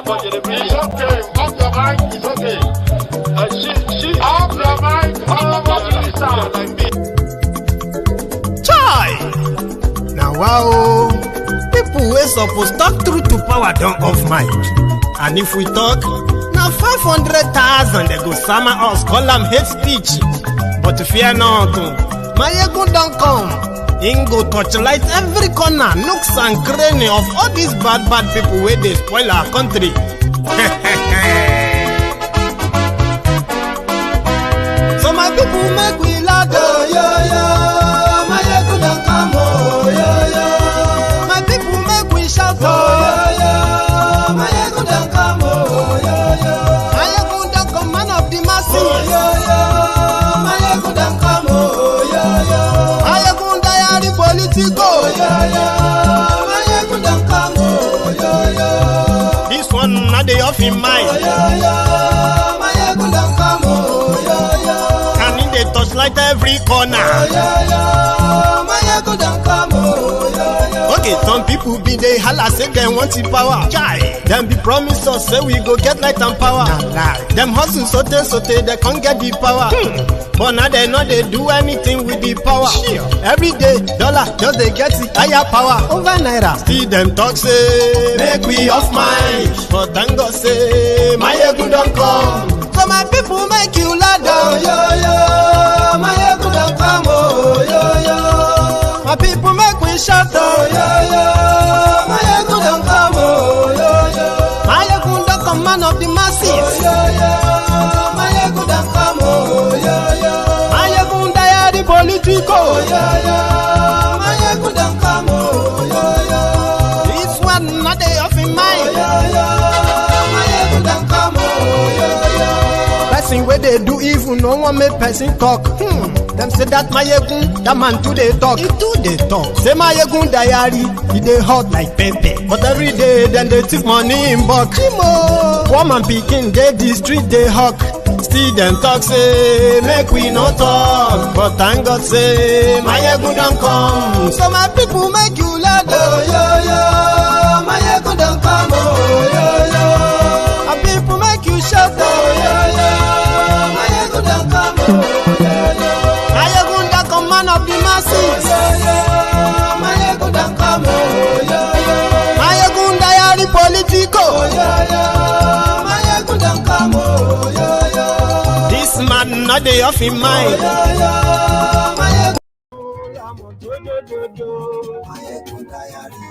It's okay. Off your mic. It's okay. Off your mic. Chai! Now wow, people wey suppose talk truth to power don't off mic. And if we talk, now 500,000 they go summer us, call them hate speech. But fear not, Maiyegun don't come. Him go torchlight every corner, nooks and cranny of all these bad people where they spoil our country. So my people make we laugh, oh, yo, yo. Maiyegun don't come, oh, yo, yo. My people make we shout, oh, yo, yo. Maiyegun don't come, oh, yo, yo. Maiyegun don't come, man of the masses, oh, yo, yo. Maiyegun don't come, oh, yo, yo. Maiyegun diary Politico, oh, yo, yo. Maiyegun don't come, oh, yo, yo. This one not the off in mind, oh, yo, yo. Maiyegun don't come, oh, yo, yo. And in the touchlight every corner, oh, yo, yo. Maiyegun don't come, oh, yo, yo. Okay, some people be they holla say they want the power. Chai. Them be promise us say we go get light and power. Nah. Them hustle sote they can't get the power. But now they know they do anything with the power. Sure. Every day, dollar just they get the higher power over naira. Still them talk say make we off mind. But thank God say Maiyegun don't come. So my people make you laugh, oh, yo, yo. Maiyegun don't come, oh, yo, yo. My people make we shout, oh, yo, yo. Maiyegun don't come, oh, yo, yo. Maiyegun don't come, man of the masses, oh, yo, yo. Maiyegun don't come, oh, yo, yo. Maiyegun diary Politico, oh, yo, yo. Maiyegun don't come, oh, yo, yo. This one not they off in mind, oh, yo, yo. Maiyegun don't come, oh, yo, yo. Person where they do evil, no one make person talk. Them say that Maiyegun, that man too they talk. He too they talk. Say Maiyegun diary, he they hot like pepper. But every day then they take money in bulk. Poor man picking, they the street they hawk. Still them talk say make we no talk. But thank God say Maiyegun don't come. So my people make you laugh, oh, yo, yo. Maiyegun don't come, oh, yo, yo. My people make you shout, oh, yo, yo. Maiyegun don't come, oh, yo, yo. Maiyegun don't come, man of the masses, oh, yo, yo. Maiyegun don't come, oh, yo, yo. Maiyegun diary Politico, oh, yo, yo. Maiyegun don't come, oh, yo, yo. This man not the off in mind, oh, yo, yo. Maiyegun diary.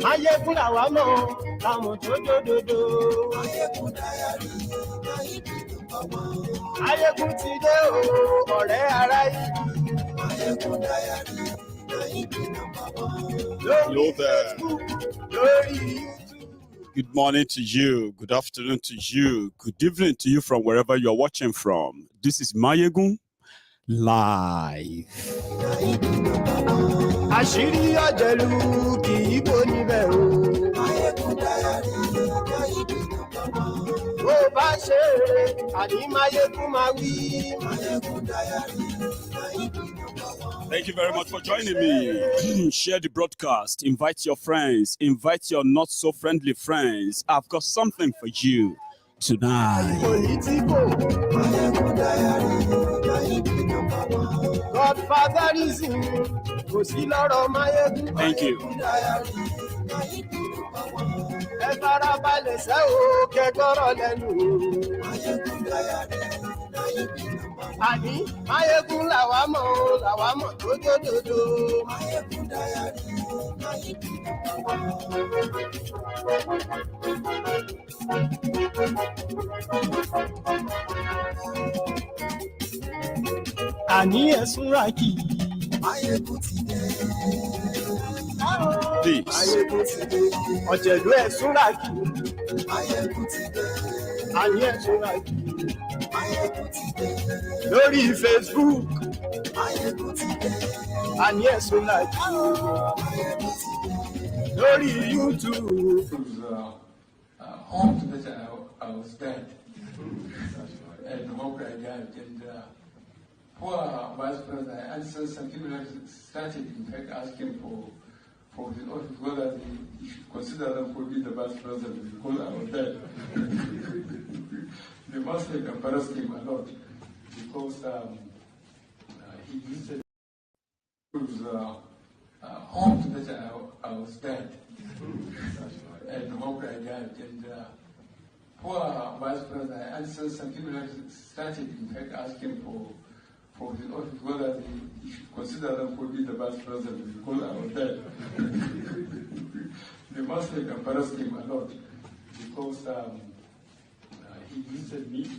Maiyegun làwa mọ̀, làwọn tó dòdòdò. Maiyegun diary, Maiyegun ti dé o, ọ̀rẹ́ ara yìí. Maiyegun diary, Hello there. Good morning to you, good afternoon to you, good evening to you from wherever you're watching from. This is Maiyegun Live. Àṣírí ọ̀jẹ̀lú kì í bò níbẹ̀ o. Maiyegun diary, bó bá ṣe eré, àní Maiyegun máa wí. Maiyegun diary. Thank you very much for joining me. Share the broadcast, invite your friends, invite your not so friendly friends. I've got something for you tonight. Politico. Godfatherism. Thank you. Àní Maiyegun làwa mọ̀ tó dòdòdò. Maiyegun diary. Àní ẹ̀sùn Saraki. Maiyegun ti dé. Maiyegun ti dé. Ọ̀jẹ̀lú ẹ̀sùn Saraki. Maiyegun ti dé. Àní ẹ̀sùn Saraki. Maiyegun ti dé. Lórí Facebook. Maiyegun ti dé. Àní ẹ̀sùn Saraki. Maiyegun ti dé. Lórí YouTube. Home to this, I was dead. And hope I died. And poor vice president, and so some people have started, in fact, asking for his office, whether he should consider them to be the vice president because I was there. They must have embarrassed him a lot because he visited home that I was dead and hope I died. And poor vice president, and so some people have started, in fact, asking for his office, whether he should consider them to be the vice president because I was dead. They must have embarrassed him a lot because he visited me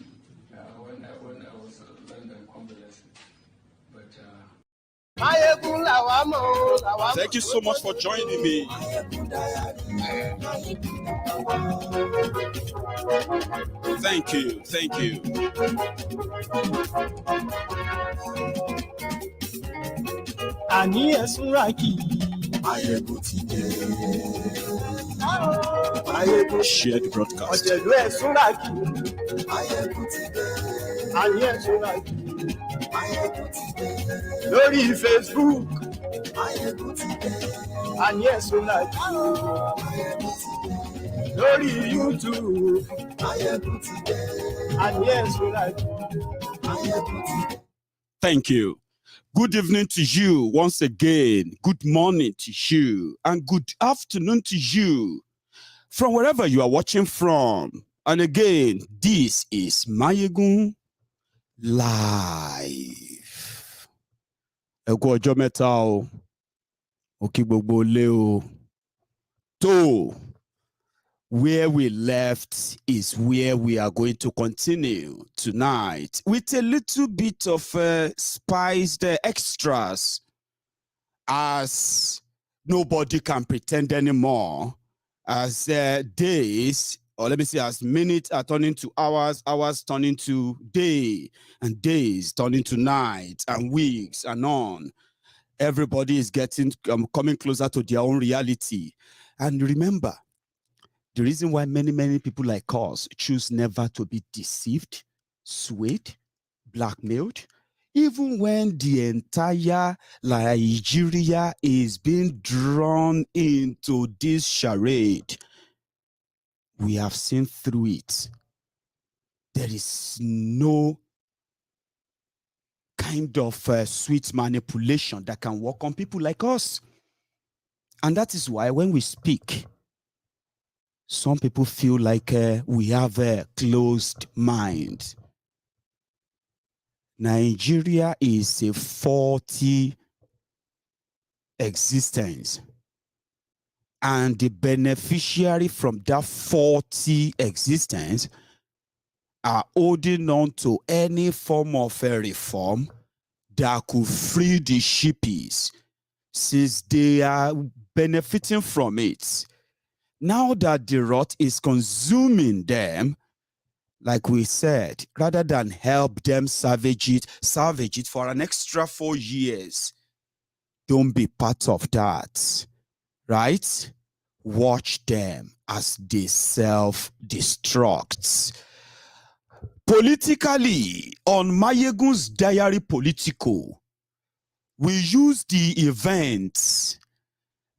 when I was London convalescing. But Thank you so much for joining me. Thank you. Thank you. Saraki. Share the broadcast. Lórí Facebook. Lórí YouTube. Thank you. Good evening to you once again. Good morning to you. And good afternoon to you from wherever you are watching from. And again, this is Maiyegun Live. Eko ọjọ́ mẹ́ta o. Ó kí gbogbo ilé o. Tó. Where we left is where we are going to continue tonight with a little bit of spiced extras, as nobody can pretend anymore, as days, or let me say as minutes are turning to hours, hours turning to day, and days turning to night, and weeks and on. Everybody is getting coming closer to their own reality. And remember, the reason why many people like us choose never to be deceived, swayed, blackmailed, even when the entire Nigeria is being drawn into this charade, we have seen through it. There is no kind of sweet manipulation that can work on people like us. And that is why when we speak, some people feel like we have a closed mind. Nigeria is a faulty existence. And the beneficiary from that faulty existence are holding on to any form of a reform that could free the sheepies, since they are benefiting from it. Now that the rot is consuming them, like we said, rather than help them salvage it for an extra 4 years, don't be part of that, right? Watch them as they self-destruct. Politically, on Maiyegun's diary Politico, we use the events,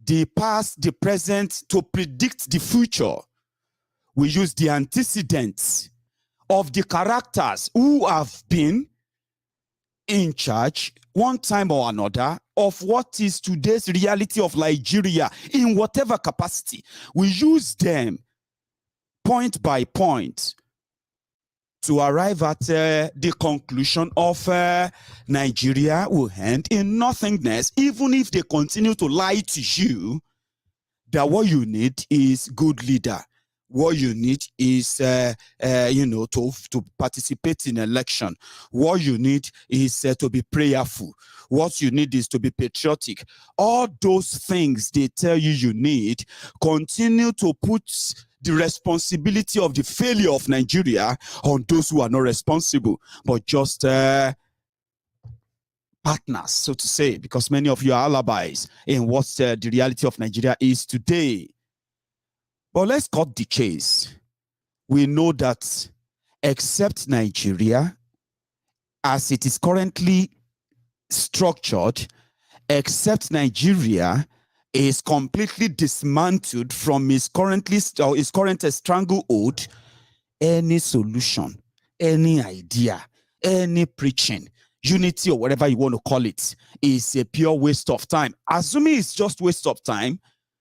the past, the present, to predict the future. We use the antecedents of the characters who have been in charge one time or another of what is today's reality of Nigeria in whatever capacity. We use them point by point to arrive at the conclusion of Nigeria will end in nothingness, even if they continue to lie to you that what you need is good leader. What you need is, to participate in election. What you need is to be prayerful. What you need is to be patriotic. All those things they tell you need, continue to put the responsibility of the failure of Nigeria on those who are not responsible, but just partners, so to say, because many of you are alibis in what the reality of Nigeria is today. But let's cut the chase. We know that except Nigeria as it is currently structured, except Nigeria is completely dismantled from its current stranglehold, any solution, any idea, any preaching, unity or whatever you want to call it, is a pure waste of time. Assuming it's just waste of time,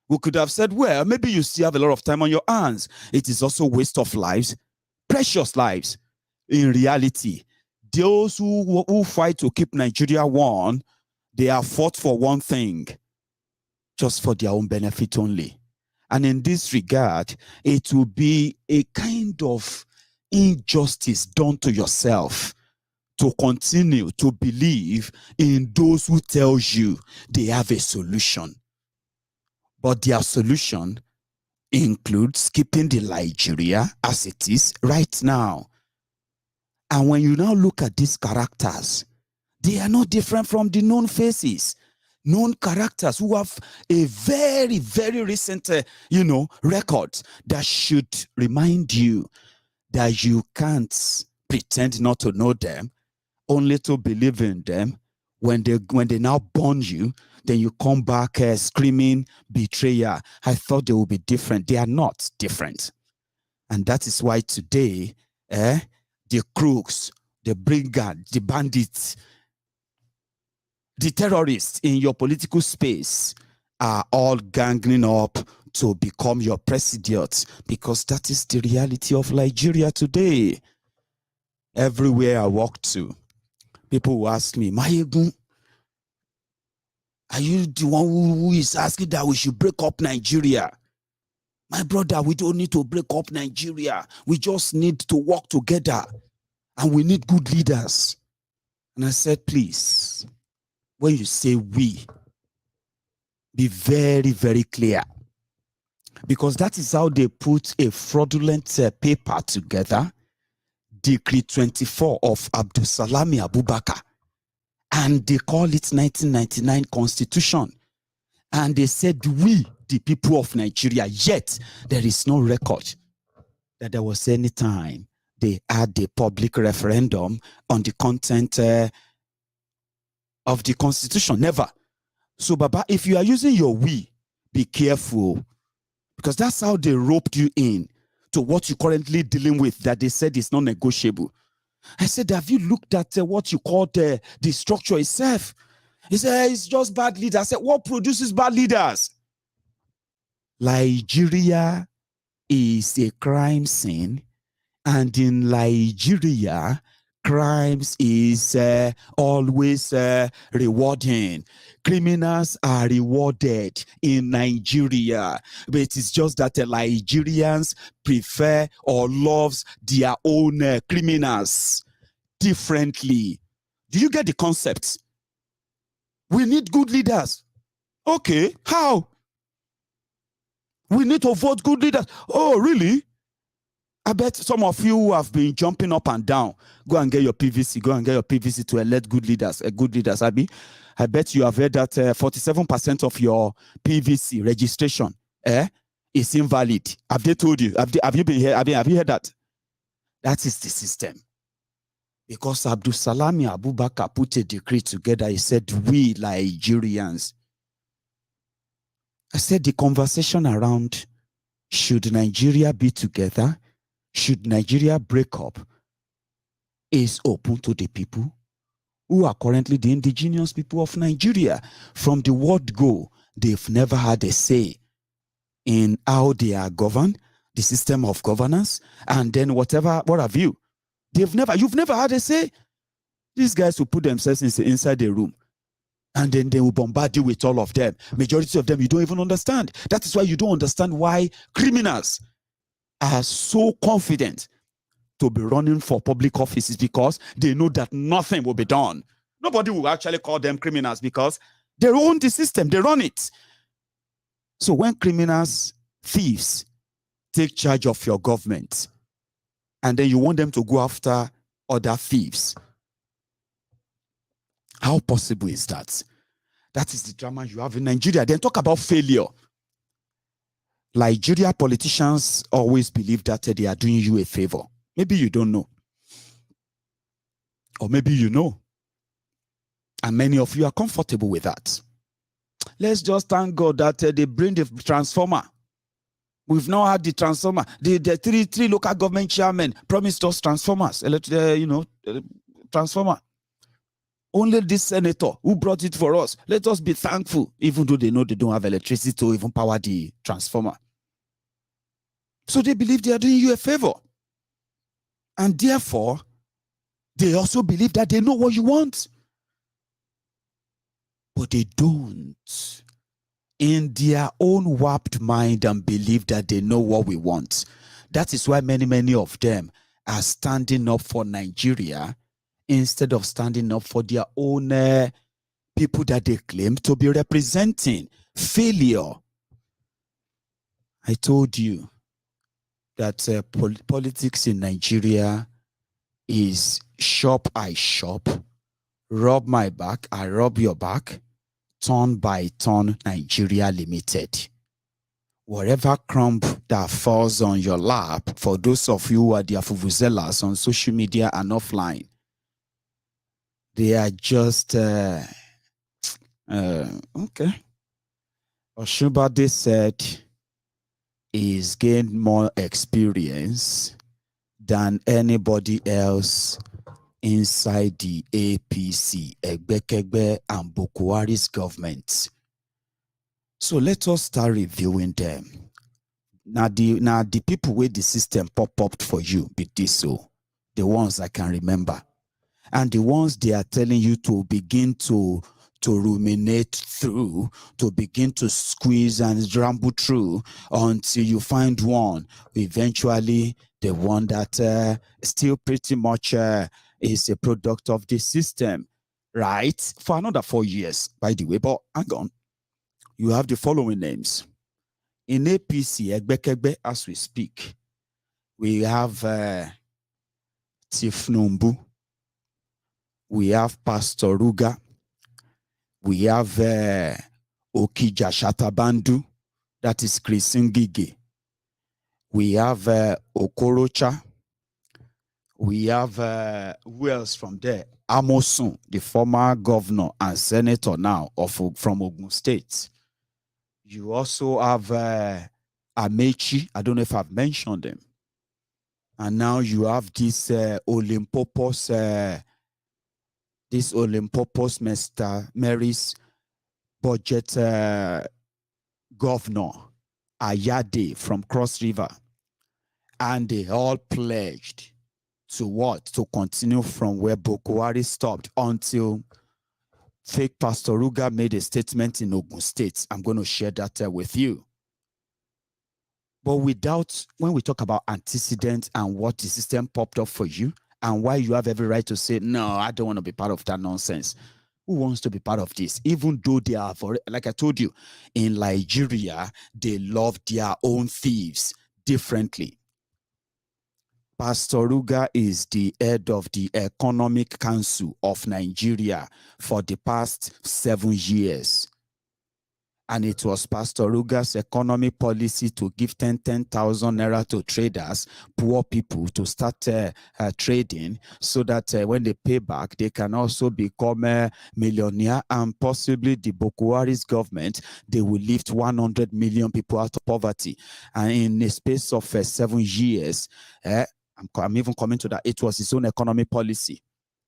we could have said, well, maybe you still have a lot of time on your hands. It is also waste of lives, precious lives. In reality, those who fight to keep Nigeria one, they are fought for one thing, just for their own benefit only. And in this regard, it will be a kind of injustice done to yourself to continue to believe in those who tell you they have a solution. But their solution includes keeping the Nigeria as it is right now. And when you now look at these characters, they are not different from the known faces, known characters who have a very, very recent, record that should remind you that you can't pretend not to know them, only to believe in them. When they now burn you, then you come back screaming, betrayer. I thought they would be different. They are not different. And that is why today, the crooks, the brigand, the bandits, the terrorists in your political space are all ganging up to become your president, because that is the reality of Nigeria today. Everywhere I walk to, people will ask me, Maiyegun, are you the one who is asking that we should break up Nigeria? My brother, we don't need to break up Nigeria. We just need to work together, and we need good leaders. And I said, please, when you say we, be very, very clear, because that is how they put a fraudulent paper together, Decree 24 of Abdulsalami Abubakar, and they call it 1999 Constitution. And they said, we, the people of Nigeria, yet there is no record that there was any time they had a public referendum on the content of the Constitution. Never. So, Baba, if you are using your we, be careful, because that's how they roped you in to what you're currently dealing with, that they said is non-negotiable. I said, have you looked at what you call the structure itself? He said, it's just bad leaders. I said, what produces bad leaders? Nigeria is a crime scene, and in Nigeria, crimes is always rewarding. Criminals are rewarded in Nigeria, but it is just that Nigerians prefer or loves their own criminals differently. Do you get the concept? We need good leaders. Okay, how? We need to vote good leaders. Oh, really? I bet some of you who have been jumping up and down, go and get your PVC. Go and get your PVC to elect good leaders. Good leaders, Abi. I bet you have heard that 47% of your PVC registration is invalid. Have they told you? Have you been here? Have you heard that? That is the system. Because Abdulsalami Abubakar put a decree together. He said, we Nigerians. I said the conversation around, should Nigeria be together? Should Nigeria break up? Is open to the people who are currently the indigenous people of Nigeria. From the word go, they've never had a say in how they are governed, the system of governance, and then what have you. You've never had a say. These guys will put themselves inside the room, and then they will bombard you with all of them. Majority of them you don't even understand. That is why you don't understand why criminals are so confident to be running for public offices, because they know that nothing will be done. Nobody will actually call them criminals because they own the system, they run it. So when criminals, thieves, take charge of your government, and then you want them to go after other thieves, how possible is that? That is the drama you have in Nigeria. Then talk about failure. Nigeria politicians always believe that they are doing you a favor. Maybe you don't know. Or maybe you know. And many of you are comfortable with that. Let's just thank God that they bring the transformer. We've now had the transformer. The three local government chairmen promised us transformers, transformer. Only this senator who brought it for us. Let us be thankful, even though they know they don't have electricity to even power the transformer. So they believe they are doing you a favor. And therefore, they also believe that they know what you want. But they don't. In their own warped mind and believe that they know what we want. That is why many of them are standing up for Nigeria instead of standing up for their own people that they claim to be representing. Failure. I told you that politics in Nigeria is shop, I shop, rub my back, I rub your back, turn by turn Nigeria Limited. Whatever crumb that falls on your lap, for those of you who are the afuvuzelas on social media and offline, they are just, okay. Osunbade said he's gained more experience than anybody else inside the APC, Egbekegbe and Boko Haram's government. So let us start reviewing them. Now the people with the system pop up for you be this, so the ones I can remember. And the ones they are telling you to begin to ruminate through, to begin to squeeze and ramble through until you find one. Eventually, the one that still pretty much is a product of the system, right? For another 4 years, by the way. But hang on, you have the following names. In APC, Egbekegbe, as we speak, we have Tifnumbu, we have Pastor Ruga, we have Okija Shatabandu, that is Chris Ngige. We have Okorocha. We have, who else from there? Amosun, the former governor and senator now from Ogun State. You also have Amaechi. I don't know if I've mentioned them. And now you have this Olympopos, Mr. Mary's budget governor, Ayade from Cross River. And they all pledged to what? To continue from where Boko Haram stopped until fake Pastor Ruga made a statement in Ogun State. I'm going to share that with you. But when we talk about antecedents and what the system popped up for you and why you have every right to say, no, I don't want to be part of that nonsense. Who wants to be part of this? Even though they are, like I told you, in Nigeria, they love their own thieves differently. Pastor Ruga is the head of the Economic Council of Nigeria for the past 7 years. And it was Pastor Ruga's economic policy to give 10,000 naira to traders, poor people, to start trading so that when they pay back, they can also become a millionaire, and possibly the Boko Haram's government, they will lift 100 million people out of poverty. And in a space of 7 years, I'm even coming to that, it was his own economic policy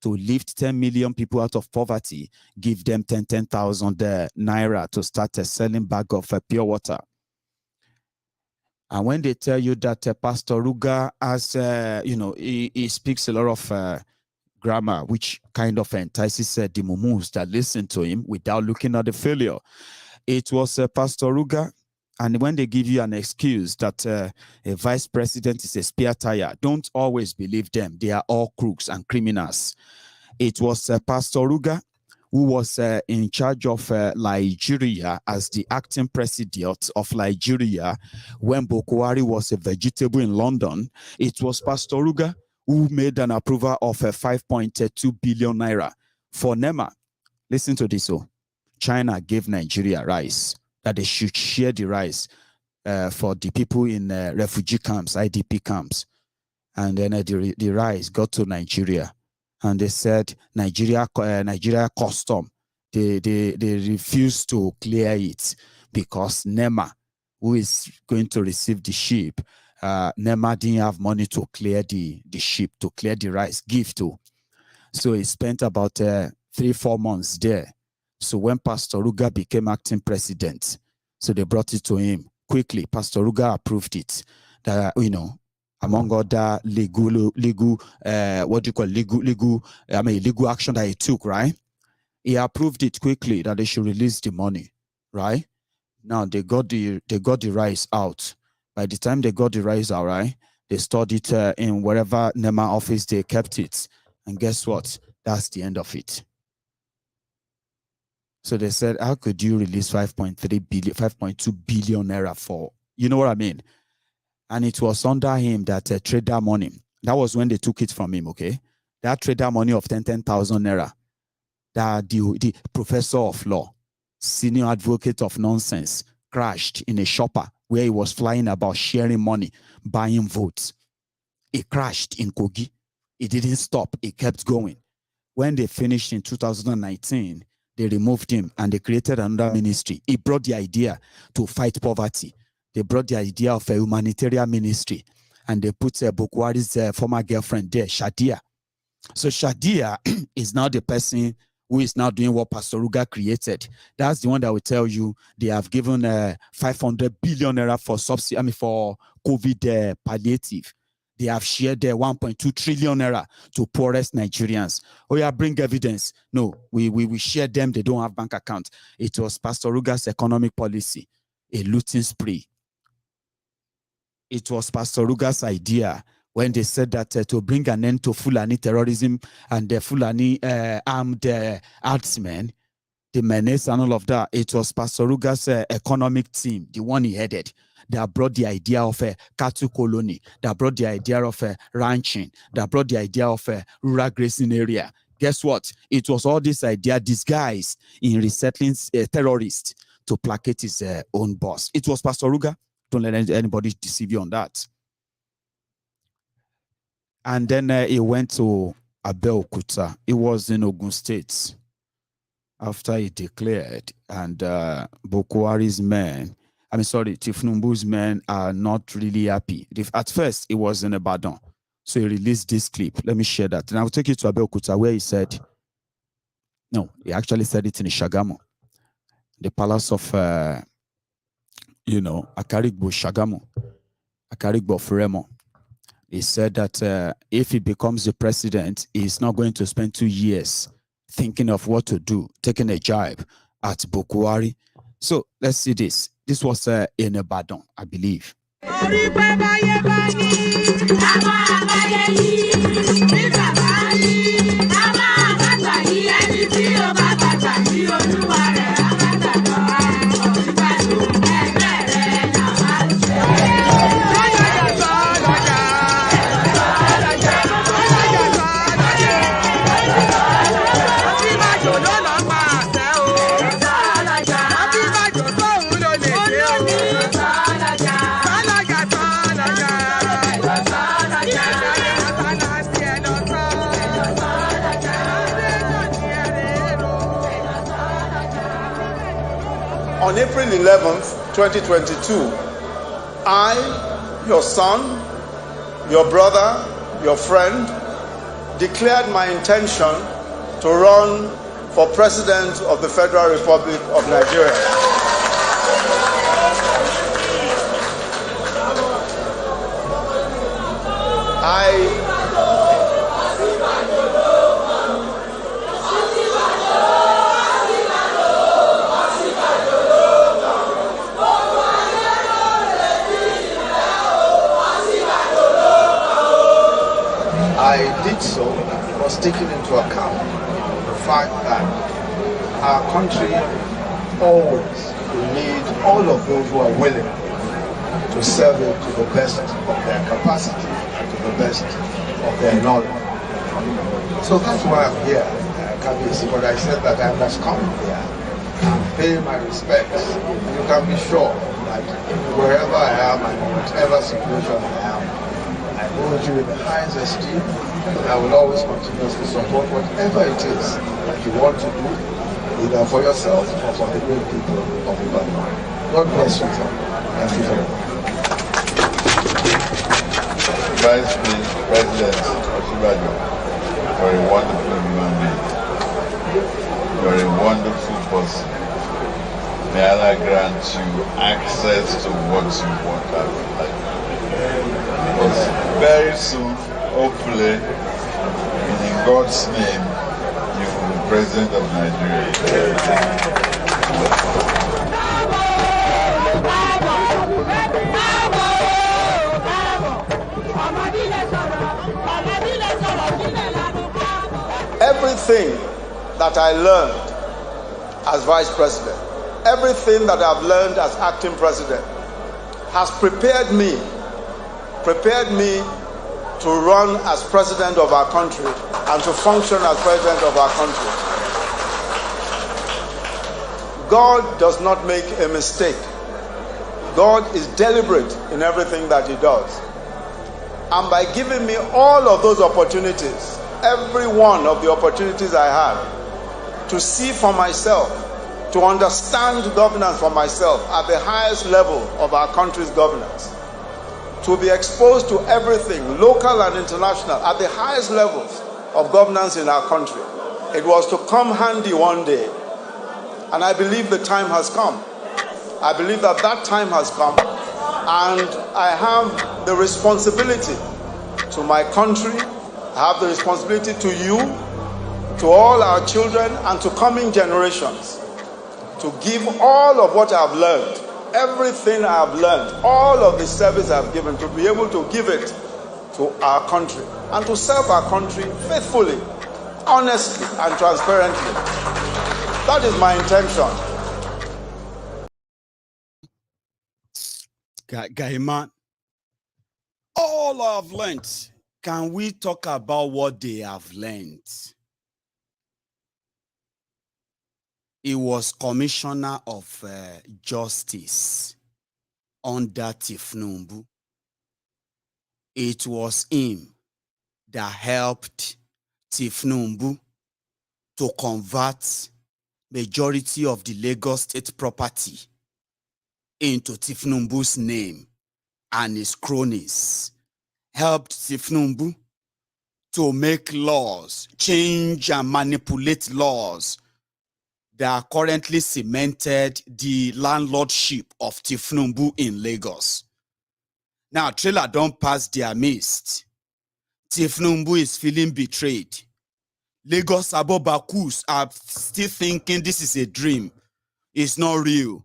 to lift 10 million people out of poverty, give them 10,000 naira to start selling bag of pure water. And when they tell you that Pastor Ruga has, he speaks a lot of grammar, which kind of entices the mumus that listen to him without looking at the failure. It was Pastor Ruga. And when they give you an excuse that a vice president is a spare tire, don't always believe them. They are all crooks and criminals. It was Pastor Ruga who was in charge of Nigeria as the acting president of Nigeria when Boko Haram was a vegetable in London. It was Pastor Ruga who made an approval of 5.2 billion naira for NEMA. Listen to this. China gave Nigeria rice, that they should share the rice for the people in refugee camps, IDP camps. And then the rice got to Nigeria. and they said Nigeria custom, they refused to clear it because NEMA, who is going to receive the ship, NEMA didn't have money to clear the ship, to clear the rice, give to. So he spent about 3-4 months there. So when Pastor Ruga became acting president, so they brought it to him quickly. Pastor Ruga approved it. That, you know, among other legal action that he took, right? He approved it quickly that they should release the money, right? Now they got the rice out. By the time they got the rice out, right, they stored it in wherever NEMA office they kept it. And guess what? That's the end of it. So they said, how could you release 5.2 billion naira for, you know what I mean? And it was under him that trader money. That was when they took it from him, okay? That trader money of 10,000 naira, that the professor of law, senior advocate of nonsense, crashed in a shopper where he was flying about sharing money, buying votes. He crashed in Kogi. It didn't stop. It kept going. When they finished in 2019, they removed him and they created another ministry. He brought the idea to fight poverty. They brought the idea of a humanitarian ministry, and they put Boko Haram's former girlfriend there, Shadia. So Shadia is now the person who is now doing what Pastor Ruga created. That's the one that will tell you they have given 500 billion naira for subsidy, for COVID palliative. They have shared their 1.2 trillion naira to poorest Nigerians. Oh yeah, bring evidence. No, we share them. They don't have bank account. It was Pastor Ruga's economic policy, a looting spree. It was Pastor Ruga's idea when they said that to bring an end to Fulani terrorism and the Fulani armed herdsmen, the menace and all of that. It was Pastor Ruga's economic team, the one he headed, that brought the idea of a cattle colony, that brought the idea of ranching, that brought the idea of a rural grazing area. Guess what? It was all this idea disguised in resettling terrorists to placate his own boss. It was Pastor Ruga. Don't let anybody deceive you on that. And then he went to Abeokuta. It was in Ogun State after he declared. And Boko Haram's men, Tinubu's men are not really happy. At first, it was in Ibadan. So he released this clip. Let me share that. And I'll take you to Abeokuta where he said, no, he actually said it in Shagamu, the palace of, Akarigbo Shagamu, Akarigbo Furemo. He said that if he becomes the president, he's not going to spend 2 years thinking of what to do, taking a jibe at Boko Haram. So let's see this. This was in Ibadan, I believe. On April 11th, 2022, I, your son, your brother, your friend, declared my intention to run for President of the Federal Republic of Nigeria. I did so was taking into account the fact that our country always will need all of those who are willing to serve it to the best of their capacity and to the best of their knowledge. So that's why I'm here, Kabisi, but I said that I must come here and pay my respects. You can be sure that wherever I am and whatever situation I am, I hold you in the highest esteem, and I will always continuously support whatever it is that you want to do, either for yourself or for the great people of Ibadan. God bless you, sir. Thank you very much. Vice President Osinbajo, you're a wonderful human being. You're a wonderful person. May Allah grant you access to what you want out of life. Because very soon, hopefully, in God's name, you will be President of Nigeria. Everything that I learned as Vice President, everything that I've learned as acting president has prepared me to run as president of our country and to function as president of our country. God does not make a mistake. God is deliberate in everything that he does. And by giving me all of those opportunities, every one of the opportunities I had to see for myself, to understand governance for myself at the highest level of our country's governance, to be exposed to everything, local and international, at the highest levels of governance in our country. It was to come handy one day, and I believe the time has come. I believe that time has come, and I have the responsibility to my country, I have the responsibility to you, to all our children, and to coming generations, to give all of what I've learned, everything I've learned, all of the service I've given, to be able to give it to our country and to serve our country faithfully, honestly, and transparently. That is my intention. Guy, man, all I've learned. Can we talk about what they have learned? He was Commissioner of Justice under Tinubu. It was him that helped Tinubu to convert majority of the Lagos State property into Tinubu's name and his cronies. Helped Tinubu to make laws, change and manipulate laws that are currently cemented the landlordship of Tinubu in Lagos. Now, trailer don't pass their midst. Tinubu is feeling betrayed. Lagos Abobakus are still thinking this is a dream. It's not real.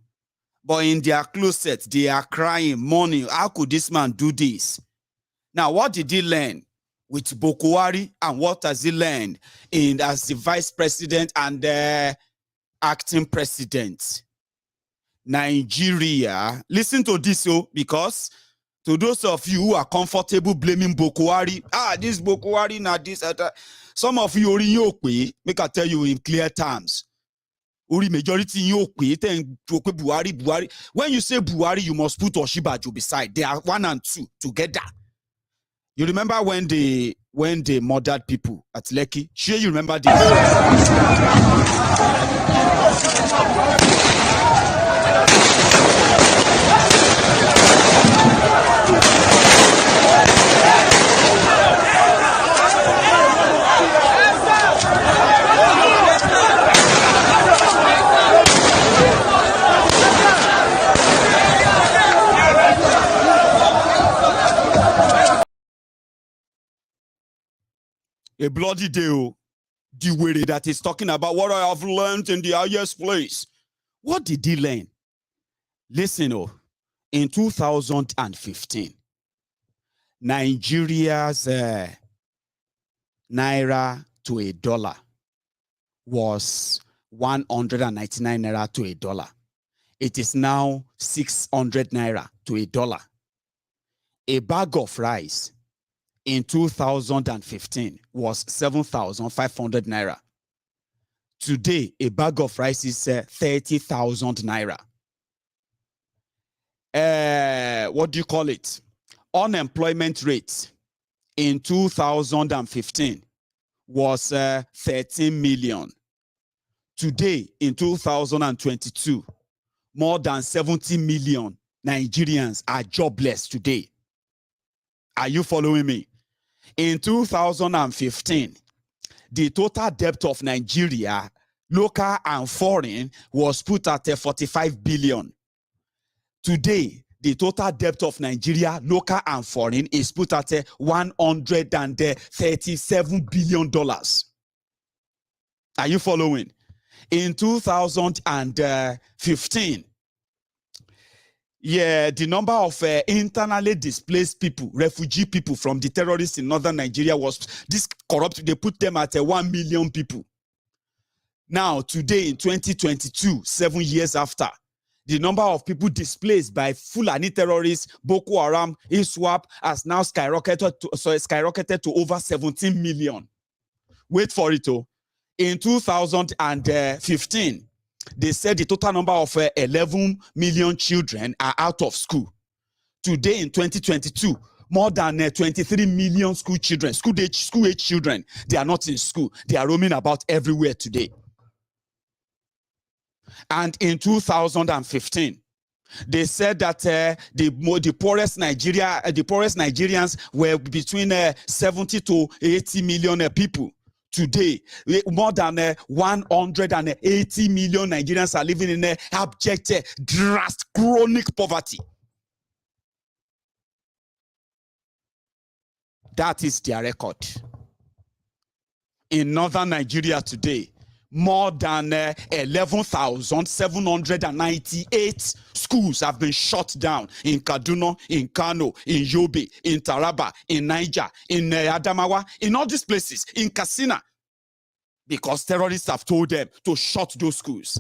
But in their closet, they are crying, mourning. How could this man do this? Now, what did he learn with Boko Haram, and what has he learned as the vice president and acting president? Nigeria, listen to this, because to those of you who are comfortable blaming Boko Haram, this Boko Haram, this, some of you already make I tell you in clear terms. Majority Buhari. When you say Buhari, you must put Osinbajo beside. They are 1 and 2 together. You remember when they murdered people at Lekki? Sure, you remember this. A bloody day, the way that is talking about what I have learned in the highest place. What did he learn? Listen, in 2015, Nigeria's naira to a dollar was 199 naira to a dollar. It is now 600 naira to a dollar. A bag of rice in 2015 was 7,500 naira. Today, a bag of rice is 30,000 naira. What do you call it? Unemployment rate in 2015 was 13 million. Today, in 2022, more than 70 million Nigerians are jobless today. Are you following me? In 2015, the total debt of Nigeria, local and foreign, was put at 45 billion. Today, the total debt of Nigeria, local and foreign, is put at $137 billion. Are you following? In 2015, the number of internally displaced people, refugee people from the terrorists in northern Nigeria was this corrupt. They put them at 1 million people. Now, today in 2022, 7 years after, the number of people displaced by Fulani terrorists, Boko Haram, ISWAP, has now skyrocketed to over 17 million. Wait for it, oh. In 2015, they said the total number of 11 million children are out of school. Today in 2022, more than 23 million school age children, they are not in school. They are roaming about everywhere today. And in 2015, they said that the poorest Nigerians were between 70 to 80 million people. Today, more than 180 million Nigerians are living in abject, drastic, chronic poverty. That is their record. In northern Nigeria today, more than 11,798 schools have been shut down in Kaduna, in Kano, in Yobe, in Taraba, in Niger, in Adamawa, in all these places, in Katsina, because terrorists have told them to shut those schools.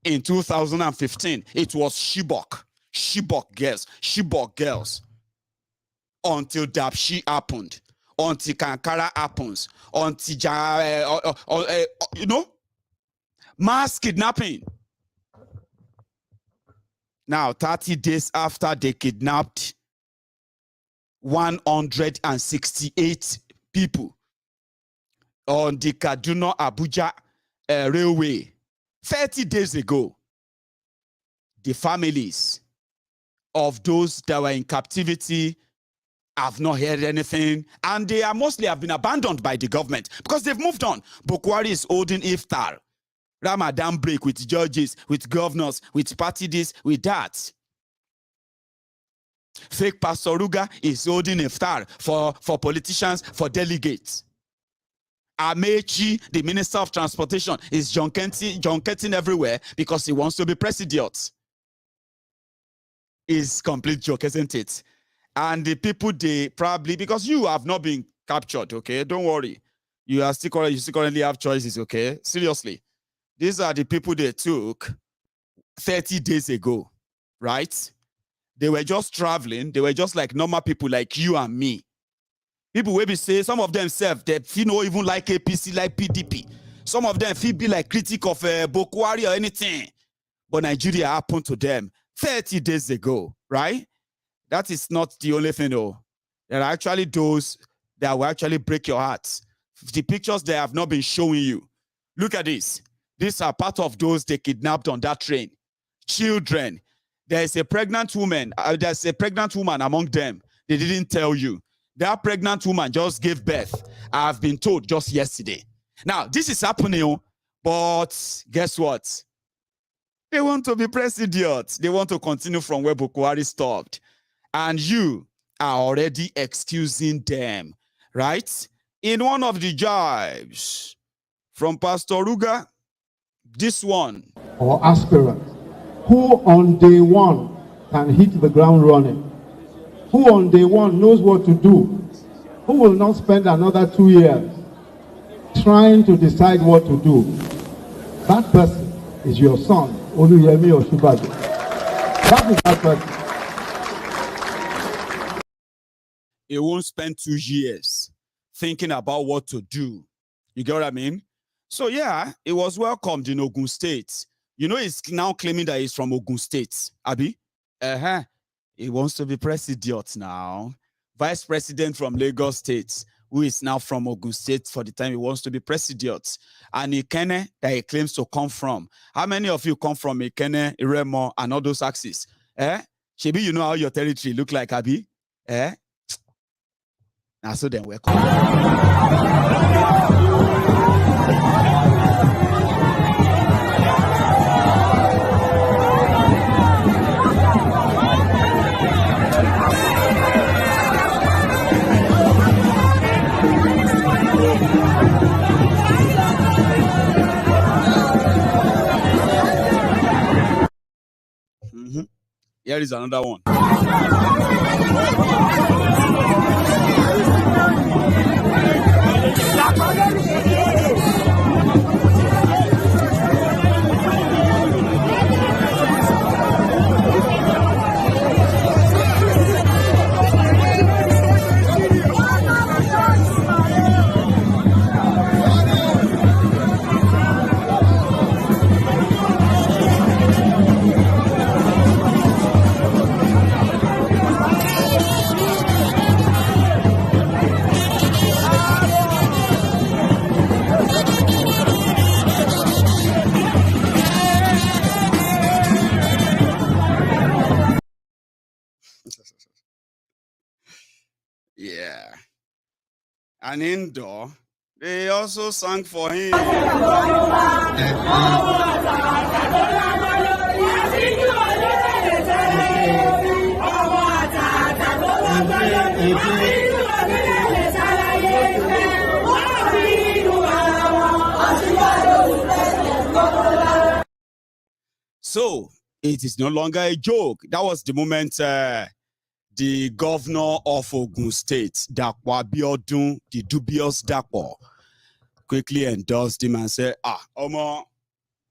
In 2015, it was Chibok girls, until Dapchi happened. Until Kankara happens, until mass kidnapping. Now, 30 days after they kidnapped 168 people on the Kaduna-Abuja Railway, 30 days ago, the families of those that were in captivity have not heard anything, and they are mostly have been abandoned by the government because they've moved on. Buhari is holding Iftar, Ramadan break with judges, with governors, with party this, with that. Fake Pastor Ruga is holding Iftar for politicians, for delegates. Amaechi, the Minister of Transportation, is junketing everywhere because he wants to be president. It's complete joke, isn't it? And the people, they probably, because you have not been captured, okay? Don't worry. You still currently have choices, okay? Seriously. These are the people they took 30 days ago, right? They were just traveling. They were just like normal people like you and me. People will be saying, some of them they feel even like APC, like PDP. Some of them feel be like critic of Boko Haram or anything. But Nigeria happened to them 30 days ago, right? That is not the only thing, though. There are actually those that will actually break your heart. The pictures they have not been showing you. Look at this. These are part of those they kidnapped on that train. Children. There's a pregnant woman. There's a pregnant woman among them. They didn't tell you. That pregnant woman just gave birth. I've been told just yesterday. Now, this is happening, but guess what? They want to be president. They want to continue from where Boko Haram stopped. And you are already excusing them, right? In one of the jibes from Pastor Ruga, this one. Or aspirants, who on day one can hit the ground running, who on day one knows what to do, who will not spend another 2 years trying to decide what to do. That person is your son, Oluyemi Osinbajo. That is that person. He won't spend 2 years thinking about what to do. You get what I mean? So yeah, it was welcomed in Ogun State. You know, he's now claiming that he's from Ogun State. Abi? He wants to be president now. vice president from Lagos State, who is now from Ogun State for the time he wants to be president, and Ikene that he claims to come from. How many of you come from Ikene, Iremo, and all those axes? Shebi, you know how your territory look like, Abi? Now, so then welcome. Here is another one. Yeah. And indoor, they also sang for him. So it is no longer a joke. That was the moment the governor of Ogun State, Dapo Abiodun, the dubious Dapo, quickly endorsed him and said, Omo,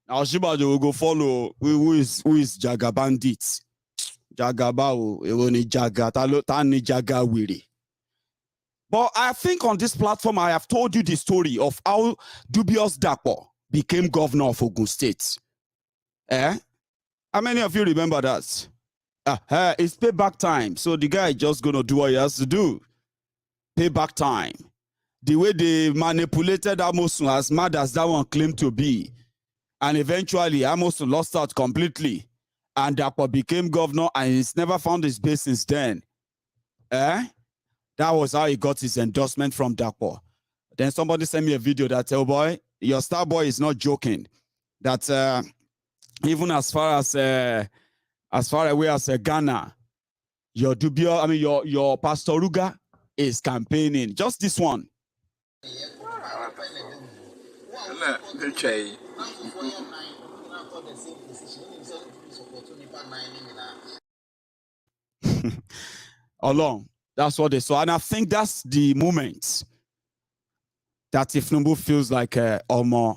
now Osinbajo will go follow who is Jaga bandits. Jagabao, Ewoni Jaga, Tani Jaga Wiri. But I think on this platform, I have told you the story of how dubious Dapo became governor of Ogun State. How many of you remember that? It's payback time. So the guy just gonna do what he has to do. Payback time. The way they manipulated Amosun, as mad as that one claimed to be. And eventually Amosun lost out completely. And Dapo became governor and he's never found his base since then. That was how he got his endorsement from Dapo. Then somebody sent me a video that, oh boy, your star boy is not joking. That even as far away as Ghana, your Pastor Ruga is campaigning. Just this one. Along. That's what they saw. And I think that's the moment that if Tinubu feels like Omo,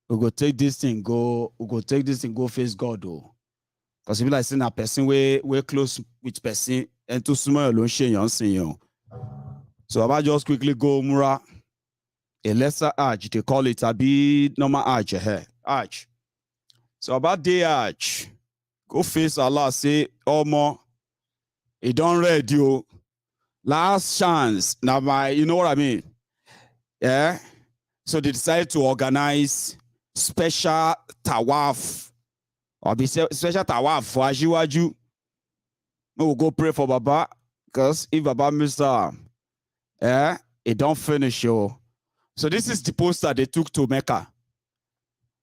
we go take this thing, go face God, though. Because if you like saying a person we're close with person and too small alone share. So I just quickly go Mura, a lesser arch, they call it a bit normal arch here. Arch. So about the arch, go face Allah, say, Omo, it don't read you. Last chance. Now you know what I mean? Yeah. So they decided to organize special tawaf. Or be special tawaf for Ajiwaju. We will go pray for Baba. Because if Baba Mr. It don't finish yo. So this is the poster they took to Mecca.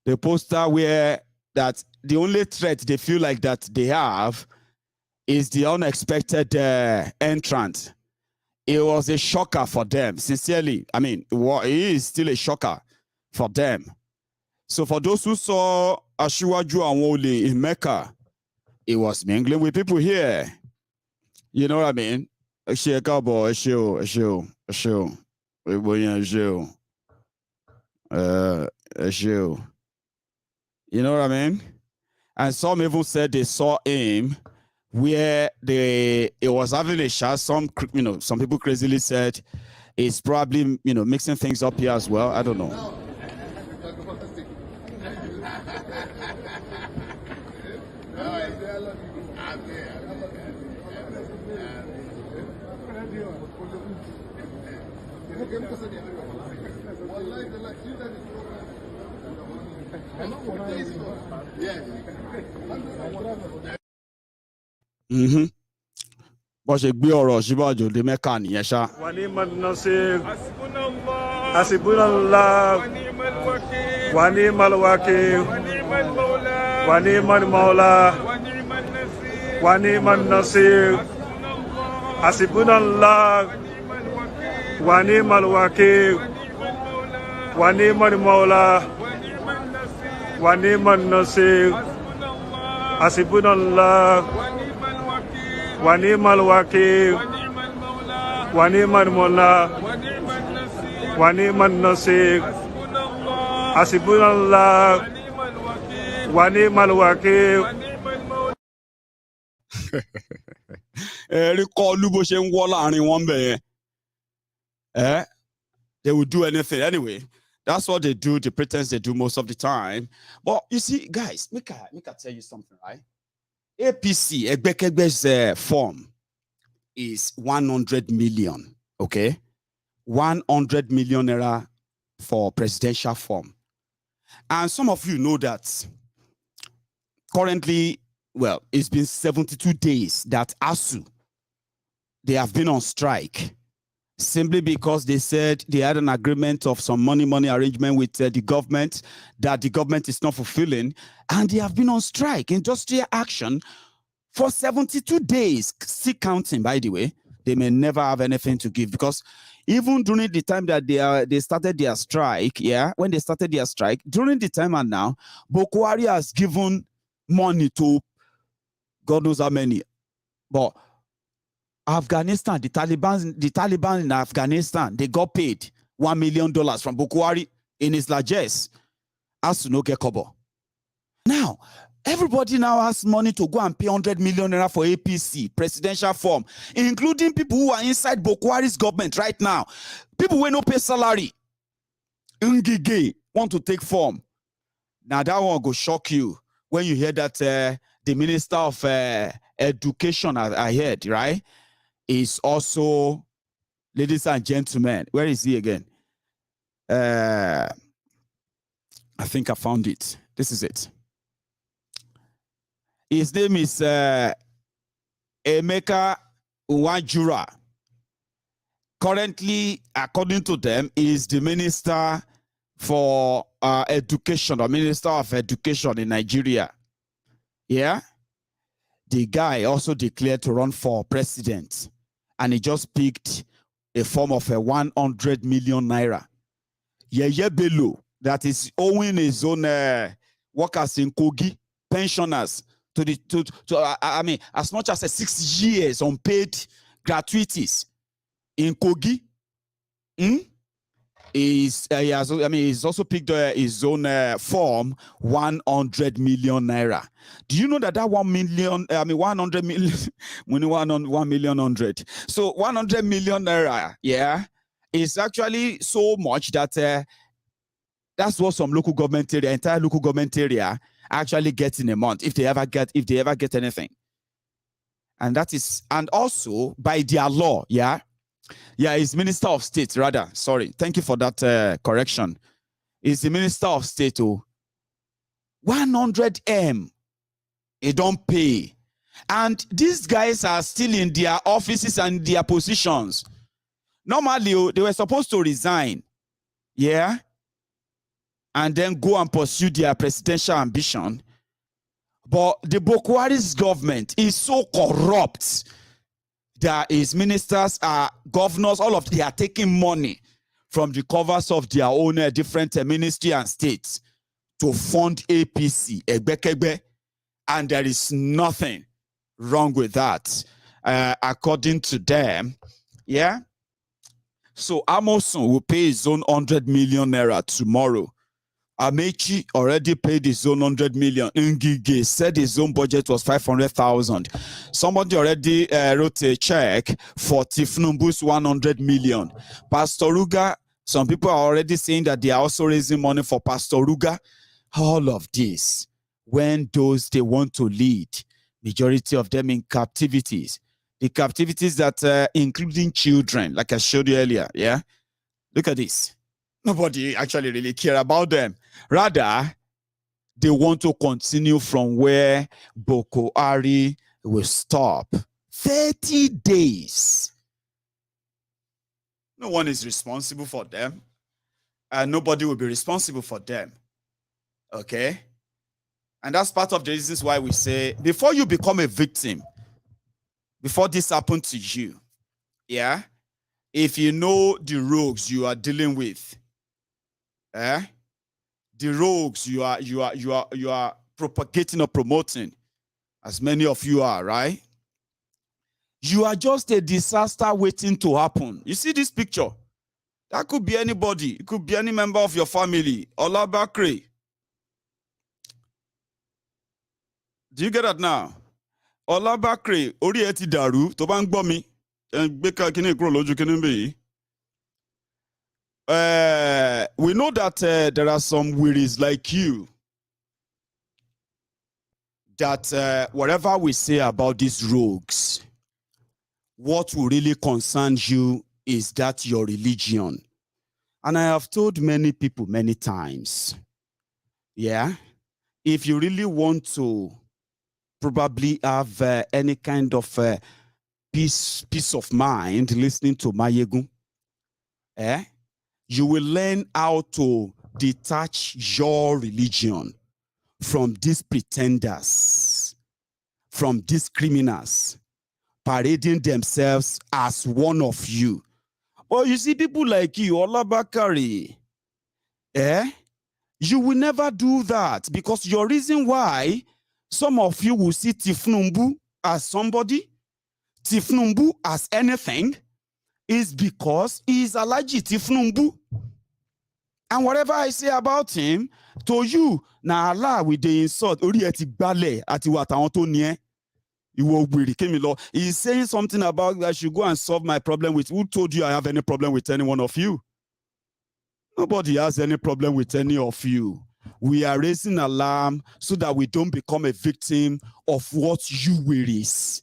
The poster where that the only threat they feel like that they have is the unexpected entrant. It was a shocker for them. Sincerely, I mean, it is still a shocker for them. So for those who saw Asiwaju Anwole in Mecca, it was mingling with people here. You know what I mean? You know what I mean? And some even said they saw him where it was having a shot. Some people crazily said it's probably mixing things up here as well. I don't know. Bó ṣe gbé ọ̀rọ̀ Ọ̀ṣínbàjò dé Mẹ́kà nìyẹn ṣá. Wani'man nasir, hasbunallah, wa ni'mal wakil, wa ni'mal mawla, wa ni'man nasir, hasbunallah, wa ni'mal wakil, wa ni'mal mawla, wa ni'man nasir, hasbunallah, wa ni'mal wakil, wa ni'mal mawla, wa ni'man nasir, hasbunallah, wa ni'mal wakil. Ẹ̀rí kọlu bó ṣe ń wọ́ láàrin wọn bẹ̀ yẹn. They will do anything anyway. That's what they do. The pretense they do most of the time. But you see, guys, make I tell you something, right? APC, Egbekegbe's form is 100 million, okay? 100 million naira for presidential form. And some of you know that currently, well, it's been 72 days that ASU, they have been on strike simply because they said they had an agreement of some money arrangement with the government that the government is not fulfilling, and they have been on strike, industrial action for 72 days, still counting, by the way. They may never have anything to give, because even during the time that they started their strike, when they started their strike, during the time and now, Boko Haram has given money to God knows how many. But Afghanistan, the Taliban in Afghanistan, they got paid $1 million from Boko Haram in its largesse. As to no get cover. Now, everybody now has money to go and pay 100 million naira for APC, presidential form, including people who are inside Boko Haram's government right now. People who no pay salary. Ngige want to take form. Now that one go shock you when you hear that the Minister of Education, I heard, right, is also, ladies and gentlemen, where is he again? I think I found it. This is it. His name is Emeka Nwajura. Currently, according to them, is the Minister for Education, or Minister of Education in Nigeria. Yeah? The guy also declared to run for president, and he just picked a form of a 100 million naira. Yeye Bello, that is owing his own workers in Kogi, pensioners, I mean, as much as 6 years unpaid gratuities in Kogi. He's also picked his own form, 100 million naira. Do you know that 1 million, 100 million, 1 million 100. So 100 million naira, is actually so much that that's what some local government area, entire local government area, actually gets in a month if they ever get anything. And that is, and also by their law, he's Minister of State, rather. Sorry. Thank you for that correction. He's the Minister of State. 100 M. They don't pay. And these guys are still in their offices and their positions. Normally, they were supposed to resign. And then go and pursue their presidential ambition. But the Boko Haram's government is so corrupt. There is ministers, governors, all of them are taking money from the covers of their own different ministry and states to fund APC, Egbekegbe, and there is nothing wrong with that, according to them. So Amosun will pay his own 100 million naira tomorrow. Amaechi already paid his own 100 million. Ngige said his own budget was 500,000. Somebody already wrote a check for Tinubu's 100 million. Pastor Ruga, some people are already saying that they are also raising money for Pastor Ruga. All of this, when those they want to lead, majority of them in captivities, The captivities that, including children, like I showed you earlier, yeah? Look at this. Nobody actually really care about them. Rather, they want to continue from where Boko Haram will stop. 30 days. No one is responsible for them. And nobody will be responsible for them. Okay? And that's part of the reasons why we say, before you become a victim, before this happened to you, yeah, if you know the rogues you are dealing with, the rogues you are propagating or promoting, as many of you are, right? You are just a disaster waiting to happen. You see this picture? That could be anybody. It could be any member of your family. Olabakre. Do you get that now? Olabakre, ori eti daru, to bang bomi, beka kini kuro loju kini be. We know that there are some wearies like you that whatever we say about these rogues, what will really concern you is that your religion. And I have told many people many times, yeah, if you really want to probably have any kind of peace of mind listening to Maiyegun, you will learn how to detach your religion from these pretenders, from these criminals, parading themselves as one of you. But you see, people like you, Olabakari, you will never do that, because your reason why some of you will see Tifnumbu as somebody, Tifnumbu as anything, is because he is Alhaji Tifnumbu. And whatever I say about him, to you, na Allah with the insult, ori eti gbale ati wa tawon to nie. He's saying something about that I should go and solve my problem with. Who told you I have any problem with any one of you? Nobody has any problem with any of you. We are raising alarm so that we don't become a victim of what you wearies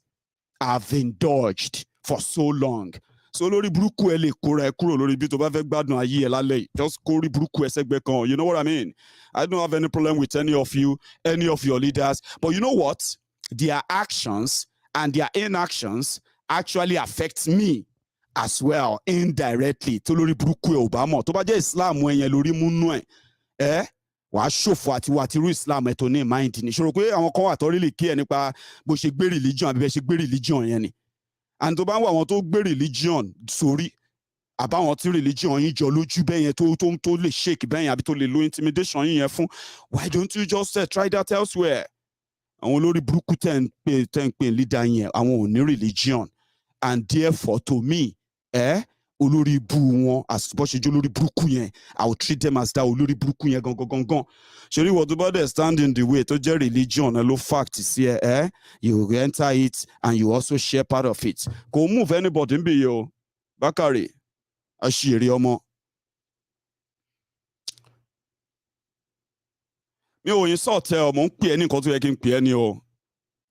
have indulged for so long. So lori buruku ele kora kuro lori bi to ba fe gbadun aye e lale, just kori buruku esegbe kan. You know what I mean? I don't have any problem with any of you, any of your leaders. But you know what? Their actions and their inactions actually affect me as well, indirectly. To lori buruku e obama to ba je Islam yen lori munu wa ṣòfò àti wa ti ru Islam e to ni mind ni ṣòro pé àwọn kan wà tó really care nípa bó ṣe gbé religion àbí bẹ́ ṣe gbé religion yẹn ni. And to bá ń wá àwọn tó gbé religion sórí àbáwọn tí religion yín jọ lójú bẹ́yẹn tó lè shake bẹ́yẹn àbí tó lè lo intimidation yín yẹn fún, why don't you just try that elsewhere? Àwọn olórí burúkú tẹ́ ń pè leader yẹn, àwọn ò ní religion, and therefore to me, olórí bú wọn as bó ṣe jẹ́ olórí burúkú yẹn, I will treat them as that olórí burúkú yẹn gangan. Ṣé what about they stand in the way tó jẹ́ religion ẹ ló fact sí you enter it and you also share part of it. Kò move anybody ń bì yìí o, Bákàrè, àṣírí ọmọ. Mi ò insult ẹ o, mo ń pè ẹ́ ní nǹkan tó yẹ kí n pè ẹ́ ní o.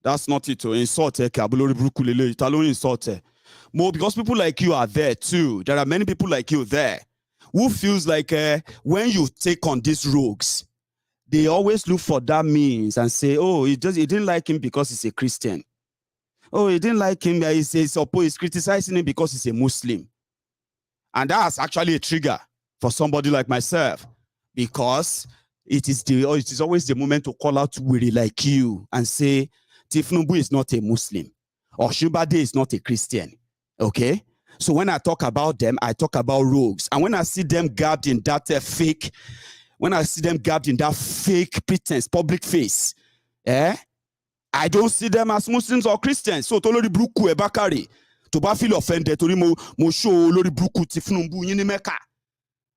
That's not it o, insult ẹ kí abúlórí burúkú lélẹ́yìí, ta ló ń insult ẹ? More because people like you are there too. There are many people like you there who feels like when you take on these rogues, they always look for that means and say, oh, he didn't like him because he's a Christian. Oh, he didn't like him, he's criticizing him because he's a Muslim. And that's actually a trigger for somebody like myself, because it is always the moment to call out Wiri like you and say, Tifnubu is not a Muslim, or Shubade is not a Christian. Okay? So when I talk about them, I talk about rogues. And when I see them garbed in that fake pretense, public face, I don't see them as Muslims or Christians. So Tolori Bruku Bakari, to ba feel offended, to mo show Lori Bruku Tifnumbu Yinimeka.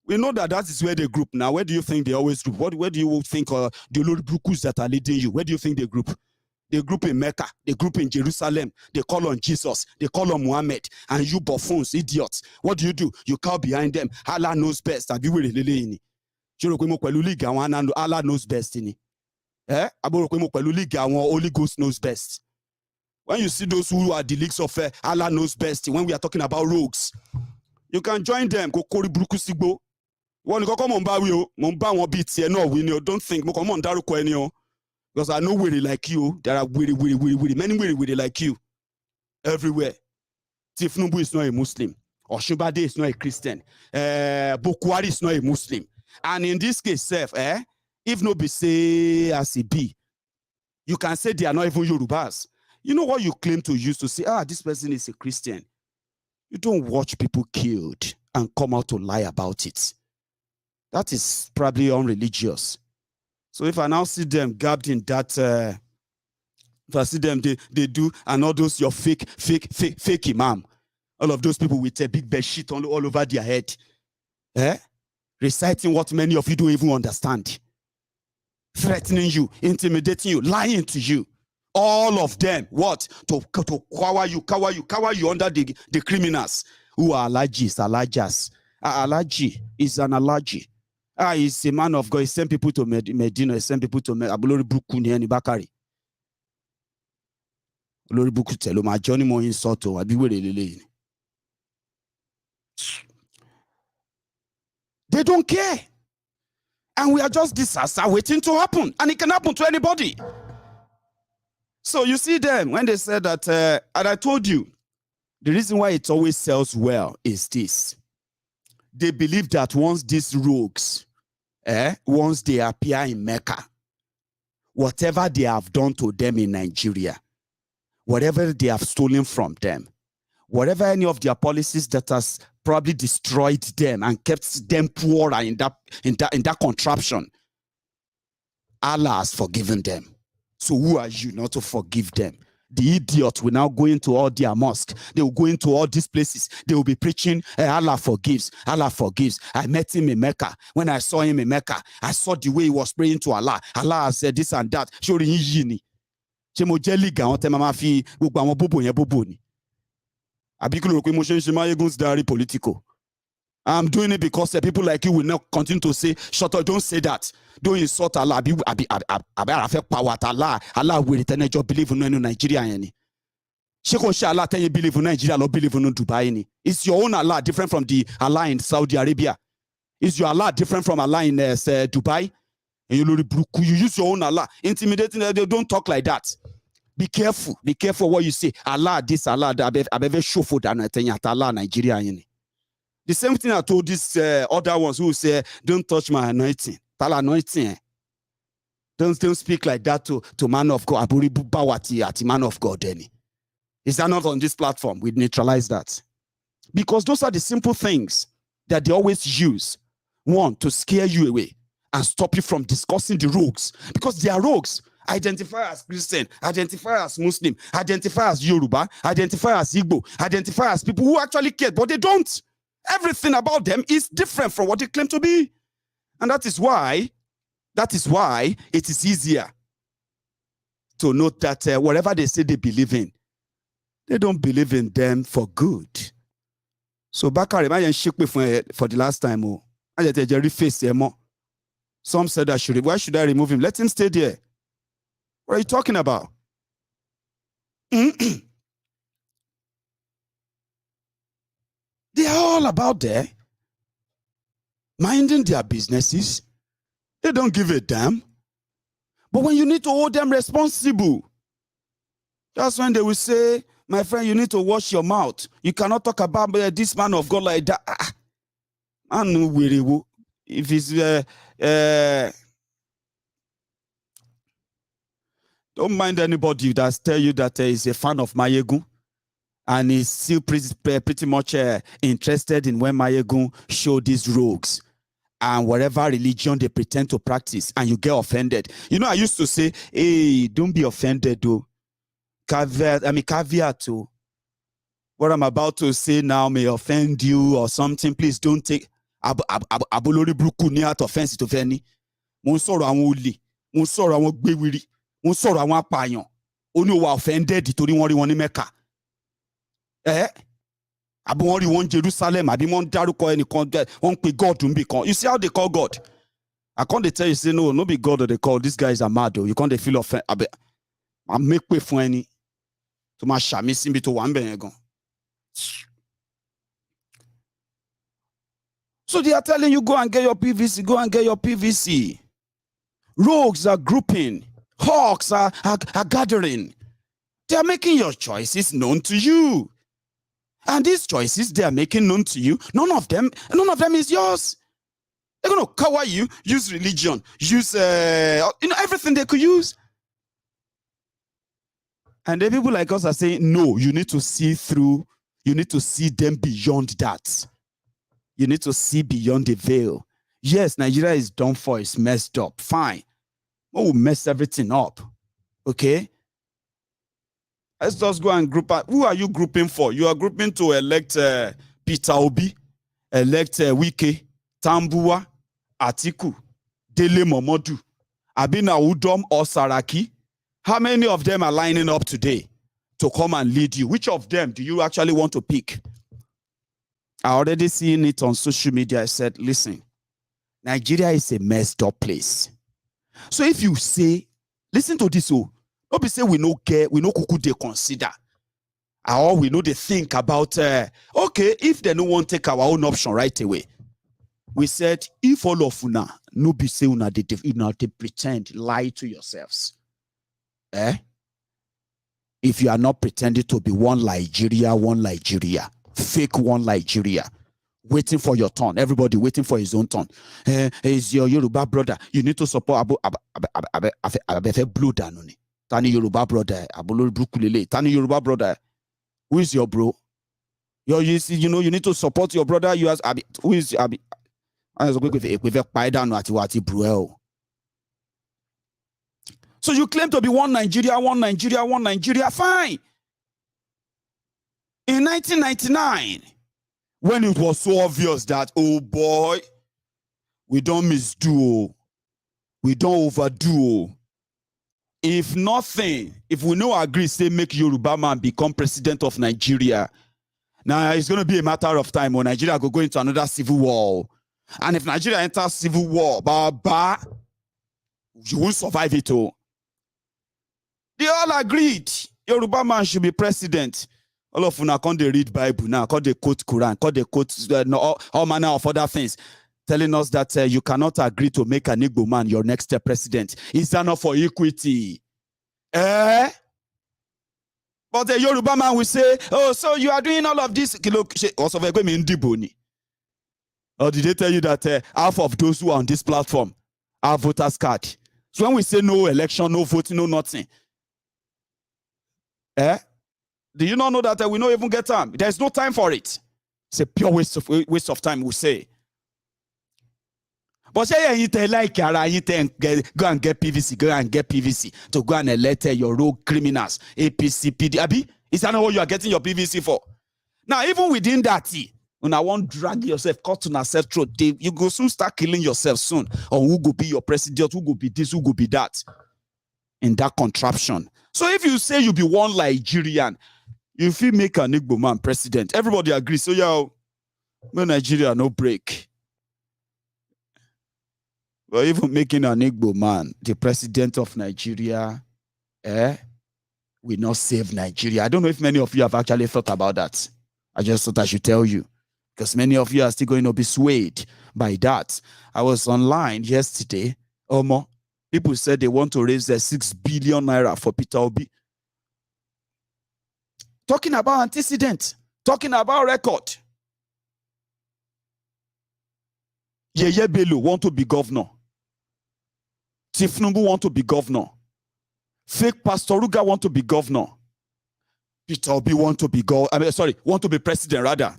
We know that is where they group now. Where do you think they always group? Where do you think the Lori Brukus that are leading you? Where do you think they group? They group in Mecca, they group in Jerusalem, they call on Jesus, they call on Muhammad, and you buffoons, idiots. What do? You cower behind them. Allah knows best. Allah knows best. Holy Ghost knows best. When you see those who are the leaks of Allah knows best, when we are talking about rogues, you can join them. Kokori buruku sigbo. One go come on ba wi o, mo ba won beat here no win o. Don't think mo come on daruko eni o. Because I know weary like you. There are weary, many weary like you everywhere. Tinubu is not a Muslim. Osinbajo is not a Christian. Boko Haram is not a Muslim. And in this case, if no be say as it be, you can say they are not even Yorubas. You know what you claim to use to say, this person is a Christian. You don't watch people killed and come out to lie about it. That is probably unreligious. So if I now see them gabbed in that, if I see them, they do, and all those your fake imam, all of those people with a big bed sheet all over their head, reciting what many of you don't even understand, threatening you, intimidating you, lying to you, all of them, what? To cower you under the criminals who are allergies. Allergy is an allergy. He's a man of God. He sent people to Medina. He sent people to Abulori Brukuni and Bakari. Olori Buku telo ma Johnny mo insult o abi were lele. They don't care. And we are just disaster waiting to happen. And it can happen to anybody. So you see them when they said that, and I told you, the reason why it always sells well is this. They believe that once these rogues, once they appear in Mecca, whatever they have done to them in Nigeria, whatever they have stolen from them, whatever any of their policies that has probably destroyed them and kept them poorer in that contraption, Allah has forgiven them. So who are you not to forgive them? The idiot will now go into all their mosques. They will go into all these places. They will be preaching, Allah forgives. Allah forgives. I met him in Mecca. When I saw him in Mecca, I saw the way he was praying to Allah. Allah said this and that. Politico. I'm doing it because people like you will not continue to say, shut up, don't say that. Don't insult Allah. Allah will return a job, believe in Nigeria. Allah tell you believe in Nigeria, or believe in Dubai. Is your own Allah different from the Allah in Saudi Arabia? Is your Allah different from Allah in Dubai? And you use your own Allah. Intimidating, they don't talk like that. Be careful what you say. Allah this, Allah that. I've ever show for that Allah Nigeria. The same thing I told these other ones who say, don't touch my anointing. Tal anointing. Don't speak like that to man of God. Aburi bawati ati man of God. Is that not on this platform? We neutralize that. Because those are the simple things that they always use. One, to scare you away and stop you from discussing the rogues. Because they are rogues. Identify as Christian, identify as Muslim, identify as Yoruba, identify as Igbo, identify as people who actually care, but they don't. Everything about them is different from what they claim to be. And that is why it is easier to note that whatever they say they believe in, they don't believe in them for good. So Bakari, I shake me for the last time. I just reface him. Some said why should I remove him? Let him stay there. What are you talking about? They are all about there, minding their businesses. They don't give a damn. But when you need to hold them responsible, that's when they will say, my friend, you need to wash your mouth. You cannot talk about this man of God like that. I know where if it's don't mind anybody that tell you that he's a fan of Maiyegun and he's still pretty much interested in when Maiyegun show these rogues and whatever religion they pretend to practice, and you get offended. You know, I used to say, hey, don't be offended, though. Caveat to what I'm about to say now may offend you or something. Please don't take Abolori Brukuni out offense to any. Monsoro awon ole, monsoro awon gbewiri. Wọ́n sọ̀rọ̀ àwọn apààyàn ó ní wà offended torí wọ́n rí wọn ní Mecca àbí wọ́n rí wọn Jerusalem àbí wọ́n dárúkọ ẹnìkan wọ́n pe God níbì kan. You see how they call God? I can't tell you say no be God that they call. These guys are mad though. You can't feel offended. I make way for any. To my shami simbi to one benyegon. So they are telling you, go and get your PVC, go and get your PVC. Rogues are grouping. Hawks are gathering. They are making your choices known to you. And these choices they are making known to you, none of them is yours. They're going to cover you, use religion, use everything they could use. And then people like us are saying, no, you need to see through, you need to see them beyond that. You need to see beyond the veil. Yes, Nigeria is done for, it's messed up. Fine. But we'll mess everything up. Okay? Let's just go and group. Who are you grouping for? You are grouping to elect Peter Obi, elect Wike, Tambuwal, Atiku, Dele, Momodu, Udom or Saraki. How many of them are lining up today to come and lead you? Which of them do you actually want to pick? I already seen it on social media. I said, listen, Nigeria is a messed up place. So if you say, listen to this, don't be say we no care, we no kuku they consider. Or we know they think about, okay, if they don't want to take our own option right away. We said, if all of una, no be say una they pretend, lie to yourselves. If you are not pretending to be one Nigeria, fake one Nigeria, waiting for your turn, everybody waiting for his own turn. Is your Yoruba brother, you need to support Abefe Blue Danone. Tani Yoruba brother, Tani Yoruba brother. Who is your bro? You need to support your brother. You ask Abi, who is Abi? So you claim to be one Nigeria, fine. In 1999, when it was so obvious that, oh boy, we don't misdo, we don't overdo. If nothing, if we no agree, say make Yoruba man become president of Nigeria, now it's going to be a matter of time when Nigeria go into another civil war. And if Nigeria enters civil war, you won't survive it all. They all agreed Yoruba man should be president. All of them can't they read Bible now, can't they quote Quran, can't they quote all manner of other things, telling us that you cannot agree to make an Igbo man your next president. Is that not for equity? But the Yoruba man will say, oh, so you are doing all of this. Or did they tell you that half of those who are on this platform are voters card? So when we say no election, no voting, no nothing. Do you not know that we don't even get time? There's no time for it. It's a pure waste of time, we say. But say you like go and get PVC, to go and elect your rogue criminals, APC, PD. Abi, is that not what you are getting your PVC for? Now, even within that, when I want to drag yourself, cut on yourself throat, you go soon start killing yourself soon. Or who go be your president, who go be this, who go be that. In that contraption. So if you say you be one Nigerian, you feel make an Igbo man president. Everybody agrees. So yo, no Nigeria, no break. But even making an Igbo man the president of Nigeria, will not save Nigeria. I don't know if many of you have actually thought about that. I just thought I should tell you. Because many of you are still going to be swayed by that. I was online yesterday. People said they want to raise 6 billion naira for Peter Obi. Talking about antecedent. Talking about record. Yeye Bello want to be governor. Tinubu want to be governor. Fake Pastor Ruga want to be governor. Peter Obi want to be want to be president rather.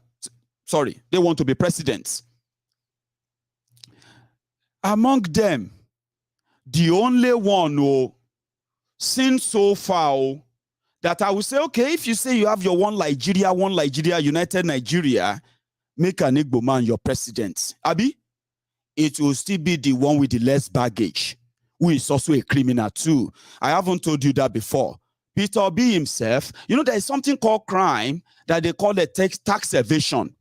Sorry, they want to be presidents. Among them, the only one who seen so far that I will say, okay, if you say you have your one Nigeria, United Nigeria, make an Igbo man your president. Abi, it will still be the one with the less baggage, who is also a criminal too. I haven't told you that before. Peter Obi himself, there is something called crime that they call a tax evasion.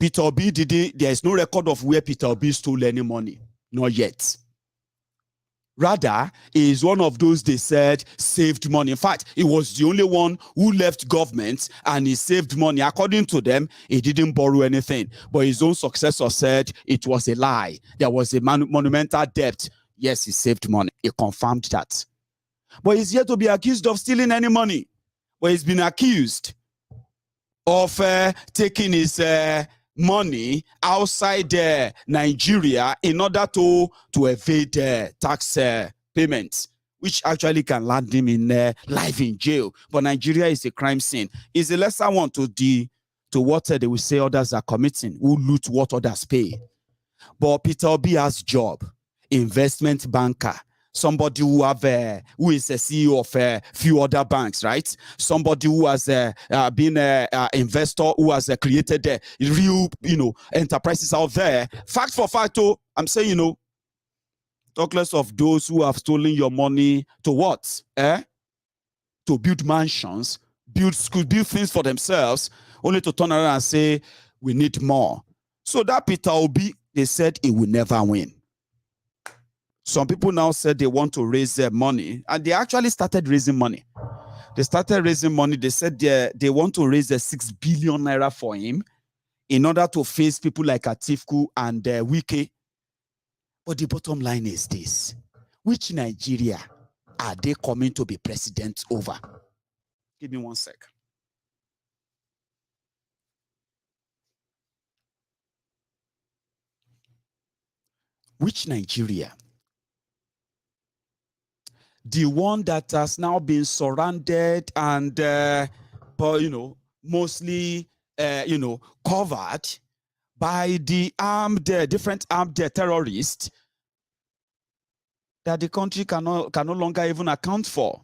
Peter Obi there is no record of where Peter Obi stole any money. Not yet. Rather, he is one of those they said saved money. In fact, he was the only one who left government and he saved money. According to them, he didn't borrow anything. But his own successor said it was a lie. There was a monumental debt. Yes, he saved money. He confirmed that. But he's yet to be accused of stealing any money. But he's been accused of taking his money outside Nigeria in order to evade tax payments, which actually can land him in life in jail. But Nigeria is a crime scene. It's a lesser one to what they will say others are committing, who loot what others pay. But Peter Obi has job, investment banker, somebody who is a CEO of a few other banks, right? Somebody who has been an investor who has created real, enterprises out there. Fact for fact, I'm saying, talk less of those who have stolen your money to what? To build mansions, build schools, build things for themselves, only to turn around and say, we need more. So that Peter Obi, they said he will never win. Some people now said they want to raise their money, and they actually started raising money. They started raising money. They said they want to raise 6 billion naira for him in order to face people like Atiku and Wike. But the bottom line is this: which Nigeria are they coming to be president over? Give me 1 sec. Which Nigeria? The one that has now been surrounded and, mostly, covered by the different armed terrorists that the country can no longer even account for?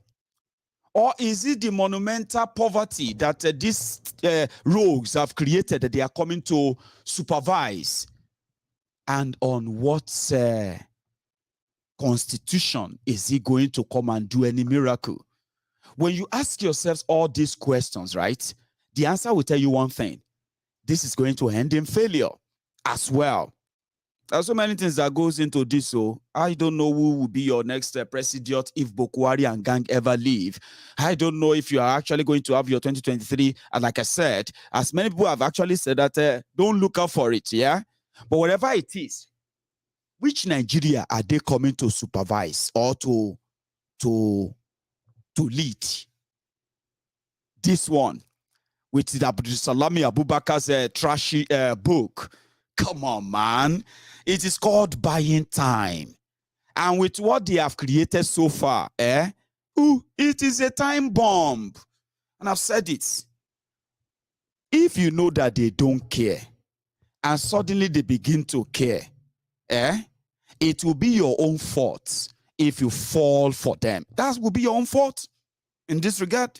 Or is it the monumental poverty that these rogues have created that they are coming to supervise? And on what constitution is he going to come and do any miracle? When you ask yourselves all these questions, right, the answer will tell you one thing: this is going to end in failure as well. There are so many things that goes into this. So I don't know who will be your next president if Boko Haram and gang ever leave. I don't know if you are actually going to have your 2023. And like I said, as many people have actually said that, don't look out for it, yeah? But whatever it is, which Nigeria are they coming to supervise or to lead? This one, with the Abdulsalami Abubakar's trashy book. Come on, man. It is called Buying Time. And with what they have created so far, it is a time bomb. And I've said it. If you know that they don't care, and suddenly they begin to care, it will be your own fault if you fall for them. That will be your own fault in this regard.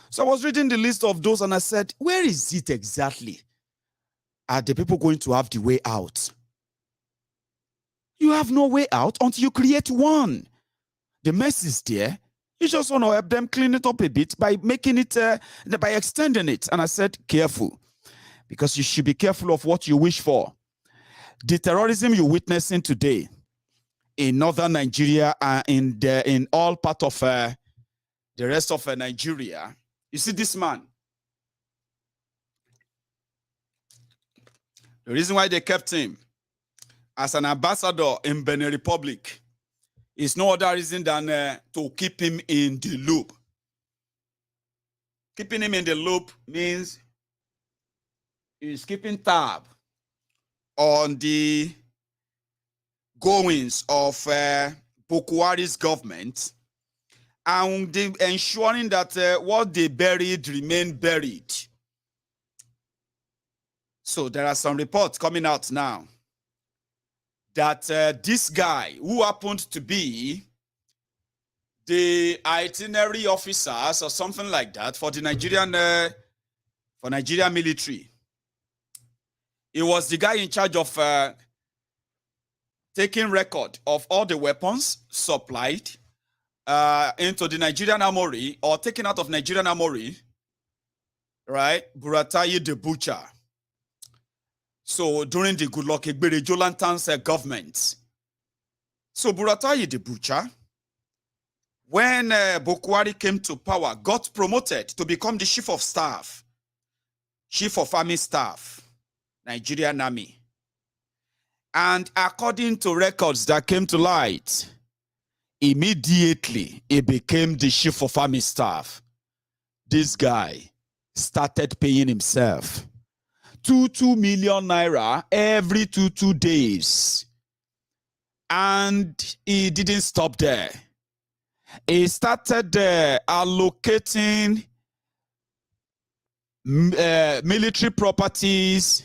So I was reading the list of those and I said, where is it exactly? Are the people going to have the way out? You have no way out until you create one. The mess is there. You just want to help them clean it up a bit by making it, by extending it. And I said, careful, because you should be careful of what you wish for. The terrorism you're witnessing today in northern Nigeria and in all part of the rest of Nigeria, you see this man. The reason why they kept him as an ambassador in Benin Republic is no other reason than to keep him in the loop. Keeping him in the loop means he's keeping tab on the goings of Boko Haram's government and ensuring that what they buried remain buried. So there are some reports coming out now that this guy, who happened to be the itinerary officers or something like that for the Nigerian military, he was the guy in charge of taking record of all the weapons supplied into the Nigerian armory or taken out of Nigerian armory, right? Buratai the Butcher. So during the Goodluck Ebele Jonathan's government, So Buratai the butcher, when Boko Haram came to power, got promoted to become the chief of staff, chief of army staff, Nigerian army. And according to records that came to light, immediately he became the chief of army staff. This guy started paying himself 2 million naira every 2 days. And he didn't stop there. He started allocating military properties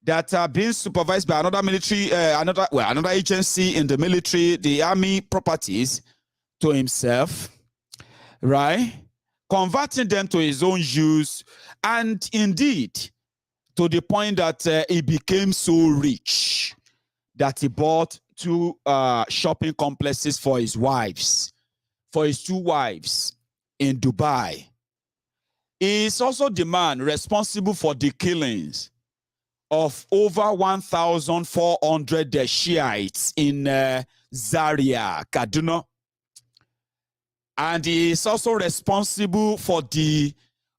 that are being supervised by another military, another agency in the military, the army properties, to himself, right? Converting them to his own use, and indeed, to the point that he became so rich that he bought 2 shopping complexes for his wives, for his 2 wives in Dubai. He is also the man responsible for the killings of over 1,400 Shiites in Zaria, Kaduna. And he is also responsible for the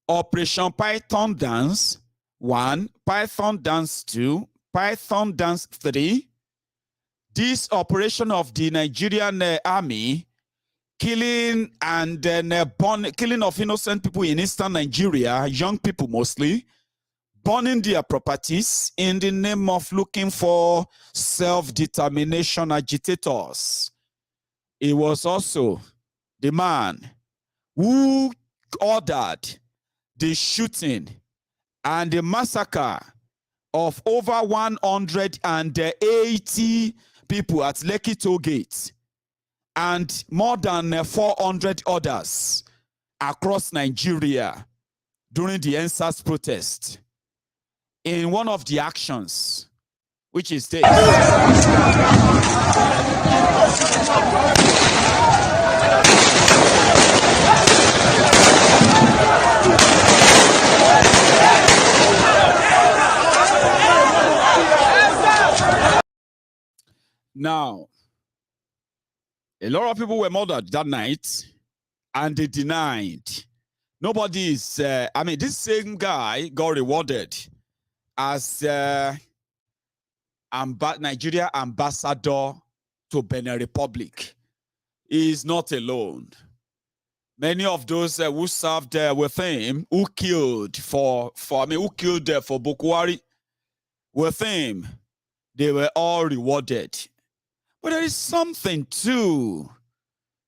Operation Python Dance 1, Python Dance 2, Python Dance 3. This operation of the Nigerian army, killing and then killing of innocent people in eastern Nigeria, young people mostly, burning their properties in the name of looking for self-determination agitators. He was also the man who ordered the shooting and the massacre of over 180 people at Lekki Toll Gate and more than 400 others across Nigeria during the NSAS protest. In one of the actions, which is this. Now, a lot of people were murdered that night, and they denied. Nobody is, this same guy got rewarded as Nigeria ambassador to Benin Republic. He is not alone. Many of those who served with him, who killed for Boko Haram with him, they were all rewarded. But there is something too.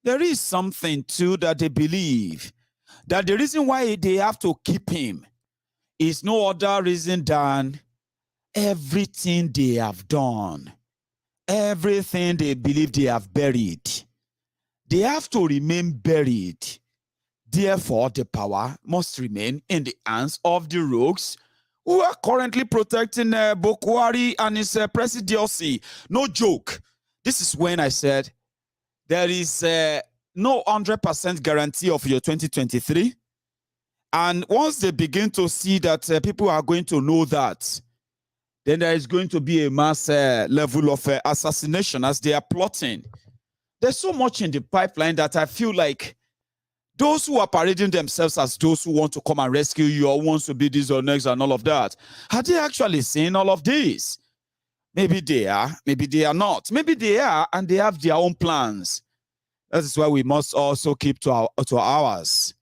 There is something too that they believe that the reason why they have to keep him is no other reason than everything they have done, everything they believe they have buried. They have to remain buried. Therefore, the power must remain in the hands of the rogues who are currently protecting Boko Haram and his presidency. No joke. This is when I said there is no 100% guarantee of your 2023. And once they begin to see that people are going to know that, then there is going to be a mass level of assassination as they are plotting. There's so much in the pipeline that I feel like those who are parading themselves as those who want to come and rescue you or wants to be this or next and all of that, are they actually seeing all of this? Maybe they are, maybe they are not. Maybe they are, and they have their own plans. That is why we must also keep to ours.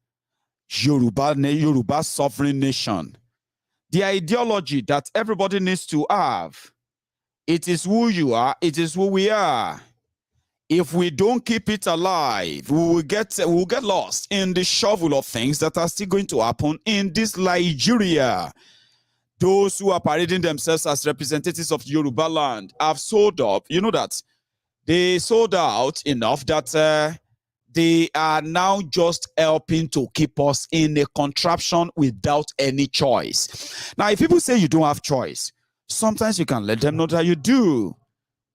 Yoruba sovereign nation. The ideology that everybody needs to have. It is who you are, it is who we are. If we don't keep it alive, we will get lost in the shovel of things that are still going to happen in this Nigeria. Those who are parading themselves as representatives of Yorubaland have sold up. You know that they sold out enough that they are now just helping to keep us in a contraption without any choice. Now, if people say you don't have choice, sometimes you can let them know that you do.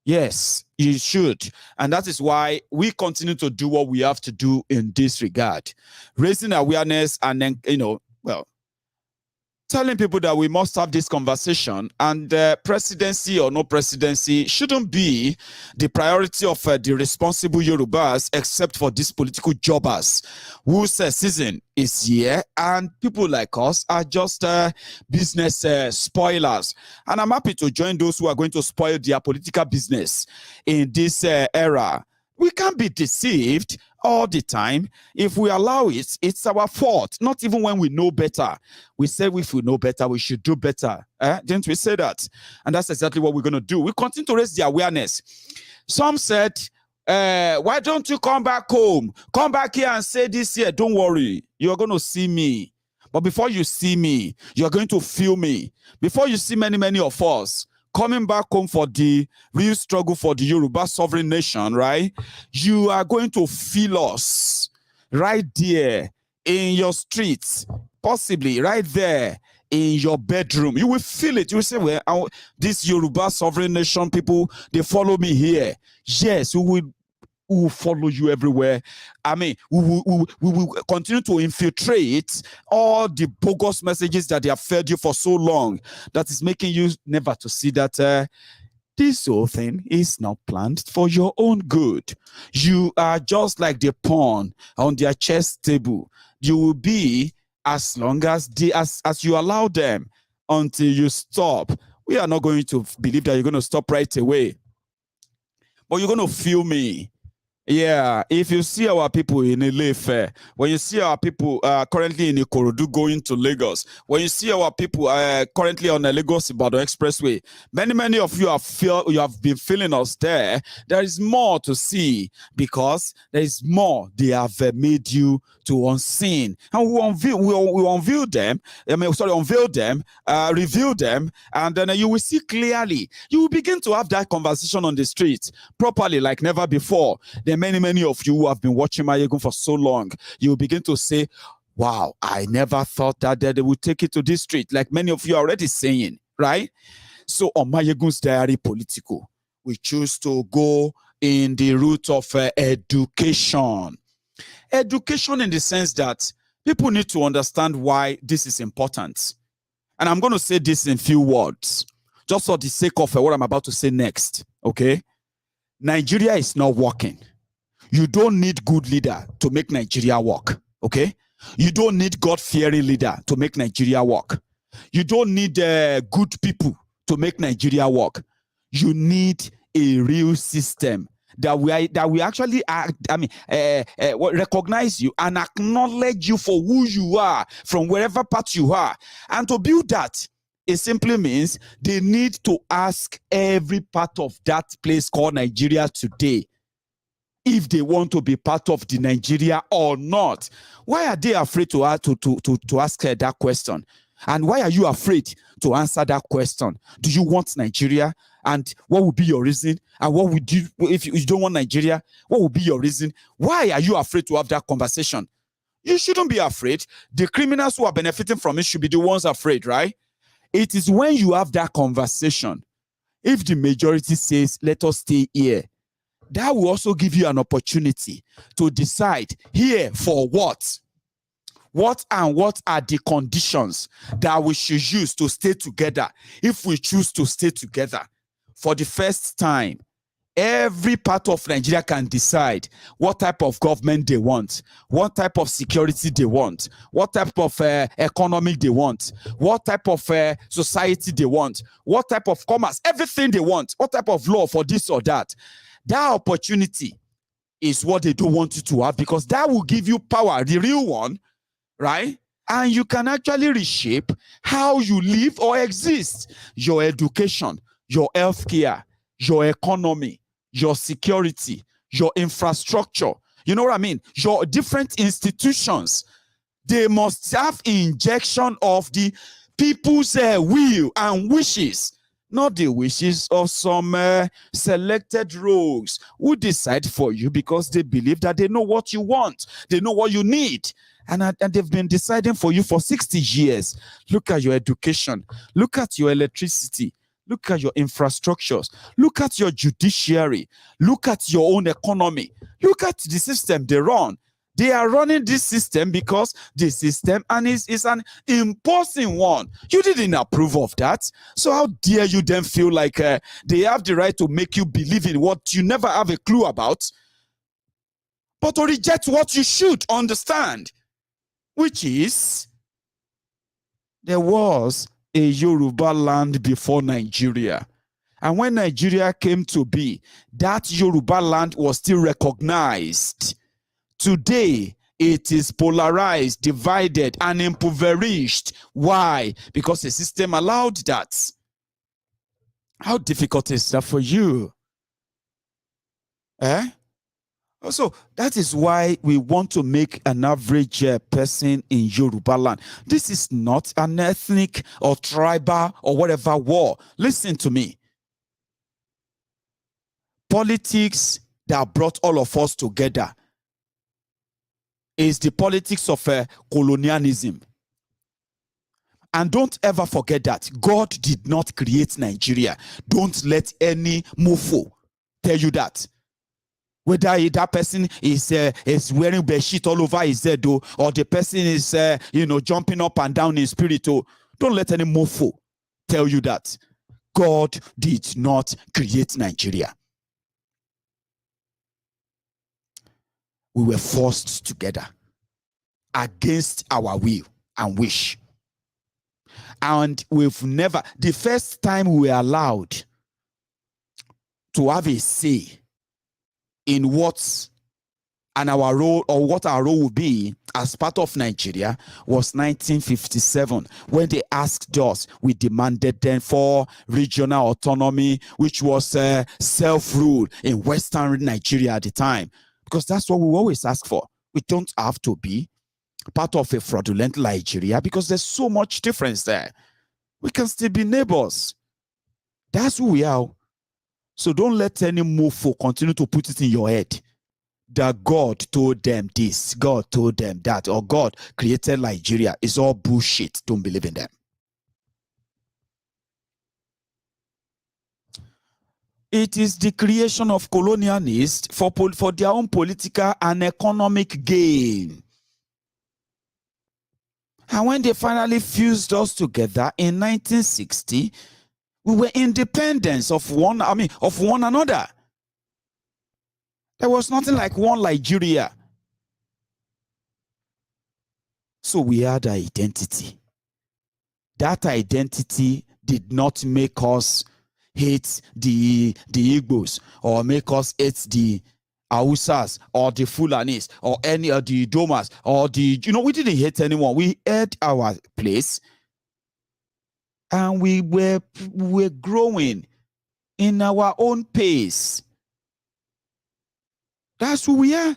Yes, you should. And that is why we continue to do what we have to do in this regard. Raising awareness and then, telling people that we must have this conversation, and presidency or no presidency shouldn't be the priority of the responsible Yorubas, except for these political jobbers whose season is here, and people like us are just business spoilers. And I'm happy to join those who are going to spoil their political business in this era. We can't be deceived all the time. If we allow it, it's our fault. Not even when we know better. We say if we know better, we should do better. Didn't we say that? And that's exactly what we're going to do. We continue to raise the awareness. Some said, why don't you come back home? Come back here and say this here. Don't worry. You're going to see me. But before you see me, you're going to feel me. Before you see many of us coming back home for the real struggle for the Yoruba sovereign nation, right? You are going to feel us right there in your streets, possibly right there in your bedroom. You will feel it. You will say, well, this Yoruba sovereign nation people, they follow me here. Yes, we will follow you everywhere. I mean, we will continue to infiltrate all the bogus messages that they have fed you for so long, that is making you never to see that this whole thing is not planned for your own good. You are just like the pawn on their chess table. You will be as long as as you allow them until you stop. We are not going to believe that you're going to stop right away, but you're going to feel me. Yeah, if you see our people in Ilefe, when you see our people currently in Ikorodu going to Lagos, when you see our people currently on the Lagos-Ibadan Expressway, many of you have been feeling us there. There is more to see, because there is more they have made you to unseen, and we unveil them. Unveil them, reveal them, and then you will see clearly. You will begin to have that conversation on the streets properly, like never before. Then many of you who have been watching Maiyegun for so long, you will begin to say, wow, I never thought that they would take it to this street, like many of you are already saying, right? So on Maiyegun's Diary Politico, we choose to go in the route of education. Education in the sense that people need to understand why this is important. And I'm going to say this in few words, just for the sake of what I'm about to say next, okay? Nigeria is not working. You don't need good leader to make Nigeria work, okay? You don't need God-fearing leader to make Nigeria work. You don't need good people to make Nigeria work. You need a real system that we actually recognize you and acknowledge you for who you are from wherever part you are. And to build that, it simply means they need to ask every part of that place called Nigeria today if they want to be part of the Nigeria or not. Why are they afraid to ask that question? And why are you afraid to answer that question? Do you want Nigeria? And what would be your reason? And what would you, if you don't want Nigeria, what would be your reason? Why are you afraid to have that conversation? You shouldn't be afraid. The criminals who are benefiting from it should be the ones afraid, right? It is when you have that conversation, if the majority says, let us stay here, that will also give you an opportunity to decide here for what. What are the conditions that we should use to stay together if we choose to stay together? For the first time, every part of Nigeria can decide what type of government they want, what type of security they want, what type of economy they want, what type of society they want, what type of commerce, everything they want, what type of law for this or that. That opportunity is what they don't want you to have, because that will give you power, the real one, right? And you can actually reshape how you live or exist. Your education, your healthcare, your economy, your security, your infrastructure. You know what I mean? Your different institutions, they must have injection of the people's will and wishes, not the wishes of some selected rogues who decide for you because they believe that they know what you want, they know what you need. And they've been deciding for you for 60 years. Look at your education. Look at your electricity. Look at your infrastructures. Look at your judiciary. Look at your own economy. Look at the system they run. They are running this system because the system and is an imposing one. You didn't approve of that. So how dare you then feel like they have the right to make you believe in what you never have a clue about, but to reject what you should understand, which is there was a Yoruba land before Nigeria. And when Nigeria came to be, that Yoruba land was still recognized. Today, it is polarized, divided, and impoverished. Why? Because the system allowed that. How difficult is that for you? Also, that is why we want to make an average person in Yoruba land. This is not an ethnic or tribal or whatever war. Listen to me. Politics that brought all of us together is the politics of colonialism. And don't ever forget that God did not create Nigeria. Don't let any mofo tell you that. Whether that person is wearing bedsheet all over his head, or the person is jumping up and down in spirit, don't let any mofo tell you that. God did not create Nigeria. We were forced together against our will and wish. And we've never, the first time we were allowed to have a say in what and our role, or what our role would be as part of Nigeria, was 1957, when they asked us. We demanded then for regional autonomy, which was self-rule in Western Nigeria at the time, because that's what we always ask for. We don't have to be part of a fraudulent Nigeria, because there's so much difference there. We can still be neighbors. That's who we are. So don't let any mofo continue to put it in your head that God told them this, God told them that, or God created Nigeria. It's all bullshit. Don't believe in them. It is the creation of colonialists for their own political and economic gain. And when they finally fused us together in 1960, we were independent of one another. There was nothing like one Nigeria. So we had an identity. That identity did not make us hate the Igbos, or make us hate the Hausas, or the Fulanis, or any of the Domas, or we didn't hate anyone. We had our place, and we were growing in our own pace. That's who we are.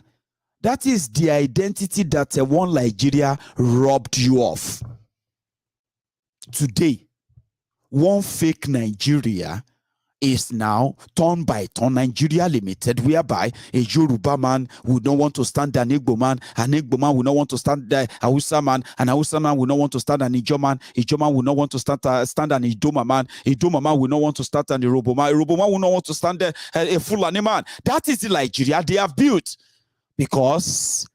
That is the identity that one Nigeria robbed you of. Today, one fake Nigeria is now turn by turn Nigeria Limited, whereby a Yoruba man would not want to stand an Igbo man would not want to stand the Hausa man would not want to stand an Ijo man would not want to stand an Idoma man would not want to stand an Yoruba man would not want to stand a Fulani man. That is the Nigeria they have built, because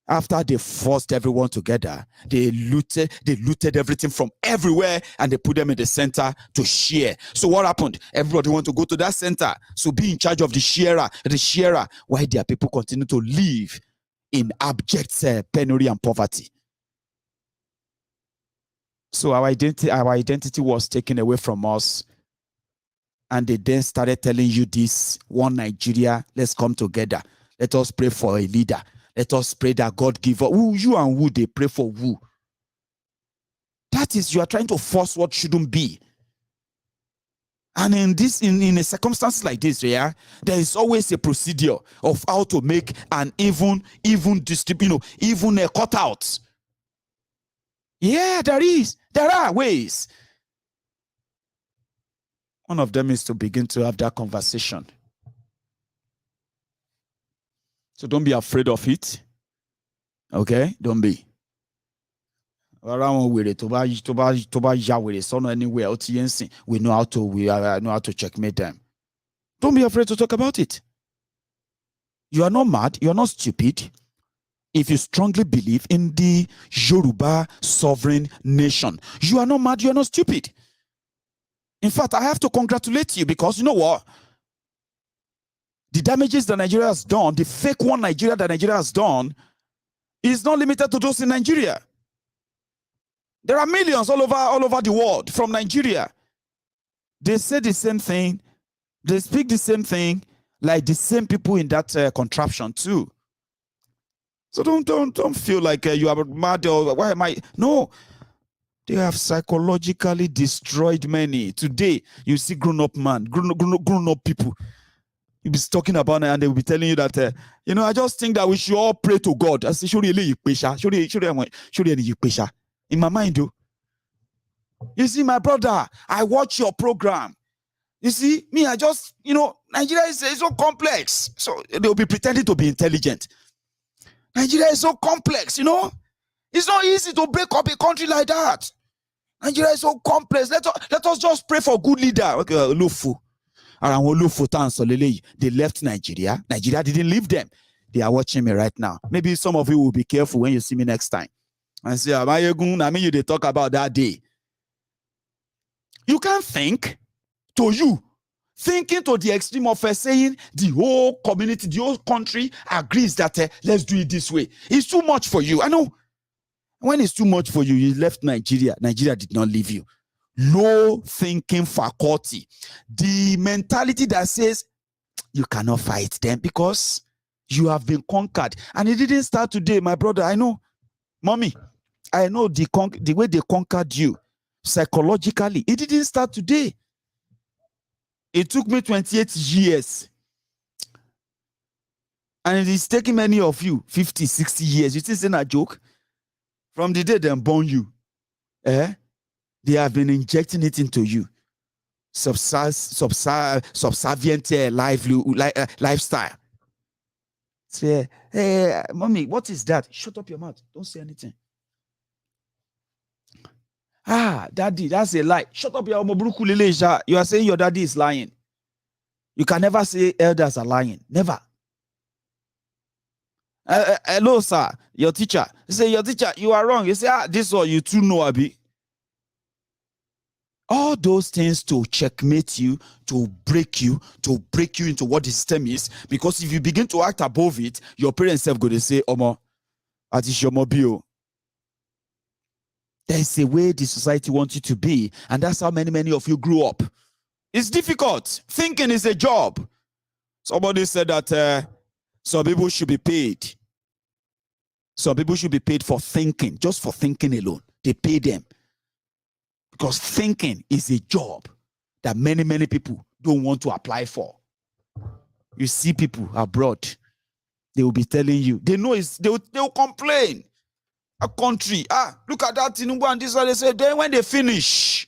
after they forced everyone together, they looted everything from everywhere, and they put them in the center to share. So what happened? Everybody want to go to that center, so be in charge of the sharer, while their people continue to live in abject penury and poverty. So our identity was taken away from us, and they then started telling you this: one Nigeria, let's come together, let us pray for a leader. Let us pray that God give us. Who you and who they pray for who? That is, you are trying to force what shouldn't be. And in a circumstance like this, there is always a procedure of how to make an even distribute, even a cutout. Yeah, there are ways. One of them is to begin to have that conversation. So don't be afraid of it. Okay? Don't be. Around with it, anywhere, we know how to checkmate them. Don't be afraid to talk about it. You are not mad, you are not stupid. if you strongly believe in the Yoruba sovereign nation. You are not mad, you are not stupid. In fact, I have to congratulate you because you know what? The damages that Nigeria has done, the fake one Nigeria that Nigeria has done, is not limited to those in Nigeria. There are millions all over the world from Nigeria. They say the same thing. They speak the same thing, like the same people in that contraption too. So don't feel like you are mad or why am I? No, they have psychologically destroyed many. Today, you see grown-up man, grown-up people. You'll be talking about it and they will be telling you that, you know, I just think that we should all pray to God. I say, in my mind, though. You see, my brother, I watch your program. You see, me, I just, you know, Nigeria is so complex. So they'll be pretending to be intelligent. Nigeria is so complex, you know. It's not easy to break up a country like that. Nigeria is so complex. Let us just pray for good leader. Okay, they left Nigeria. Nigeria didn't leave them. They are watching me right now. Maybe some of you will be careful when you see me next time. And say, Maiyegun, I mean, they talk about that day. You can't think to you. Thinking to the extreme of saying the whole community, the whole country agrees that let's do it this way. It's too much for you. I know. When it's too much for you, you left Nigeria. Nigeria did not leave you. Low thinking faculty. The mentality that says you cannot fight them because you have been conquered. And it didn't start today, my brother. I know. Mommy, I know the way they conquered you psychologically. It didn't start today. It took me 28 years. And it is taking many of you 50, 60 years. You think it's a joke? From the day they born you, they have been injecting it into you. Subservient lifestyle. Say, hey, mommy, what is that? Shut up your mouth. Don't say anything. Ah, daddy, that's a lie. Shut up your mobruku leleja. You are saying your daddy is lying. You can never say elders are lying. Never. Hello, sir. Your teacher. You say, your teacher, you are wrong. You say, this one you too know, Abi. All those things to checkmate you, to break you into what the system is. Because if you begin to act above it, your parents have got to say, Omo, ati your mobile. There's a way the society wants you to be, and that's how many of you grew up. It's difficult. Thinking is a job. Somebody said that some people should be paid. Some people should be paid for thinking, just for thinking alone. They pay them. Because thinking is a job that many people don't want to apply for. You see people abroad, they will be telling you, they know they will complain. A country, look at that Tinubu and this one. They say, then when they finish,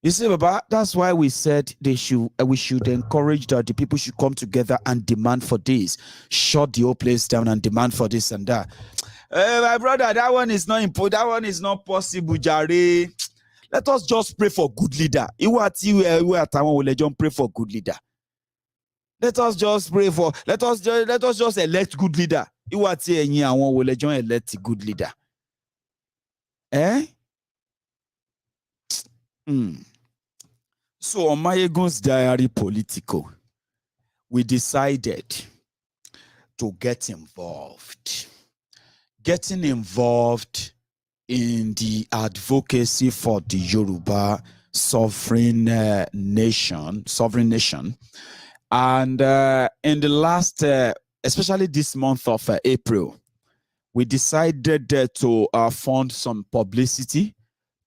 you see, Baba, that's why we said we should encourage that the people should come together and demand for this. Shut the whole place down and demand for this and that. My brother, that one is not important. That one is not possible, Jare. Let us just pray for good leader. Pray for good leader. Let us just pray for. Let us just elect good leader. Elect good leader. So on Maiyegun's diary Politico, we decided to get involved. Getting involved in the advocacy for the Yoruba sovereign nation. And in the last, especially this month of April, we decided to fund some publicity,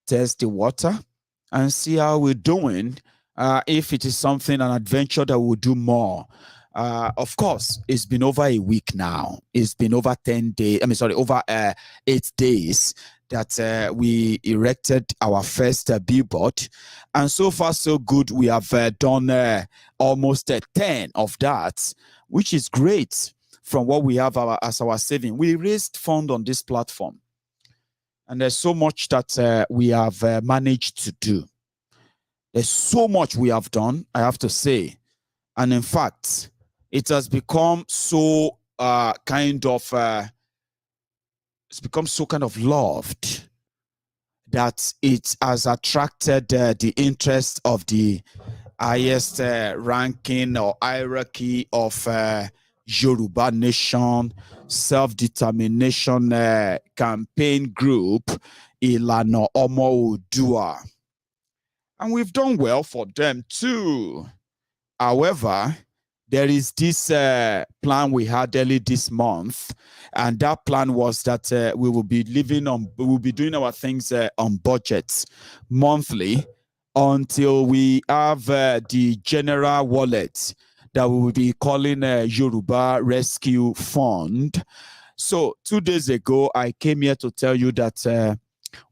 test the water, and see how we're doing. If it is something, an adventure that we'll do more. Of course, it's been over a week now. It's been over 10 days. Over 8 days that we erected our first billboard. And so far, so good. We have done almost 10 of that, which is great from what we have as our saving. We raised funds on this platform. And there's so much that we have managed to do. There's so much we have done, I have to say. And in fact, it has become so kind of it's become so kind of loved that it has attracted the interest of the highest ranking or hierarchy of Yoruba Nation self-determination campaign group, Ilana Omo Odua. And we've done well for them too. However, there is this plan we had early this month, and that plan was that we will be doing our things on budgets monthly until we have the general wallet that we will be calling Yoruba Rescue Fund. So 2 days ago, I came here to tell you that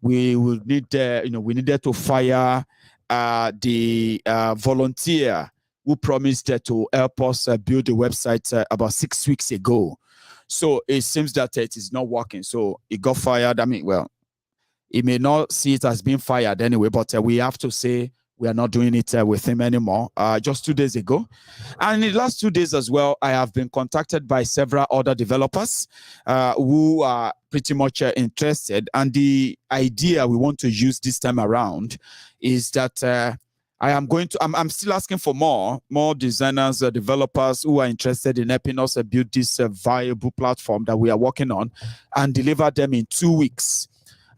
we will need, we needed to fire the volunteer who promised to help us build the website about 6 weeks ago. So it seems that it is not working. So it got fired. I mean, well, he may not see it as being fired anyway, but we have to say we are not doing it with him anymore. Just 2 days ago. And in the last 2 days as well, I have been contacted by several other developers who are pretty much interested. And the idea we want to use this time around is that I'm still asking for more designers, developers who are interested in helping us build this viable platform that we are working on and deliver them in 2 weeks.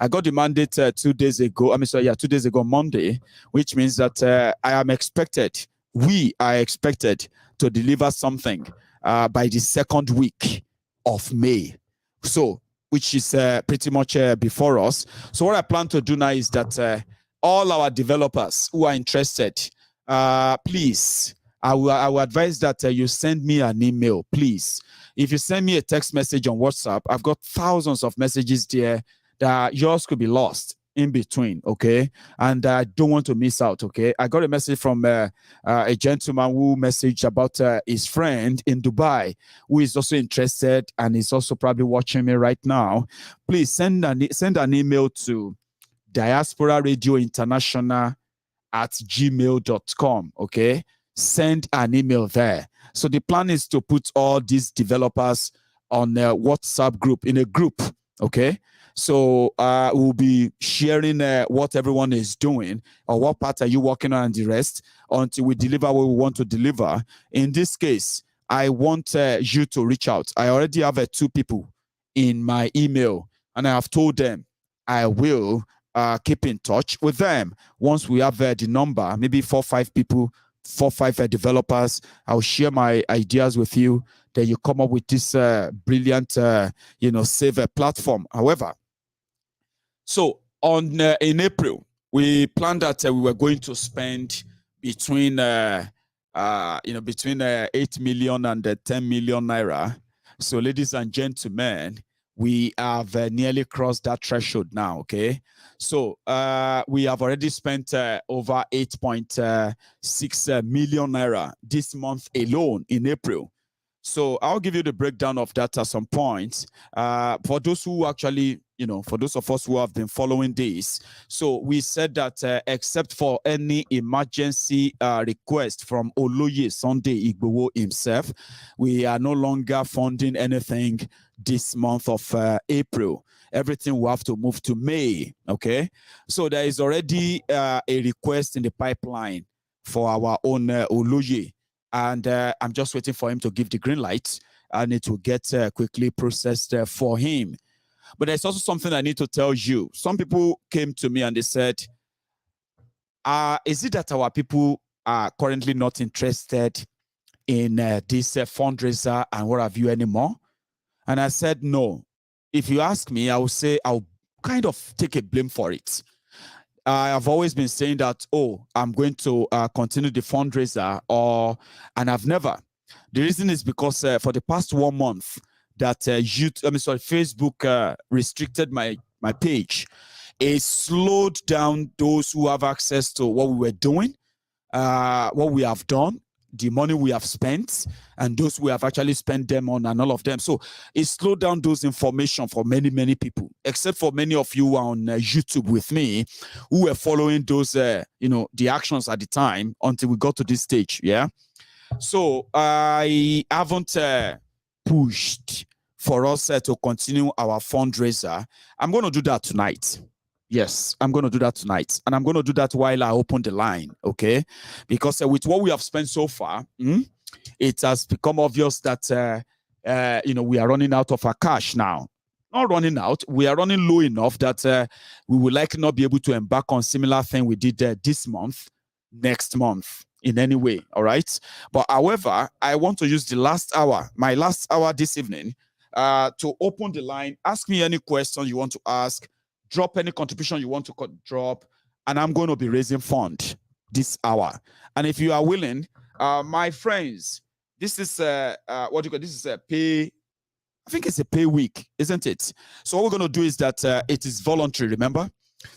I got the mandate 2 days ago. 2 days ago, Monday, which means that we are expected to deliver something by the second week of May. So, which is pretty much before us. So what I plan to do now is that all our developers who are interested, please, I will advise that you send me an email, please. If you send me a text message on WhatsApp, I've got thousands of messages there that yours could be lost in between, okay? And I don't want to miss out, okay? I got a message from a gentleman who messaged about his friend in Dubai who is also interested and is also probably watching me right now. Please send an email to Diaspora Radio International at gmail.com, okay? Send an email there. So the plan is to put all these developers on a WhatsApp group, in a group, okay? So we'll be sharing what everyone is doing or what part are you working on and the rest until we deliver what we want to deliver. In this case, I want you to reach out. I already have 2 people in my email and I have told them I will keep in touch with them. Once we have the number, maybe 4 or 5 people, 4 or 5 developers, I'll share my ideas with you. Then you come up with this brilliant, save platform. However, so in April, we planned that we were going to spend between 8 million and 10 million naira. So, ladies and gentlemen, we have nearly crossed that threshold now. Okay, so we have already spent over 8.6 million naira this month alone in April. So I'll give you the breakdown of that at some point. For those who actually, for those of us who have been following this, so we said that except for any emergency request from Oloye Sunday Igboho himself, we are no longer funding anything this month of April. Everything will have to move to May, okay? So there is already a request in the pipeline for our own Oloye. And I'm just waiting for him to give the green light and it will get quickly processed for him. But there's also something I need to tell you. Some people came to me and they said, is it that our people are currently not interested in this fundraiser and what have you anymore? And I said, no. If you ask me, I will say I'll kind of take a blame for it. I have always been saying that, I'm going to continue the fundraiser, and I've never. The reason is because for the past 1 month that Facebook restricted my page. It slowed down those who have access to what we were doing, what we have done, the money we have spent, and those we have actually spent them on and all of them. So it slowed down those information for many, many people, except for many of you on YouTube with me who were following those, the actions at the time until we got to this stage. Yeah. So I haven't pushed for us to continue our fundraiser. I'm going to do that tonight. Yes, I'm going to do that tonight. And I'm going to do that while I open the line, okay? Because with what we have spent so far, it has become obvious that, we are running out of our cash now. Not running out, we are running low enough that we will likely not be able to embark on similar thing we did this month, next month, in any way, all right? But however, I want to use the last hour, my last hour this evening, to open the line. Ask me any question you want to ask, drop any contribution you want to drop, and I'm going to be raising fund this hour. And if you are willing, my friends, this is what you call, this is a pay, I think it's a pay week, isn't it? So what we're going to do is that it is voluntary, remember?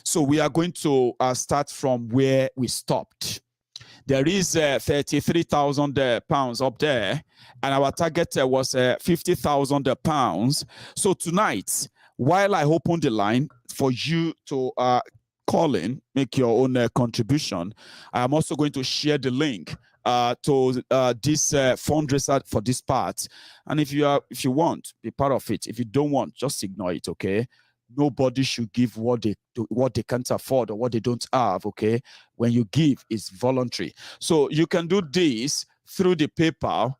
So we are going to start from where we stopped. There is 33,000 pounds up there, and our target was 50,000 pounds. So tonight, while I open the line for you to call in, make your own contribution, I'm also going to share the link to this fundraiser for this part. And if you want, be part of it. If you don't want, just ignore it, okay? Nobody should give what they can't afford or what they don't have, okay? When you give, it's voluntary. So you can do this through the PayPal,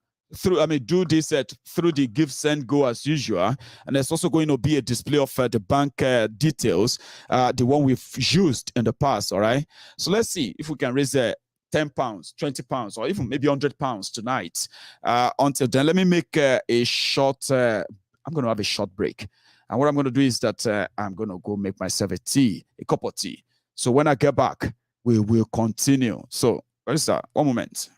do this through the Give, Send, Go as usual. And there's also going to be a display of the bank details, the one we've used in the past, all right? So let's see if we can raise 10 pounds, 20 pounds, or even maybe 100 pounds tonight. Until then, let me make a short, I'm going to have a short break. And what I'm going to do is that I'm going to go make myself a cup of tea. So when I get back, we will continue. So, what is that? One moment.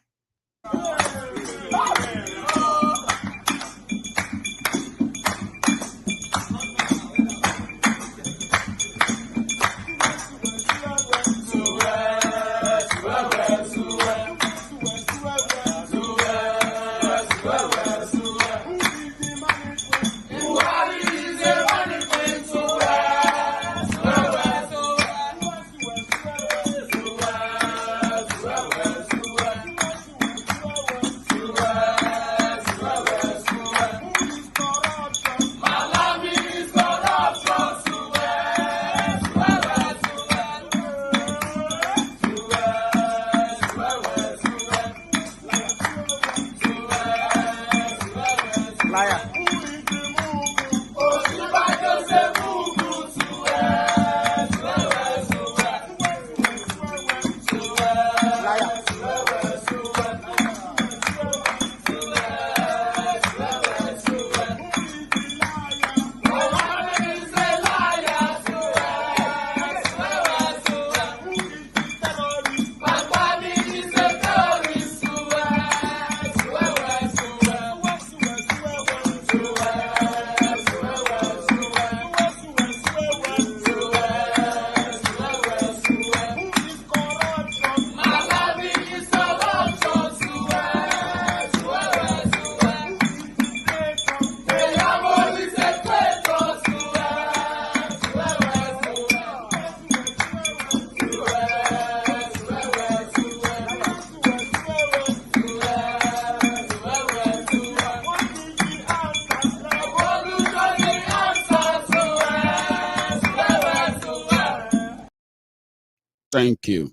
Thank you.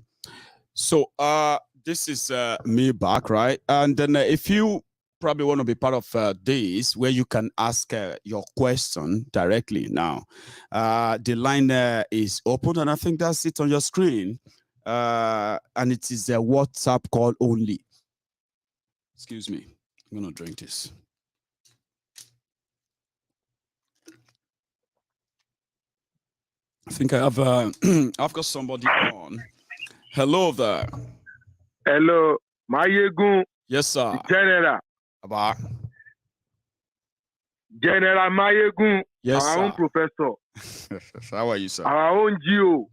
So this is me back, right? And then if you probably want to be part of this, where you can ask your question directly now, the line is open, and I think that's it on your screen. And it is a WhatsApp call only. Excuse me, I'm gonna drink this. I think I have I've got somebody on. Hello there. Hello, Maiyegun. Yes, sir. General. About General Maiyegun. Yes, our sir. own professor. How are you, sir? Our own GO.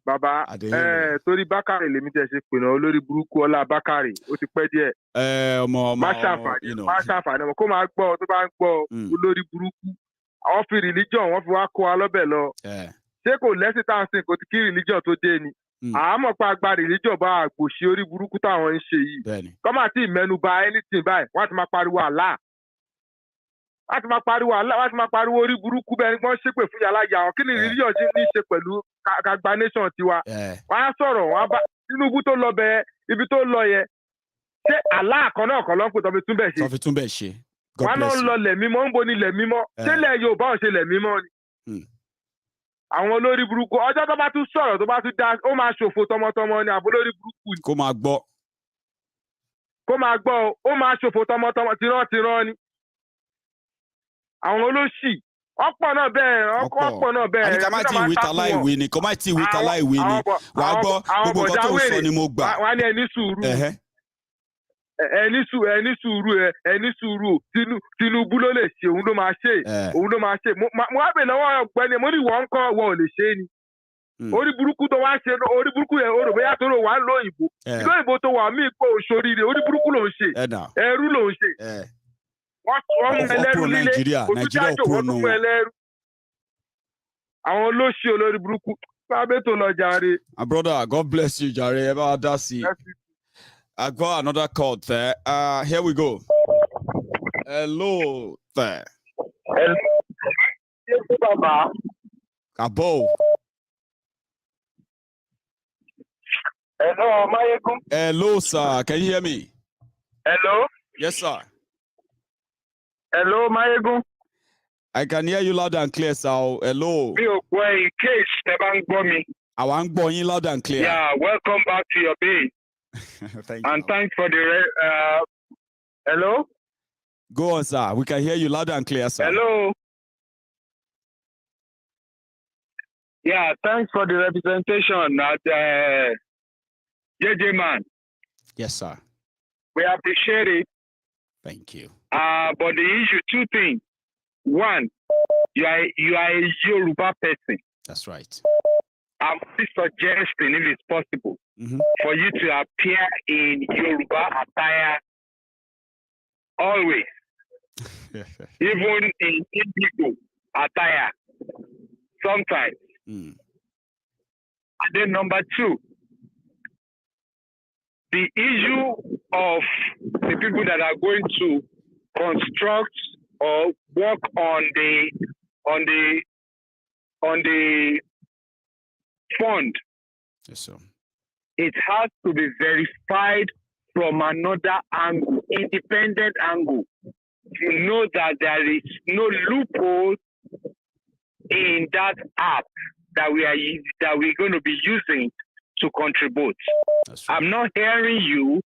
Baba, Tori Bakari, let me just say, Olori Buruku Ola Bakari, ó ti pẹ́ díẹ̀. Máṣàfàní, kó máa gbọ́, tó bá ń gbọ́, Olori Buruku. Àwọn fi religion, wọ́n fi wá kó wa lọ́bẹ̀ lọ. Ṣé kò lẹ́sìn tá à ń sìn kò ti kí religion tó dé ni? Àmọ́ pa gba religion bá àgbòṣe orí burúkú táwọn ń ṣe yìí. Kọ́mà tí ìmẹ́nuba anything báyìí, wọ́n ti máa pariwo Allah. a ti máa pariwo a ti máa pariwo orí burúkú bẹ́ẹ̀ ni wọ́n ṣépè fún yàrá yà wọ́n kí ni ìrírí ọ̀jìn ní í ṣe pẹ̀lú kàgbà nation tiwa wọ́n á sọ̀rọ̀ wọ́n á bá Tinubu tó lọ bẹ ibi tó lọ yẹ ṣé aláàkọ́ náà kọ́ ló ń pè tó fi tún bẹ̀ ṣe wọ́n náà ń lọ lẹ̀ mímọ́ ń bo ní lẹ̀ mímọ́ ṣé lẹ̀ Yorùbá ò ṣe lẹ̀ mímọ́ ni àwọn olórí burúkú ọjọ́ tó bá tún sọ̀rọ̀ tó bá tún dá ó máa ṣòfò tọmọtọmọ ni àbó lórí burúkú ni kó máa gbọ́ ó máa ṣòfò tọmọtọmọ tìrán ni àwọn olóṣì ọ̀pọ̀ náà bẹ́ẹ̀ àní ká má tí ìwé taláìwé ni kó má tí ìwé taláìwé ni wàá gbọ́ gbogbo nǹkan tó ń sọ ni mo gbà. wà á ní ẹni sùúrù Tinubu ló lè ṣe òun ló máa ṣe mo wá bẹ̀ lọ́wọ́ ọ̀gbẹ́ni mo ní wọ́n ń kọ́ wọ́n ò lè ṣe ni orí burúkú tó wá ṣe orí burúkú yẹn orò bóyá tó lò wá lóyìnbó lóyìnbó tó wà mí kó òṣòrire orí burúkú ló ń ṣe ẹrú ló ń ṣe wọ́n mú ẹlẹ́rú líle òtújájò wọ́n tún mú ẹlẹ́rú àwọn olóṣì olórí burúkú sábẹ́ tó lọ jàre. My brother, God bless you jàre ẹ bá wa dá sí i. I got another call there. Here we go. Hello there. Hello. Abo. Hello, Maiyegun. Hello, sir. Can you hear me? Hello. Yes, sir. Hello, Maiyegun. I can hear you loud and clear, sir. Hello. Mi ò gbọ́ in case tẹ́ bá ń gbọ́ mi. Àwa ń gbọ́ yín loud and clear. Yeah, welcome back to your base. Thank and you. Thanks for the hello. Go on, sir. We can hear you loud and clear, sir. Hello. Yeah, thanks for the representation at JJ Man. Yes, sir. We appreciate it. Thank you. But the issue, two things. One, you are a Yoruba person. That's right. I'm suggesting, if it's possible, for you to appear in Yoruba attire always, even in Indigo attire, sometimes. And then number two, the issue of the people that are going to construct or work on the fund. Yes, sir. It has to be verified from another angle, independent angle, to know that there is no loophole in that app that we're going to be using to contribute. That's right. I'm not hearing you,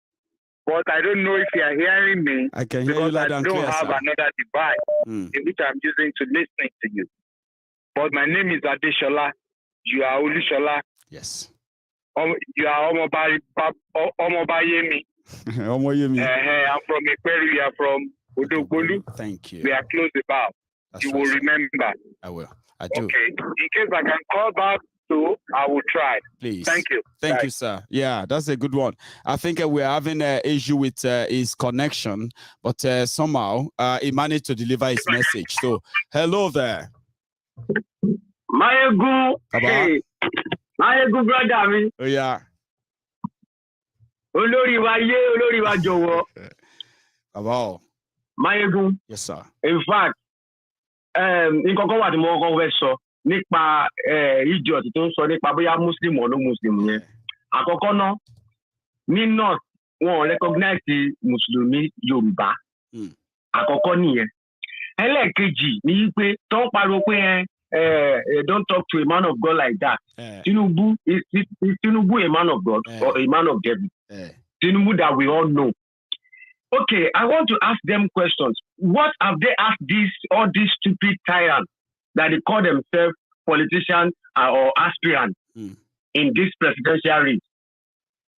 but I don't know if you are hearing me. I can hear you loud and clear, because I don't have another device in which I'm using to listen to you. But my name is Adeshola. You are Olushola. Yes. You are Omobayemi. Omoyemi. I'm from Ikperu. You are from Odogbolu. Thank you. We are close about. That's you right, will sir. remember. I will. I do. Okay. In case I can call back, I will try. Please. Thank you. Thank Bye. you, sir. Yeah, that's a good one. I think we're having an issue with his connection, but somehow he managed to deliver his message. So, hello there. Maiyegun. Hey. Maiyegun, brother mi. Oh, yeah. Olórí wa yé, olórí wa jọ̀wọ́. Baba. Maiyegun. Yes, sir. In fact, nǹkan kan wà tí mo kọ́kọ́ fẹ́ sọ nípa idiot tó ń sọ nípa bóyá Muslim or no Muslim yẹn. Àkọ́kọ́ náà, ní North, wọn recognize Mùsùlùmí Yorùbá. Àkọ́kọ́ nìyẹn. Ẹlẹ́ẹ̀kejì ni pé tó ń pariwo pé don't talk to a man of God like that. Tinubu is Tinubu a man of God or a man of devil? Tinubu that we all know. Okay, I want to ask them questions. What have they asked all these stupid tyrants that they call themselves politicians or aspirants in this presidential race?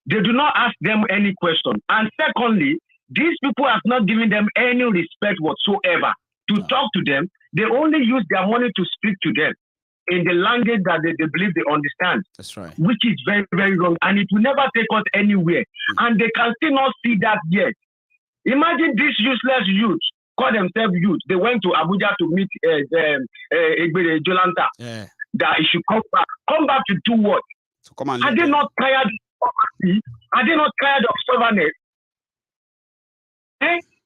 They do not ask them any question. And secondly, these people have not given them any respect whatsoever to talk to them. They only use their money to speak to them in the language that they believe they understand. That's right. Which is very, very wrong. And it will never take us anywhere. And they can still not see that yet. Imagine these useless youths call themselves youth. They went to Abuja to meet Jolanta. That he should come back. Come back to do what? So come on. Are they not tired of poverty? Are they not tired of stubbornness?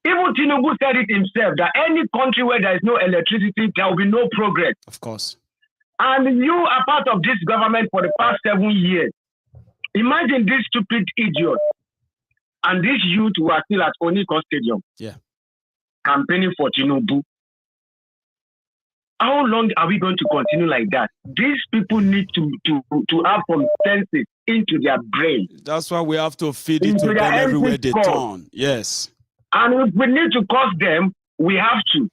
Even Tinubu said it himself that any country where there is no electricity, there will be no progress. Of course. And you are part of this government for the past 7 years. Imagine this stupid idiot and this youth who are still at Oniko Stadium. Yeah. Campaigning for Tinubu. How long are we going to continue like that? These people need to have some senses into their brain. That's why we have to feed it to them everywhere they turn. Yes. And if we need to cost them, we have to.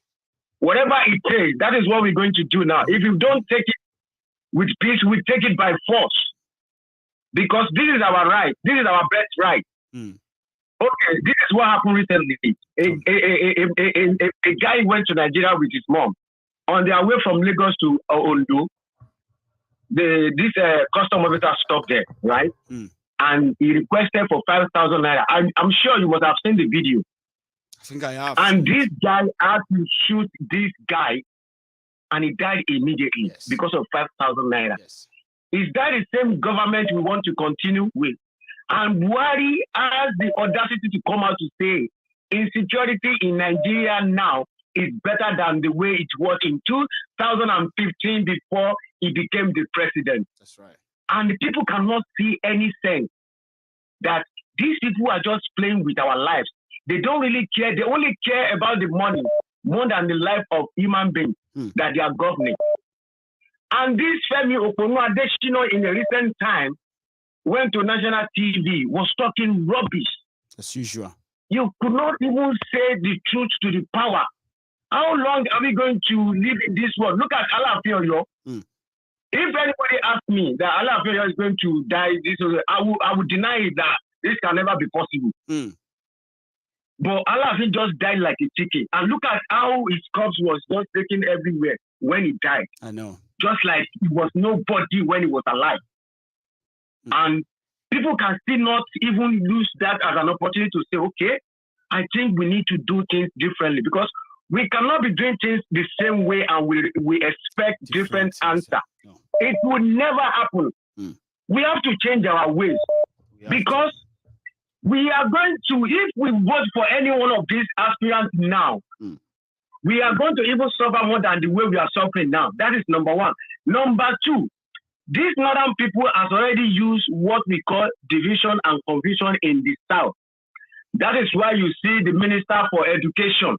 Whatever it takes, that is what we're going to do now. If you don't take it with peace, we take it by force. Because this is our right. This is our best right. Okay, this is what happened recently. A guy went to Nigeria with his mom. On their way from Lagos to Ondo, this custom officer stopped there, right? And he requested for 5,000 naira. I'm sure you must have seen the video. I think I have. And this guy had to shoot this guy, and he died immediately because of 5,000 naira. Yes. Is that the same government we want to continue with? And Buhari has the audacity to come out to say insecurity in Nigeria now is better than the way it was in 2015 before he became the president. That's right. And the people cannot see any sense that these people are just playing with our lives. They don't really care. They only care about the money more than the life of human beings that they are governing. And this Femi Adesina in a recent time went to national TV, was talking rubbish. As usual. You could not even say the truth to the power. How long are we going to live in this world? Look at Alaafin. If anybody asks me that Alaafin is going to die, I would deny it that this can never be possible. But Alaafin just died like a chicken. And look at how his corpse was just taken everywhere when he died. I know. Just like he was nobody when he was alive. And people can still not even use that as an opportunity to say, okay, I think we need to do things differently, because we cannot be doing things the same way and we expect different answer. No. It will never happen. We have to change our ways, because we are going to, if we vote for any one of these aspirants now, we are going to even suffer more than the way we are suffering now. That is number one. Number two, these northern people has already used what we call division and confusion in the south. That is why you see the Minister for Education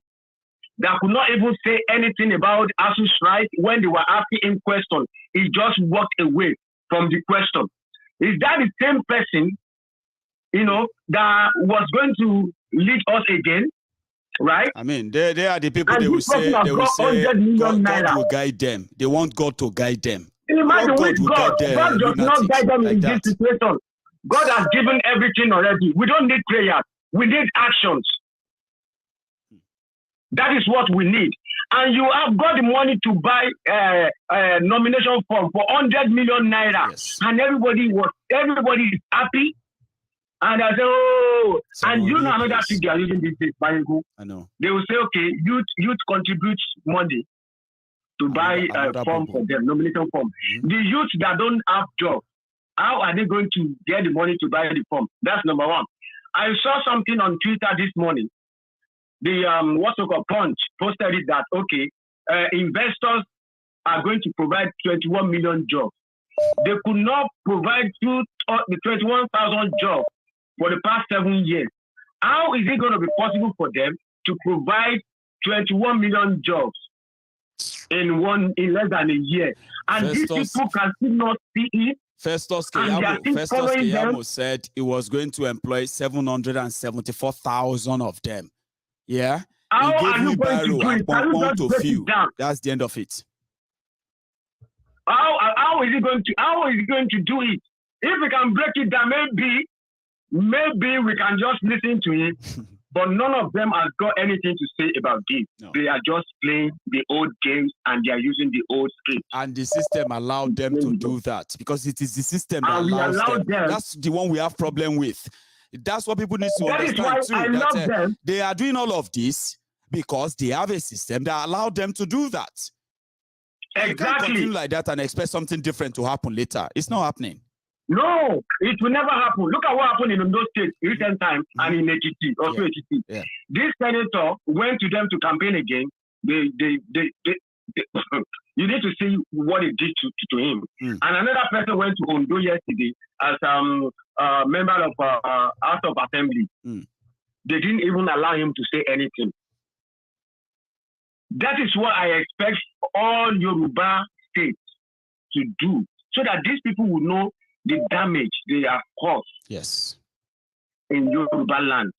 that could not even say anything about ASU's right when they were asking him questions. He just walked away from the question. Is that the same person, that was going to lead us again? Right? I mean, they are the people they will say God will guide them. They want God to guide them. Imagine God does not guide them in this situation. God has given everything already. We don't need prayers. We need actions. That is what we need. And you have got the money to buy a nomination form for 100 million naira. Yes. And everybody is happy. And I say, oh, and you know another thing they are using these days, Maiyegun. I know. They will say, okay, youth contributes money to buy a form for them, nomination form. The youth that don't have jobs, how are they going to get the money to buy the form? That's number one. I saw something on Twitter this morning. The Punch posted it that, okay, investors are going to provide 21 million jobs. They could not provide the 21,000 jobs for the past 7 years. How is it going to be possible for them to provide 21 million jobs in less than a year? And these people can still not see it. Festus Keyamo said he was going to employ 774,000 of them. Yeah? How he are you going to do it? To few. That's the end of it. How is he going to do it? If we can break it down, maybe we can just listen to it. But none of them has got anything to say about this. No. They are just playing the old games and they are using the old script. And the system allowed them to do that, because it is the system that allows them. That's the one we have problem with. That's what people need to understand too. They are doing all of this because they have a system that allowed them to do that. Exactly. You can't continue like that and expect something different to happen later. It's not happening. No, it will never happen. Look at what happened in those states recent times and in Ekiti, also Ekiti. Yeah. This senator went to them to campaign again. They you need to see what it did to him. And another person went to Ondo yesterday as a member of House of Assembly. They didn't even allow him to say anything. That is what I expect all Yoruba states to do, so that these people will know the damage they have caused. Yes. In Yoruba land.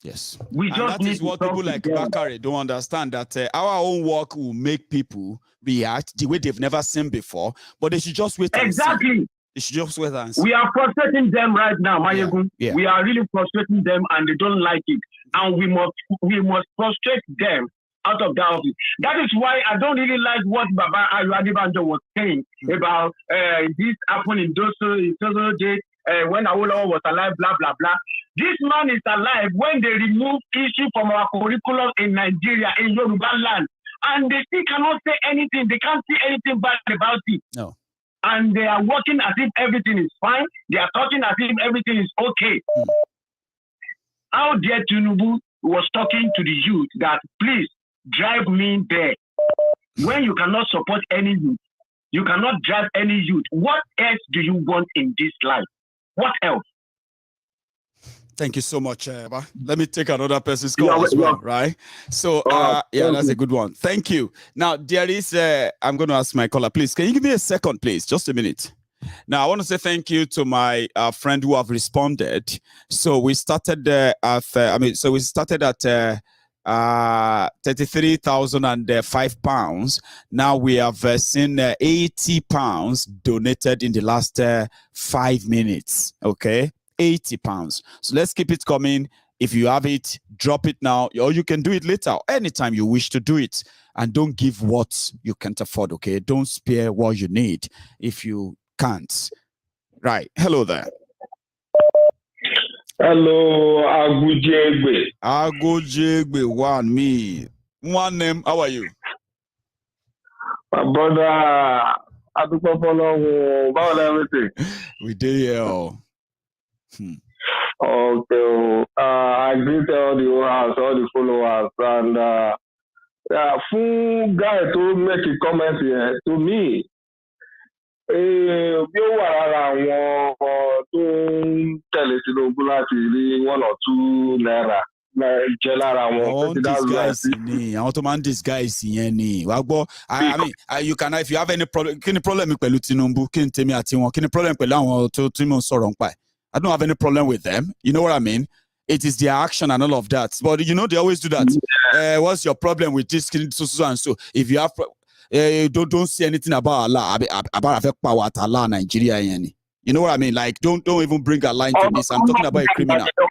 Yes. We just and that is what people like Bakari don't understand, that our own work will make people react the way they've never seen before, but they should just wait and see. They should just wait and see. We are frustrating them right now, Maiyegun. Yeah. We are really frustrating them and they don't like it. And we must frustrate them out of that office. That is why I don't really like what Baba Ayade was saying about this happened in those days when Awolowo was alive, blah, blah, blah. This man is alive when they remove issue from our curriculum in Nigeria, in Yorubaland. And they still cannot say anything. They can't say anything bad about it. No. And they are working as if everything is fine. They are talking as if everything is okay. How dare Tinubu was talking to the youth that, please, drive me there. When you cannot support any youth, you cannot drive any youth. What else do you want in this life? What else? Thank you so much, let me take another person's call as well, right? So, that's a good one. Thank you. Now, there is, I'm going to ask my caller, please. Can you give me a second, please? Just a minute. Now, I want to say thank you to my friend who have responded. So, we started at 33,005 pounds. Now we have seen 80 pounds donated in the last 5 minutes. Okay, 80 pounds. So let's keep it coming. If you have it, drop it now, or you can do it later, anytime you wish to do it. And don't give what you can't afford. Okay, don't spare what you need if you can't. Right. Hello there. Hello, Agujegbe. Agujegbe, one name. How are you? My brother, about everything. We did here. Okay. I greet all the owners, all the followers, and fun guy to make a comment here to me. Bí ó wà lára àwọn tó ń tẹ̀lé Tinubu láti rí 1 or 2 naira jẹ́ lára wọn. Àwọn tó máa ń disguise yẹn ni. Wàá gbọ́, I mean, you can, if you have any problem, kí ni problem pẹ̀lú Tinubu, kí ni tèmi àti wọn, kí ni problem pẹ̀lú àwọn tó mò ń sọ̀rọ̀ nípa ẹ̀. I don't have any problem with them. You know what I mean? It is their action and all of that. But you know, they always do that. Yeah. What's your problem with this, so and so? If you have... don't say anything about Allah, about power at Allah, Nigeria. You know what I mean? Like, don't even bring a line to this. I'm talking about a criminal. So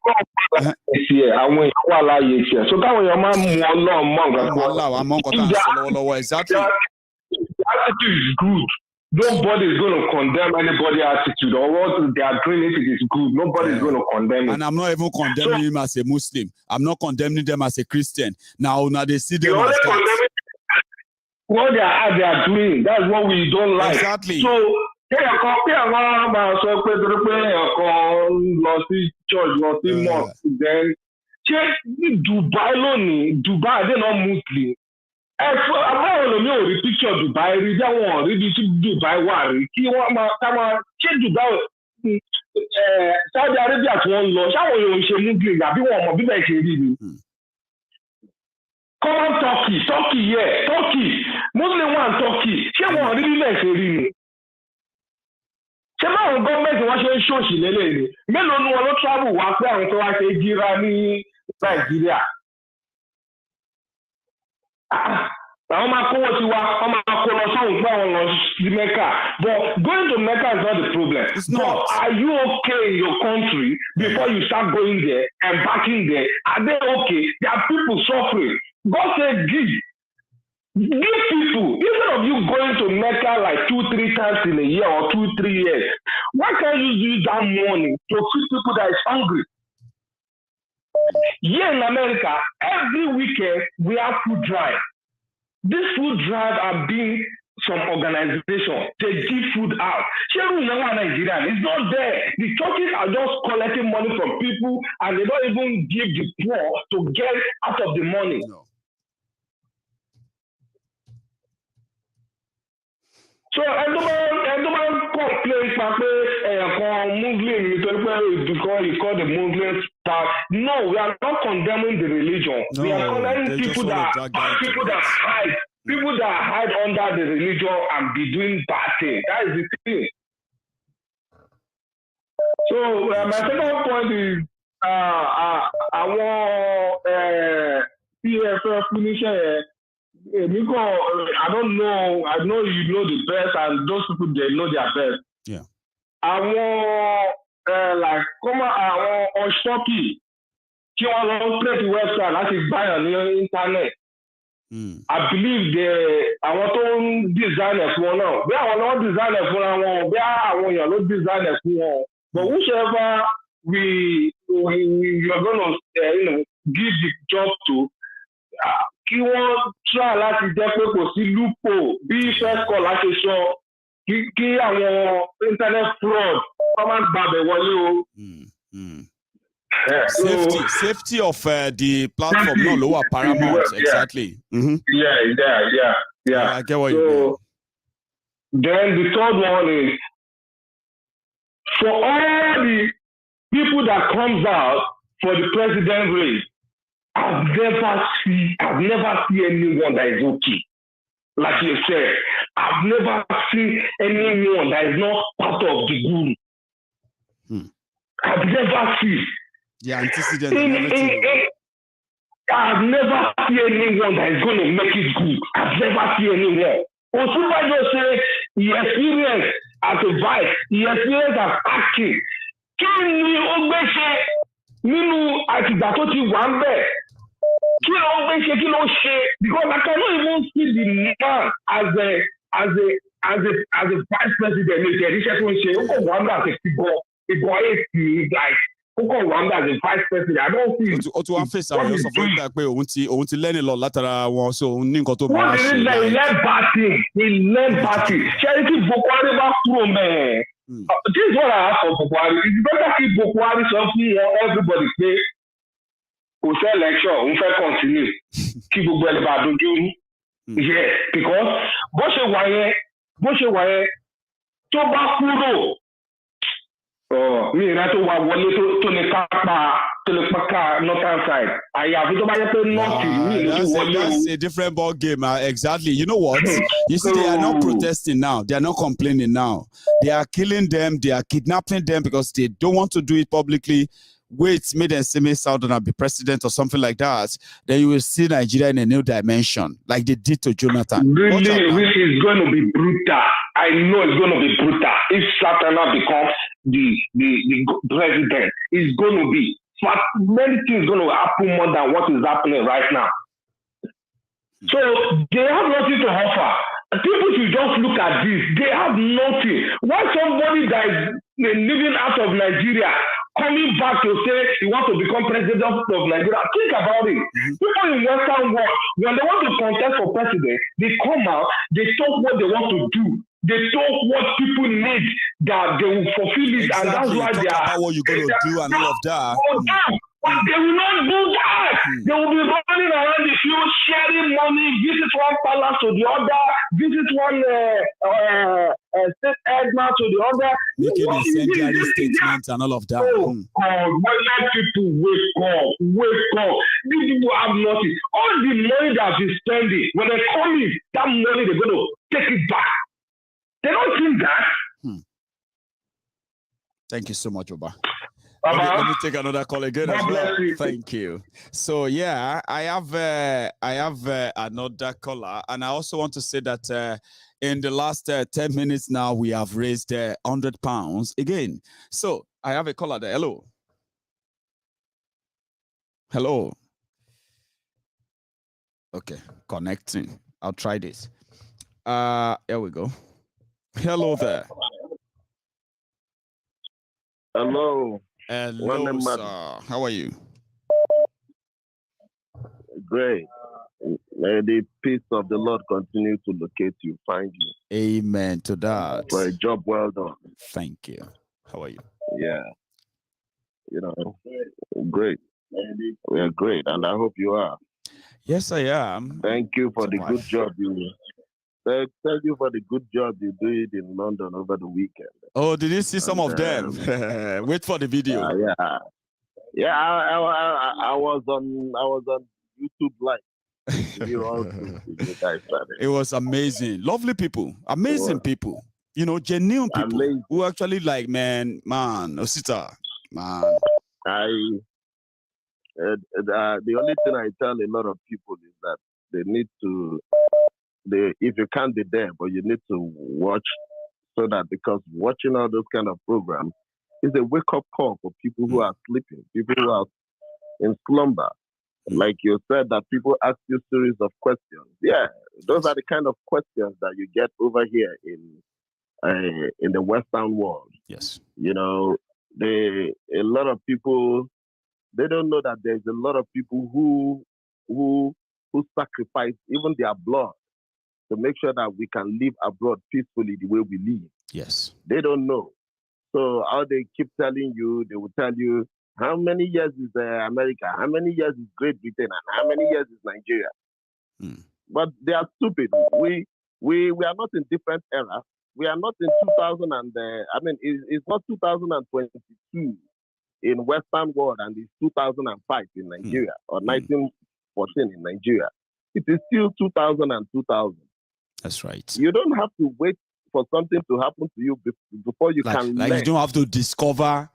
exactly. The attitude is good. Nobody is going to condemn anybody's attitude or what they are doing. It is good. Nobody is going to condemn it. And I'm not even condemning him as a Muslim. I'm not condemning them as a Christian. Now they see them as that. What they are doing, that's what we don't like. Exactly. So, church, then Dubai, they're not Muslim. I'm not the picture of Dubai, Saudi Arabia one law. Come on, Turkey, yeah, Turkey. Muslim one Turkey. She won't really like it. She won't government was show she lele. Me no no travel wa pe àwọn tó wá ṣe jíra ní Nigeria. Àwọn máa kó wọ́n ti wá, wọ́n máa kó lọ sọ́hùn pé àwọn lọ sí Mecca. But going to Mecca is not the problem. It's not. But are you okay in your country before you start going there and backing there? Are they okay? There are people suffering. God said, give people, instead of you going to Mecca like 2-3 times in a year or 2-3 years, why can't you use that money to feed people that is hungry? Here in America, every weekend we have food drive. These food drives are being some organization, they give food out. Nigerian, it's not there. The churches are just collecting money from people and they don't even give the poor to get out of the money. No. So everyone complains about Muslim because he called the Muslims part. No, we are not condemning the religion. No, we are condemning people that hide. People that hide under the religion and be doing bad things. That is the thing. So my second point is I want PFF finishing. I don't know. I know you know the best, and those people they know their best. Yeah. I want come on Shopee. Kí wọ́n lọ play the website láti buy on the internet. I believe àwọn tó ń design ẹ̀ fún wọn náà bí àwọn náà design ẹ̀ fúnra wọn bí àwọn èèyàn ló design ẹ̀ fún wọn. But whichever we are gonna give the job to, kí wọ́n try láti jẹ́ pé kò sí loophole bí first call láti sọ kí àwọn internet fraud wọ́n máa ń gbàbẹ̀ wọlé o. Safety of the platform, no lower paramount, exactly. Yeah. I get what you mean. Then the third one is for all the people that comes out for the president race, I've never seen anyone that is okay. Like you said, I've never seen anyone that is not part of the group. I've never seen. The antecedent and everything. I've never seen anyone that is going to make it good. I've never seen anyone. Osinbajo say he experienced as a vice, he experienced as acting. Kí ni ó gbé ṣe nínú àtìgbà tó ti wà ń bẹ̀? Kí ló ṣe? Because I cannot even see the man as a vice president. Iṣẹ́ tó ń ṣe, ó kò wà ń bẹ̀ àti ìbọn èsì like. As a vice president, I don't see. O tún wá fèsì àwọn èèyàn sọ fún ìgbà pé òun ti lẹ́ni lọ látara wọn so òun ní nǹkan tó bá wá ṣe. He learn bad thing. Charity Boko Haram bá kúrò mẹ́ẹ̀. This is what I have for Boko Haram. It's better kí Boko Haram sọ fún everybody pé kò sí election, òun fẹ́ continue kí gbogbo ẹ̀ bá dojú rú. Yeah, because bó ṣe wà yẹn tó bá kúrò. Mi ìrìn tó wà wọlé tó lè kápá northern side. Àyàfi tó bá yẹ pé north mi ló ti wọlé. That's a different ball game. Exactly. You know what? You see, they are not protesting now. They are not complaining now. They are killing them. They are kidnapping them because they don't want to do it publicly. Wait, made them say Southern be president or something like that. Then you will see Nigeria in a new dimension, like they did to Jonathan. Really, this is going to be brutal. I know it's going to be brutal. If Satana becomes the president, it's going to be. Many things going to happen more than what is happening right now. So they have nothing to offer. People should just look at this. They have nothing. Why somebody that is living out of Nigeria coming back to say he wants to become president of Nigeria? Think about it. People in Western world, when they want to contest for president, they come out, they talk what they want to do. They talk what people need that they will fulfill it, exactly. And that's why talk they are. About what you're going to do and all of that. But they will not do that. They will be running around the field, sharing money, visit one palace to the other, visit one state headman to the other. Making incendiary statements and all of that. Oh, God, when people wake up. These people have nothing. All the money that they're spending, when they come in, that money they're going to take it back. They don't think that. Thank you so much, Oba. Let me take another call again as well. Thank you. So yeah, I have another caller, and I also want to say that in the last 10 minutes now we have raised £100 again. So I have a caller there. Hello. Okay, connecting. I'll try this. Here we go. Hello there. Hello. Hello, sir. How are you? Great. May the peace of the Lord continue to locate you, find you. Amen to that. For a job well done. Thank you. How are you? Yeah. Great. We are great, and I hope you are. Yes, I am. Thank you for the good job you. Thank you for the good job you did in London over the weekend. Oh, did you see some of them? Wait for the video. Yeah. I was on YouTube Live. It was amazing. Lovely people. Amazing people. Genuine people who actually like, man, Osita, man. The only thing I tell a lot of people is that they need to, if you can't be there, but you need to watch, so that, because watching all those kind of programs is a wake-up call for people who are sleeping, people who are in slumber. Like you said, that people ask you series of questions. Yeah, those are the kind of questions that you get over here in the Western world. Yes. A lot of people, they don't know that there's a lot of people who sacrifice even their blood to make sure that we can live abroad peacefully the way we live. Yes. They don't know. So how they keep telling you, they will tell you, how many years is America? How many years is Great Britain? And how many years is Nigeria? But they are stupid. We are not in different eras. We are not in 2000 and it's not 2022 in Western world, and it's 2005 in Nigeria or 1914 in Nigeria. It is still 2000 and 2000. That's right. You don't have to wait for something to happen to you before you can learn. You don't have to discover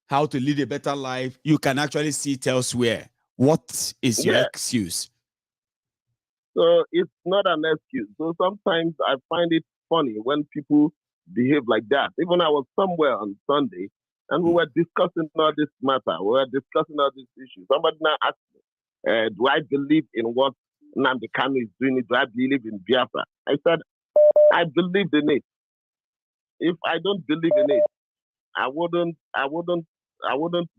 how to lead a better life. You can actually see it elsewhere. What is your excuse? So it's not an excuse. So sometimes I find it funny when people behave like that. Even I was somewhere on Sunday and we were discussing all this matter. We were discussing all these issues. Somebody now asked me, do I believe in what Nnamdi Kanu is doing? Do I believe in Biafra? I said, I believe in it. If I don't believe in it, I wouldn't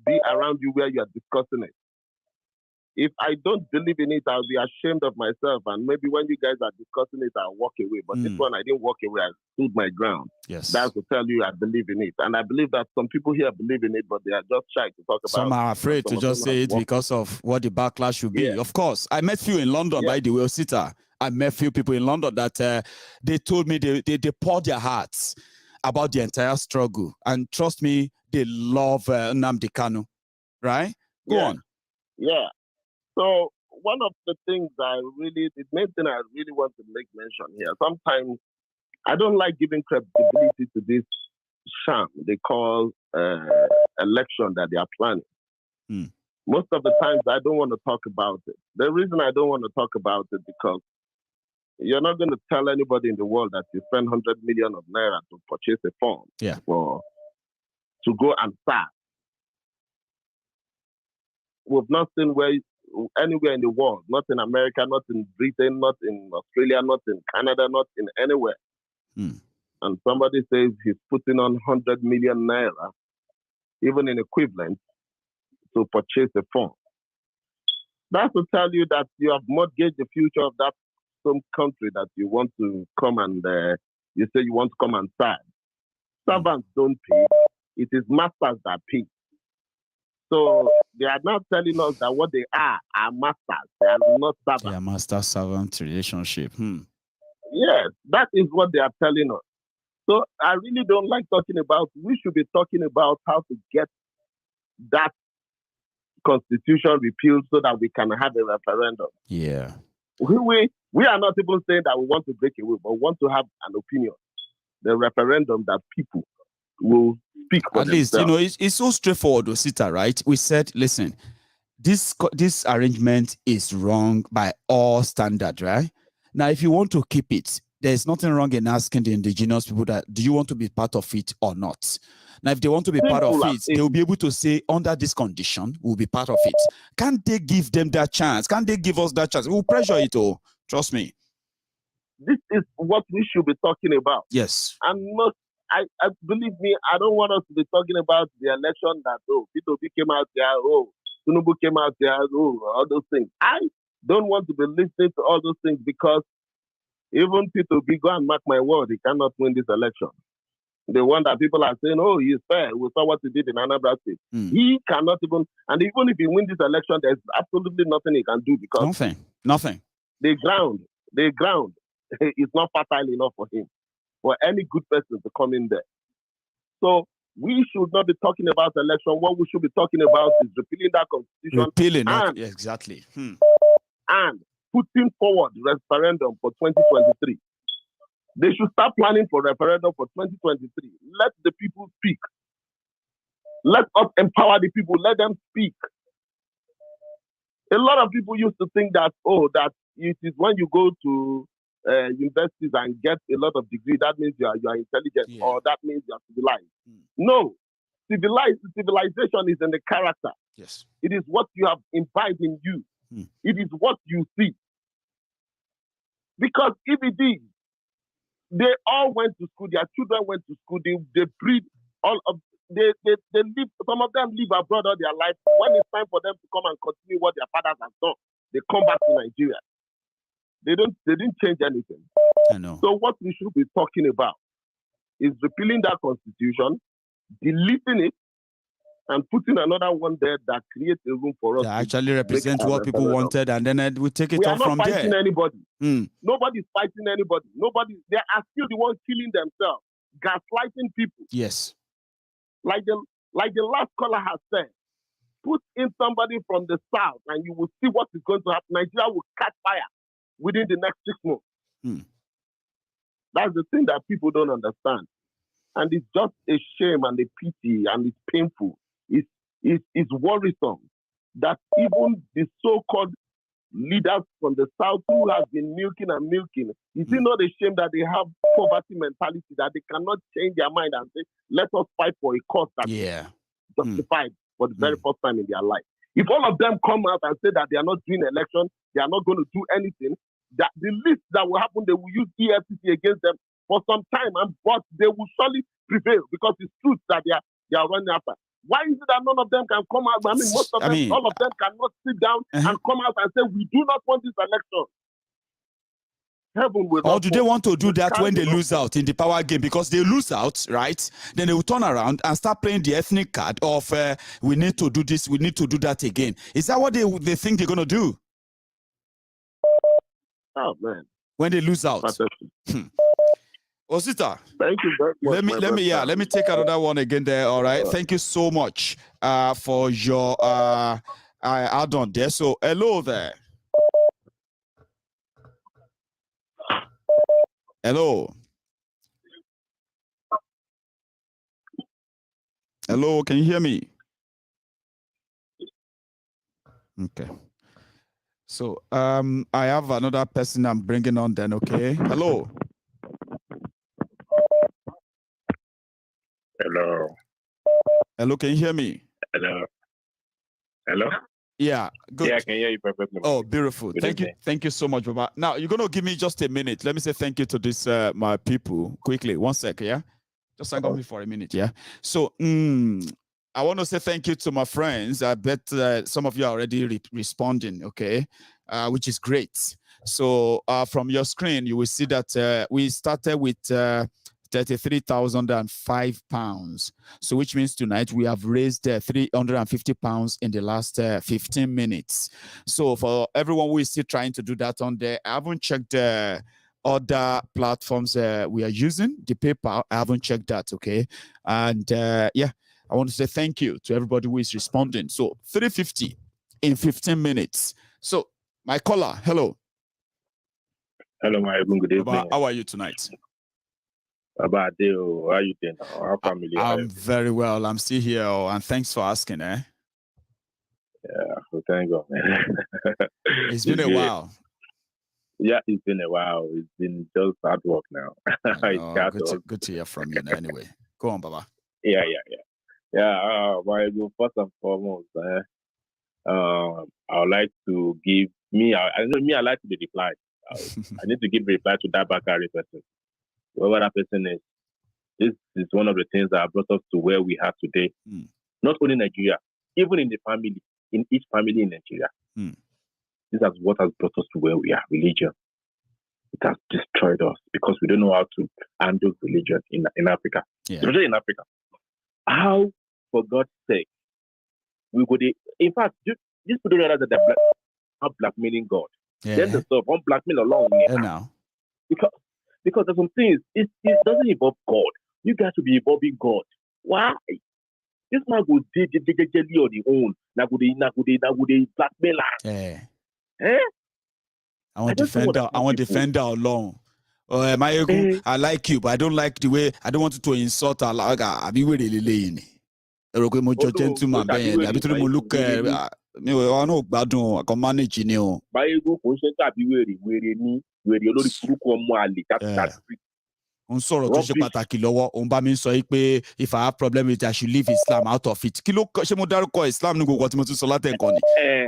be around you where you are discussing it. If I don't believe in it, I'll be ashamed of myself. And maybe when you guys are discussing it, I'll walk away. But this one, I didn't walk away. I stood my ground. Yes. That's to tell you I believe in it. And I believe that some people here believe in it, but they are just shy to talk about it. Some are afraid to just say it because of what the backlash should be. Of course. I met few in London, by the way, Osita. I met few people in London that they told me they poured their hearts about the entire struggle. And trust me, they love Nnamdi Kanu. Right? Go on. Yeah. So one of the things the main thing I really want to make mention here, sometimes I don't like giving credibility to this sham they call election that they are planning. Most of the times I don't want to talk about it. The reason I don't want to talk about it because you're not going to tell anybody in the world that you spend 100 million of naira to purchase a form to go and start. We've not seen anywhere in the world, not in America, not in Britain, not in Australia, not in Canada, not in anywhere. And somebody says he's putting on 100 million naira, even in equivalent, to purchase a phone. That's to tell you that you have mortgaged the future of that some country that you want to come and you say you want to come and serve. Servants don't pay. It is masters that pay. So they are now telling us that what they are masters. They are not servants. They are master-servant relationship. Yes, that is what they are telling us. So I really don't like talking about, we should be talking about how to get that constitution repealed so that we can have a referendum. Yeah. We are not even saying that we want to break away, but want to have an opinion. The referendum that people will speak for at least, themselves. it's so straightforward, Osita, right? We said, listen, this arrangement is wrong by all standards, right? Now, if you want to keep it, there's nothing wrong in asking the indigenous people that, do you want to be part of it or not? Now, if they want to be part of it, they'll be able to say, under this condition, we'll be part of it. Can't they give them that chance? Can't they give us that chance? We'll pressure it all. Trust me. This is what we should be talking about. Yes. And not, I believe me, I don't want us to be talking about the election that, P2P came out there, Tinubu came out there, all those things. don't want to be listening to all those things because even P2B, go and mark my word, he cannot win this election. The one that people are saying, oh, he's fair. We saw what he did in Anambra State. He cannot even, and even if he wins this election, there's absolutely nothing he can do because nothing. The ground is not fertile enough for him, for any good person to come in there. So we should not be talking about election. What we should be talking about is repealing that constitution. Exactly. And putting forward referendum for 2023. They should start planning for referendum for 2023. Let the people speak. Let us empower the people. Let them speak. A lot of people used to think that, that it is when you go to universities and get a lot of degree, that means you are intelligent, or that means you are civilized. No. Civilization is in the character. Yes. It is what you have imbibed in you. It is what you see. Because if it is, they all went to school, their children went to school, they breed they live, some of them live abroad all their life. When it's time for them to come and continue what their fathers have done, they come back to Nigeria. They didn't change anything. I know. So what we should be talking about is repealing that constitution, deleting it, and putting another one there that creates a room for us. That actually represent what people wanted, and then we take it off from there. We are not fighting anybody. Nobody's fighting anybody. They are still the ones killing themselves, gaslighting people. Yes. Like the last caller has said, put in somebody from the south, and you will see what is going to happen. Nigeria will catch fire within the next 6 months. That's the thing that people don't understand. And it's just a shame and a pity, and it's painful. It's worrisome that even the so-called leaders from the south who have been milking, is it not a shame that they have poverty mentality, that they cannot change their mind and say, let us fight for a cause that is justified for the very first time in their life? If all of them come out and say that they are not doing election, they are not going to do anything, that the least that will happen, they will use EFCC against them for some time, but they will surely prevail because it's truth that they are running after. Why is it that none of them can come out? I mean, all of them cannot sit down and come out and say, we do not want this election. Heaven will not. Or do they want to do that when they lose out in the power game? Because they lose out, right? Then they will turn around and start playing the ethnic card of, we need to do this, we need to do that again. Is that what they think they're going to do? Oh, man. When they lose out. Osita, thank you very much. Let me take another one again there. All right. Thank you so much for your add-on there. So hello there. Hello, can you hear me? Okay. So I have another person I'm bringing on then, okay? Hello, can you hear me? Hello. Yeah, good. Yeah, I can hear you perfectly. Oh, beautiful. Thank you so much, Baba. Now you're gonna give me just a minute. Let me say thank you to this my people quickly. 1 sec, yeah. Just hang on me for a minute, yeah. So I want to say thank you to my friends. I bet some of you are already responding, okay, which is great. So from your screen, you will see that we started with 33,005 pounds. So which means tonight we have raised 350 pounds in the last 15 minutes. So for everyone who is still trying to do that on there, I haven't checked other platforms we are using, the PayPal. I haven't checked that, okay? And yeah, I want to say thank you to everybody who is responding. So 350 in 15 minutes. So my caller, hello. Hello, Maiyegun. Good evening. How are you tonight? How are you doing? Our family. I'm very well. I'm still here, and thanks for asking, eh? Yeah, well, thank God, man. It's been a while. Yeah, it's been a while. It's been just hard work now. Good to hear from you anyway. Go on, Baba. Yeah. Well, first and foremost, I would like to give I like to be replied. I need to give reply to that Buhari person. Whoever that person is, this is one of the things that brought us to where we are today. Not only Nigeria, even in the family, in each family in Nigeria. This is what has brought us to where we are, religion. It has destroyed us because we don't know how to handle religion in Africa. Especially in Africa. How, for God's sake, we would, in fact, these people don't realize that they're not blackmailing God. Then the stuff, one blackmail alone. Now. Because there's some things, it doesn't involve God. You got to be involving God. Why? This man goes jelly on the own. Now go they blackmail. I want defender alone. Maiyegun, I like you, but I don't like the way. I don't want you to insult her. Like, I be really laying. Gentleman, I look. I know gbadun. I can manage you. Maiyegun kò ṣe tàbí wèrè ní olórí burúkú ọmọ àlè. That's n sọ̀rọ̀ tó ṣe pàtàkì lọ́wọ́ òun bá mi sọ pé if I have problem with it I should leave Islam out of it. Kí ló ṣe mo dárúkọ Islam ní gbogbo tí mo tún sọ látẹ̀kọ́ ni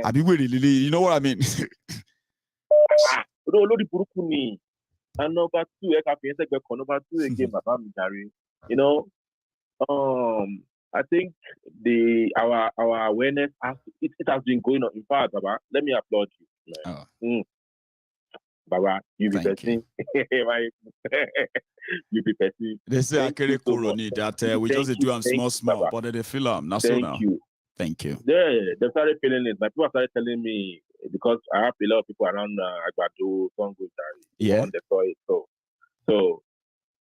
àbí wèrè líle, you know what I mean. Olórí burúkú ni. And number 2, number 2 again, bàbá mi jàre. You know, I think our awareness it has been going on. In fact, Baba, let me applaud you. Baba, you be person. You be person. They say Akere Koroni that we just do them small, but they feel them. Thank you. Yeah, they started feeling it. Like people started telling me because I have a lot of people around Agbado, Congo, on the soil. So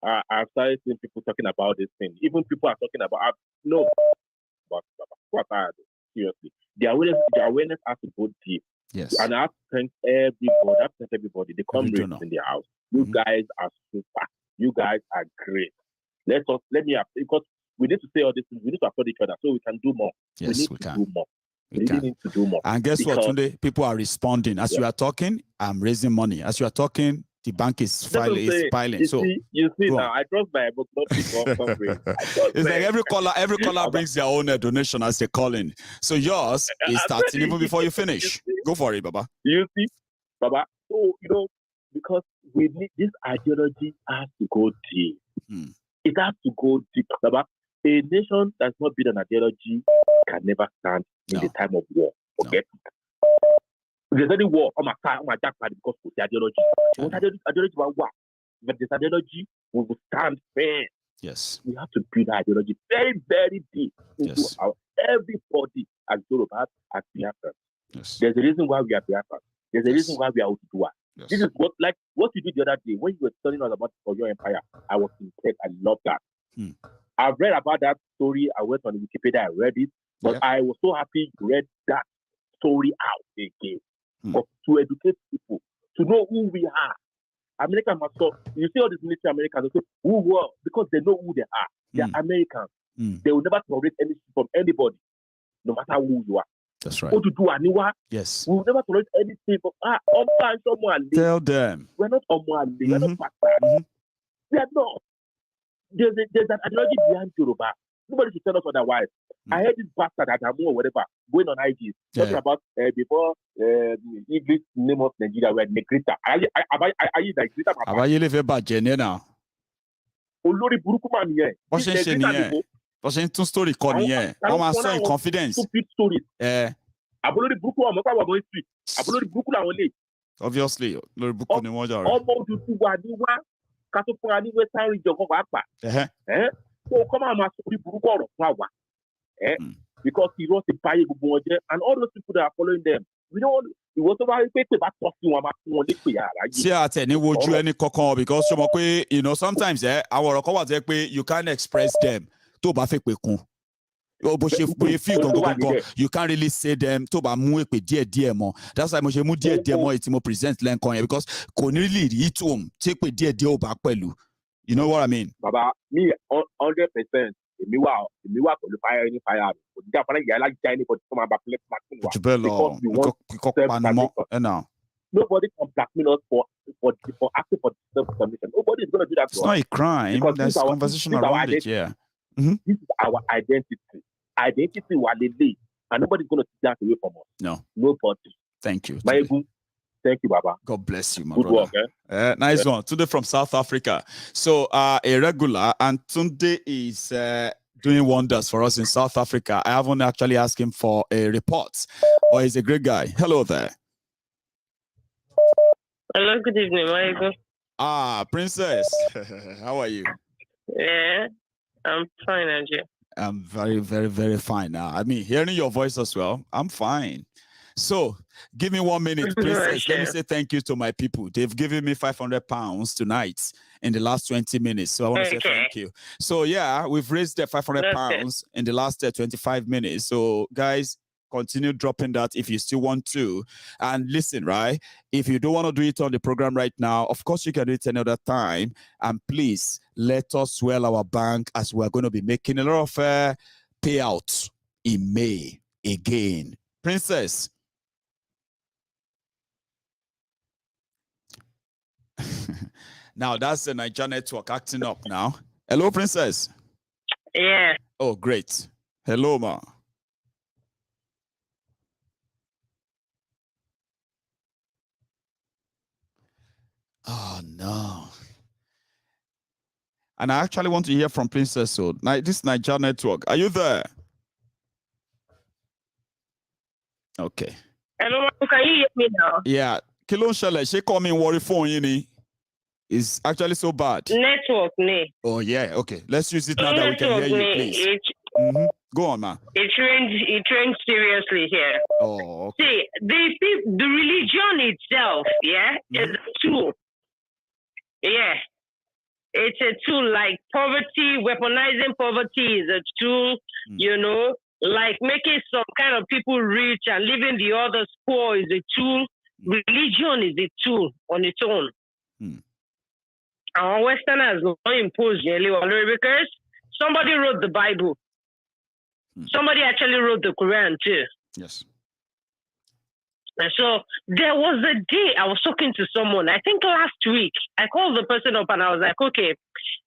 I've started seeing people talking about this thing. Even people are talking about but people are tired. Seriously, the awareness has to go deep. Yes. And I have to thank everybody. The comrades in the house. You guys are super. You guys are great. Because we need to say all these things. We need to applaud each other so we can do more. Yes, we can. We need to do more. And guess what, Tunde? People are responding. As you are talking, I'm raising money. As you are talking, the bank is piling. You see now, I trust my book, not people. It's like every caller brings their own donation as they call in. So yours is starting even before you finish. Go for it, Baba. You see, Baba. So because we need this ideology has to go deep. It has to go deep, Baba. A nation that's not built on ideology can never stand in the time of war. Okay. There's any war on my dark side because of the ideology. Ideology will war. But this ideology will stand firm. Yes. We have to build ideology very, very deep into everybody as Yoruba, as Biafra. Yes. There's a reason why we are Biafra. There's a reason why we are Udom. Yes. This is what you did the other day when you were telling us about your empire. I was impressed. I love that. I've read about that story. I went on Wikipedia. I read it, but I was so happy you read that story out again. To educate people, to know who we are. Americans must talk. You see all these military Americans, they say, who were, because they know who they are. They are Americans. They will never tolerate anything from anybody, no matter who you are. That's right. Yes. We will never tolerate anything from Tell them. We're not Omwale. We're not Pastor. We are not. There's an ideology behind Yoruba. Nobody should tell us otherwise. I heard this bastard at Amu or whatever going on IG talking about before English name of Nigeria were Negrita. I Negrita. Abaye le fẹ́ bàjẹ́ now. Olórí burúkú mà nìyẹn. Bó ṣe ń ṣe nìyẹn. Bó ṣe ń tún story kọ nìyẹn. Wọ́n máa sọ in confidence. Stupid stories. Àbólórí burúkú ọmọ pàwọ̀ ọmọ history. Àbólórí burúkú làwọn lè. Obviously, olórí burúkú ni wọ́n jà rẹ̀. Ọmọ òdùdú wà ní wá ká tó fún wa ní western region kan pàápàá. So come on, my story burúkú ọ̀rọ̀ fún àwa. Because he wants to buy gbogbo wọn jẹ, and all those people that are following them, we don't want. Ìwọ tó bá rí pé bá tọ́ sí wọn máa fún wọn lépè yàrá yìí. Ṣé àtẹ̀ ní wojú ẹni kankan because ṣé mo pé sometimes àwọn ọ̀rọ̀ kan wà tẹ́ pé you can't express them tó bá fẹ́ pé kún. Bó ṣe feel gangan you can't really say them tó bá mú èpè díẹ̀ mọ́. That's why mo ṣe mú díẹ̀ mọ́ èyí tí mo present lẹ́ǹkan yẹn because kò ní really rí tòun tí èpè díẹ̀ ò bá pẹ̀lú. You know what I mean? Baba, me 100%. Èmi wà pẹ̀lú fire ní fire. Òjìjà fún ẹ̀yà alájà anybody tó máa bá play marking wa. Bello, nobody can blackmail us for asking for self-determination. Nobody is going to do that. It's not a crime. There's conversation around it. Yeah. This is our identity. Identity walele, and nobody's going to take that away from us. No. Nobody. Thank you. Thank you, Baba. God bless you, my Good brother. Work, nice one. Tunde from South Africa. So a regular, and Tunde is doing wonders for us in South Africa. I haven't actually asked him for a report, but he's a great guy. Hello there. Hello, good evening, Maiyegun. Princess. How are you? Yeah, I'm fine, Andrew. I'm very, very, very fine now. I mean, hearing your voice as well, I'm fine. So, give me 1 minute, Princess. Let me say thank you to my people. They've given me £500 tonight in the last 20 minutes. So, I want to say thank you. So, yeah, we've raised the £500 in the last 25 minutes. So, guys, continue dropping that if you still want to. And listen, right? If you don't want to do it on the program right now, of course, you can do it another time. And please, let us swell our bank as we're going to be making a lot of payouts in May again. Princess. Now, that's the Niger network acting up now. Hello, Princess. Yeah. Oh, great. Hello, ma. Oh, no. And I actually want to hear from Princess. So, this Niger network, are you there? Okay. Hello, can you hear me now? Yeah. Kilo Shale, she call me worry phone, you know. It's actually so bad. Network, ne. Oh, yeah. Okay. Let's use it now that we can hear you, please. Go on, ma. It rains seriously here. Oh, okay. See, the religion itself, yeah, is a tool. Yeah. It's a tool like poverty, weaponizing poverty is a tool, you know, like making some kind of people rich and leaving the others poor is a tool. Religion is a tool on its own. Our Westerners not imposed because somebody wrote the Bible. Somebody actually wrote the Quran too. Yes. And so there was a day I was talking to someone, I think last week, I called the person up and I was like, okay,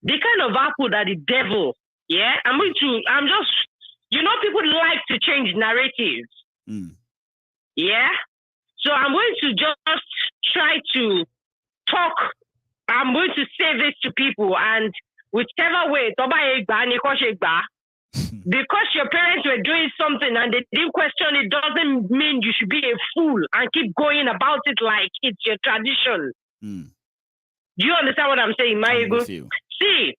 the kind of apple that the devil, yeah, I'm just, you know, people like to change narratives. Yeah. So I'm going to just try to talk. I'm going to say this to people, and whichever way, because your parents were doing something and they didn't question it, doesn't mean you should be a fool and keep going about it like it's your tradition. Do you understand what I'm saying, Maiyegun? See,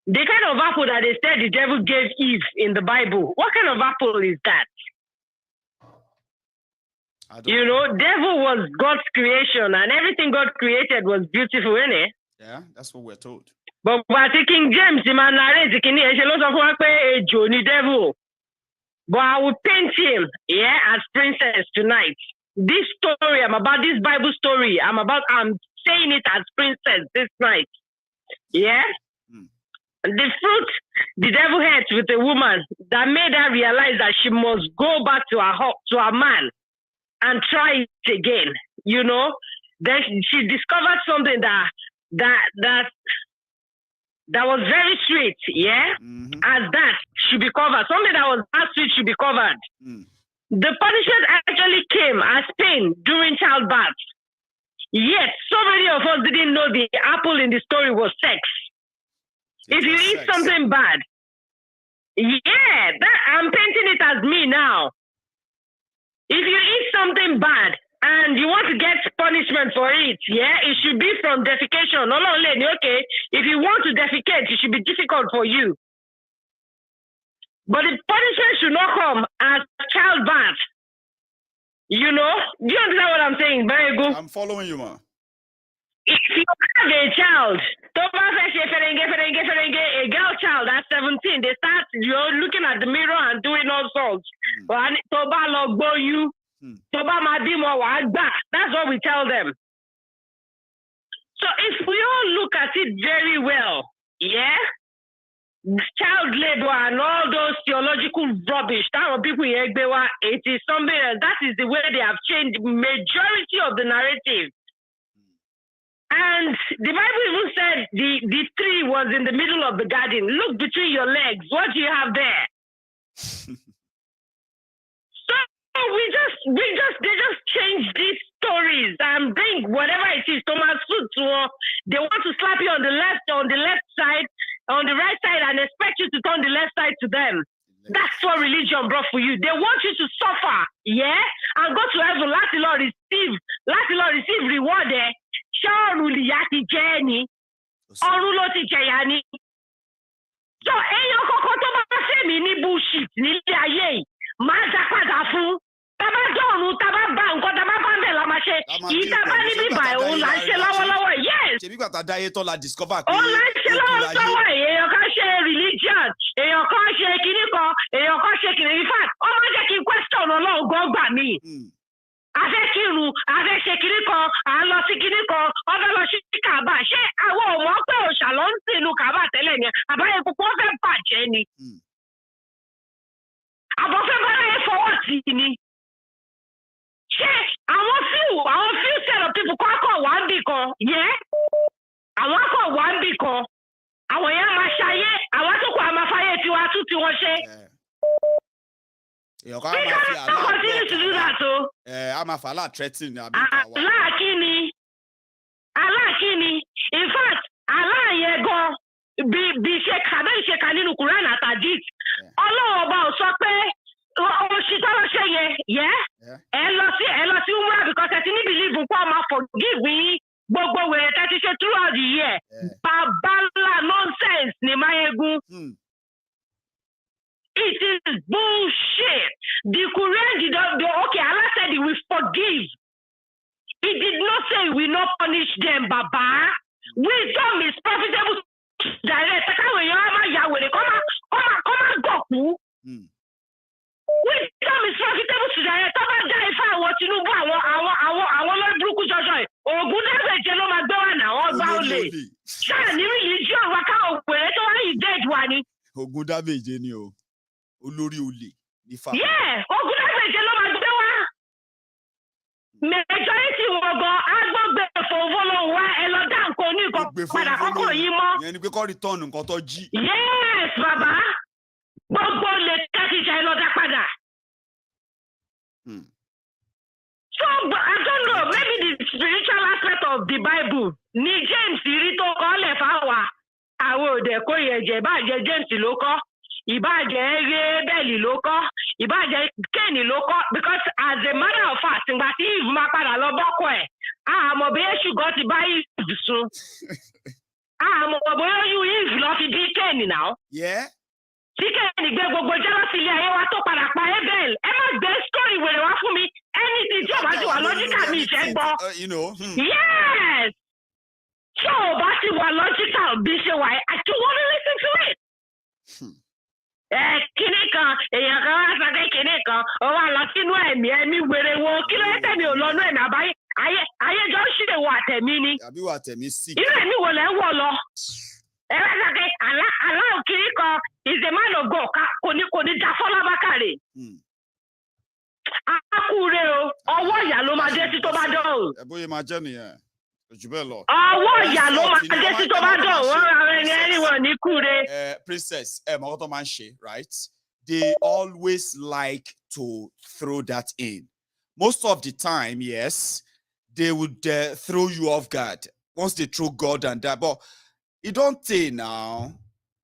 the kind of apple that they said the devil gave Eve in the Bible, what kind of apple is that? You know, devil was God's creation and everything God created was beautiful, innit? Yeah, that's what we're told. But King James, the man narrates, the devil. But I will paint him, yeah, as princess tonight. This story, this Bible story, I'm saying it as princess this night. Yeah? The fruit the devil had with a woman that made her realize that she must go back to her man and try it again. You know? Then she discovered something that was very sweet, yeah? As that should be covered. Something that was that sweet should be covered. The punishment actually came as pain during childbirth. Yet, so many of us didn't know the apple in the story was sex. If you eat something bad, yeah, I'm painting it as me now. If you eat something bad and you want to get punishment for it, yeah, it should be from defecation. No, okay. If you want to defecate, it should be difficult for you. But the punishment should not come as childbirth. You know? Do you understand what I'm saying? Very good. I'm following you, ma. If you have a child, a girl child at 17, they start looking at the mirror and doing all sorts. That's what we tell them. So if we all look at it very well, yeah, child labor and all those theological rubbish, it is something else. That is the way they have changed majority of the narrative. And the Bible even said the tree was in the middle of the garden. Look between your legs. What do you have there? So they just change these stories and bring whatever it is. Thomas Suits, they want to slap you on the left side, on the right side, and expect you to turn the left side to them. That's what religion brought for you. They want you to suffer, yeah, and go to heaven. Let the Lord receive láti lọ receive reward ẹ̀ ṣé ọ̀run lìyá ti jẹ́ ẹ́ ni ọ̀run ló ti jẹ̀yà ni. So èèyàn kọ̀ọ̀kan tó bá fẹ́mi ní bullshit nílé ayé yìí máa dá padà fún tábà dọ̀run tábà bá nǹkan tábà bá ń bẹ̀ la máa ṣe yìí tábà ní bíbà òun là ń ṣe lọ́wọ́lọ́wọ́ yes. ṣèbí gbàtà dáyé tó la discover pé òun là ń ṣe lọ́wọ́lọ́wọ́ èèyàn kan ṣe religion èèyàn kan ṣe kinní kan èèyàn kan ṣe kinní in fact ó máa jẹ́ kí n question ọlọ́run gan gbà mí. Afẹ́ kírun afẹ́ ṣe kinní kan à ń lọ sí kinní kan ọfẹ́ lọ sí kàbà ṣé àwọn ò mọ̀ pé òòṣà ló ń sìn inú kàbà tẹ́lẹ̀ ni àbáyé púpọ̀ fẹ́ bàjẹ́ ni. Àbọ̀fẹ́ bára ẹ fọwọ́ sí ni. Ṣé àwọn few set of people kọ́ wá ń bì kan yẹ àwọn akọ̀ wá ń bì kan àwọn yẹn máa ṣayé àwọn tó kọ àmàfáyé tiwa tún tiwọn ṣe. èèyàn kan á máa fi àlá á máa fà á là threatening àbí ìpàwọ́. aláàkíní in fact aláàyẹ gan bí ṣe kà nínú Quran àtàdí ọlọ́wọ́ ọba ò sọ pé òṣìṣẹ́ lọ́ṣẹ́ yẹ ẹ lọ sí umrah because ẹ ti ní believe pé ọmọ forgive yín gbogbo wèrè tẹ́tí ṣe throughout the year babala nonsense ni Maiyegun. It is bullshit. The Quran did not do okay. Allah said he will forgive. He did not say he will not punish them, Baba. Wisdom is profitable to direct. Wisdom is profitable to direct. Tọ́ba dá ifá àwọn Tinubu àwọn lọ́dúnkù jọjọ yìí. Ògùn dábẹ̀jẹ̀ ló máa gbé wà náà wọ́n gbá olè. Ṣáà ní religion wa káwọn òpèrè tó wáyé dead wa ni. Ògùn dábẹ̀jẹ̀ ni o. Olórí olè ní fa. Ogun dábẹ̀jẹ̀ ló máa gbé wá. Majority wọn gan agbógbè fòfòlò wá ẹ lọ dá nǹkan oníkan padà kọ́kọ́ yìí mọ́. Ìyẹn ni pé kọ́ return nǹkan tó jí. Yes, bàbá. Gbogbo lè tẹ́tíjà ẹ lọ dá padà. So I don't know, maybe the spiritual aspect of the Bible ni James rí tó kọ́ lẹ̀ fáwa. Àwọn òde kò yẹ jẹ́ bàjẹ́ James ló kọ́. Ìbàjẹ́ Bẹ́ẹ̀lì ló kọ́ ìbàjẹ́ Kéènì ló kọ́ because as a matter of fact ìgbà tí Eve máa padà lọ bọ́kọ̀ ẹ̀ àmọ́ bí Èṣù gan ti bá Eve sùn àmọ́ bóyá Eve lọ fi bí Kéènì náà. Tí Kéènì gbé gbogbo jẹ́lọ́sì ilé ayé wa tó padà pa Abel ẹ má gbé story wèrè wá fún mi anything tí ò bá ti wà lọ́jíkà mi ìfẹ́ gbọ́. Yes tí ò bá ti wà lọ́jíkà bí ṣe wà I don't want to listen to it. Kíní kan èèyàn kan wá sọ pé kíní kan ó wà lọ sínú ẹ̀mí wèrè wo kí ló tẹ̀mí ò lọ́nú ẹ̀mí àbáyé ayé jọ ṣe wà tẹ̀mí ni. àbí wà tẹ̀mí sí. inú ẹ̀mí wo lẹ́ ń wọ̀ lọ. ẹ bá sọ pé aláwọ̀ kíní kan is a man of God kò ní dá Fọlá Bákàrè. akúre o ọwọ́ ìyá ló máa dé sí tó bá dán o. ẹ bóyá máa jẹ́ nìyẹn. ọwọ́ ìyá ló máa dé sí tó bá dán wọ́n ra ẹni ẹ̀ríwọ̀n ní kúre. Princess mọ̀kọ́ tó máa ń ṣe right they always like to throw that in most of the time yes they would throw you off guard once they throw God and that but it don't say now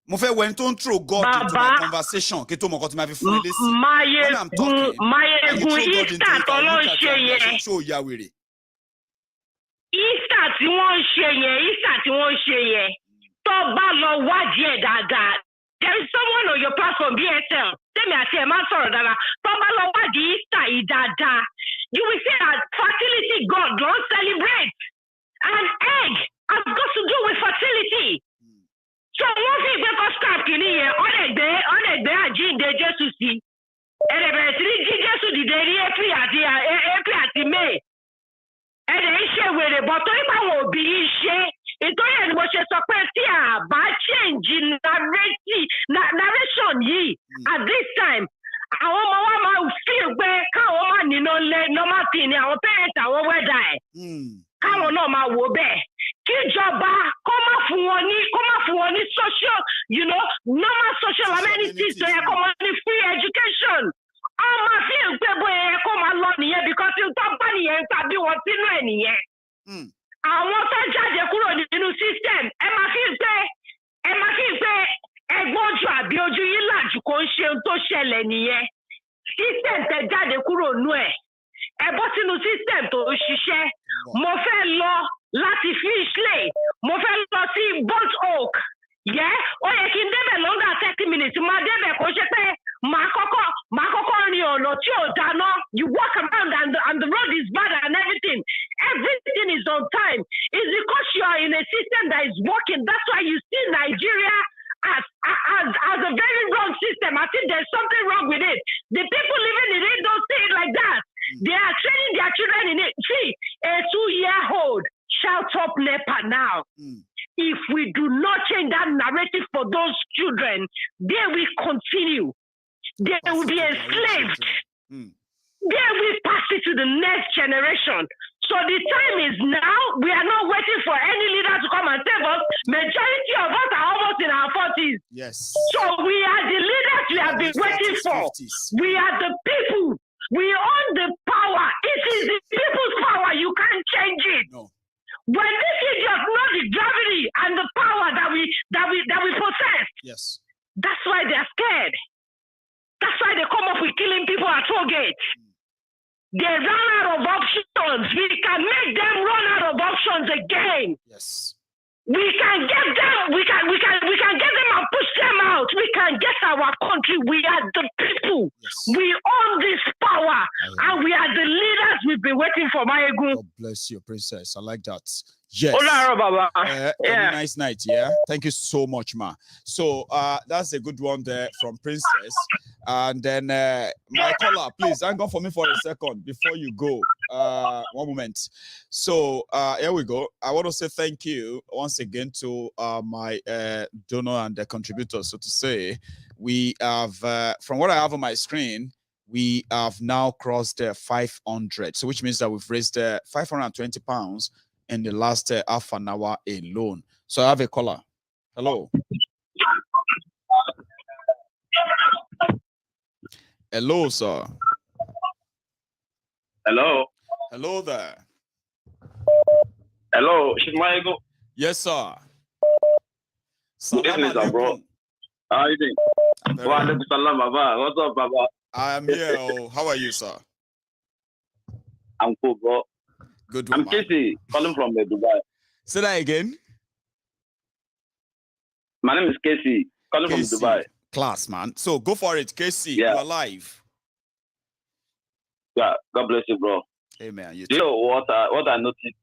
mo fẹ́ wẹ́n tó ń throw God into my conversation kí tó mọ̀kọ́ tó máa fi fún ilé sí when I'm talking Maiyegun Easter tó ló ń ṣe yẹn. Easter tí wọ́n ń ṣe yẹn tó bá lọ wádìí ẹ̀ dáadáa there is someone on your platform BSL tẹ́mi àti ẹ̀ máa ń sọ̀rọ̀ dáadáa tó bá lọ wádìí Easter yìí dáadáa you will see that fertility God don celebrate and egg has got to do with fertility so wọ́n fi ìgbé kọ́sítàp kìíní yẹn ọ̀dẹ̀gbẹ́ àjíǹde Jésù sí ẹ̀rẹ̀bẹ̀rẹ̀ sí ní jí Jésù dìde ní April àti May. Ẹ̀rẹ̀ iṣẹ́ wèrè bọ̀ torí pé àwọn òbí yìí ṣe ìtòrí ẹ̀ ni mo ṣe sọ pé tí a bá change narration yìí at this time àwọn ọmọ wa máa feel pé káwọn máa níná lé normal thing ni àwọn parents àwọn wẹ́dà ẹ̀ káwọn náà máa wò bẹ́ẹ̀ kíjọba kó má fún wọn ní social normal social amenities tó yẹ kó wọn ní free education. Ọmọ fi ń pé bóyá ẹ kó máa lọ nìyẹn because tí tó bá nìyẹn tàbí wọn sínú ẹ nìyẹn. Àwọn tó jáde kúrò nínú system ẹ máa fi ń pé ẹgbọ́n ojú àbí ojú yín làjù kò ń ṣe ohun tó ṣẹlẹ̀ nìyẹn. System tẹ jáde kúrò nú ẹ̀ ẹ bọ́ sínú system tó ń ṣiṣẹ́. Mo fẹ́ lọ láti Finchley, mo fẹ́ lọ sí Bolt Oak. Yeah, ó yẹ kí n débẹ̀ longer 30 minutes. Máa débẹ̀ kó ṣe pé màá kọ́kọ́ rin ọ̀nà tí ò dáná. You walk around and the road is bad and everything. Everything is on time. It's because you are in a system that is working. That's why you see Nigeria as a very wrong system. I think there's something wrong with it. The people living in it don't see it like that. They are training their children in it. See, a 2-year-old shout up NEPA now. If we do not change that narrative for those children, they will continue. They will be enslaved. They will pass it to the next generation. So the time is now. We are not waiting for any leader to come and save us. Majority of us are almost in our 40s. Yes. So we are the leaders we have been waiting for. 50s. We are the people. We own the power. It is the people's power. You can't change it. No. When this is just not the gravity and the power that we possess. Yes. That's why they're scared. That's why they come up with killing people at toll gates. They run out of options. We can make them run out of options again. Yes. We can get them. We can get them and push them out. We can get our country. We are the people. Yes. We own this power, and we are the leaders we've been waiting for. Maiyegun. God bless you, princess. I like that. Yes. Yeah. Nice night. Yeah. Thank you so much, ma. So that's a good one there from Princess. And then my caller, please hang on for me for a second before you go. One moment. So here we go. I want to say thank you once again to my donor and the contributors. So to say, we have from what I have on my screen, we have now crossed 500. So which means that we've raised £520 in the last half an hour alone. So I have a caller. Hello. Hello, sir. Hello. Hello there. Hello, Maiyegun. Yes, sir. Good evening, sir, bro. How are you doing? What's up, Baba? I am here. How are you, sir? I'm cool, bro. Good one. I'm Casey, calling from Dubai. Say that again. My name is Casey, calling from Dubai. Class, man. So go for it, Casey. Yeah. You're alive. Yeah, God bless you, bro. Amen. You know what I noticed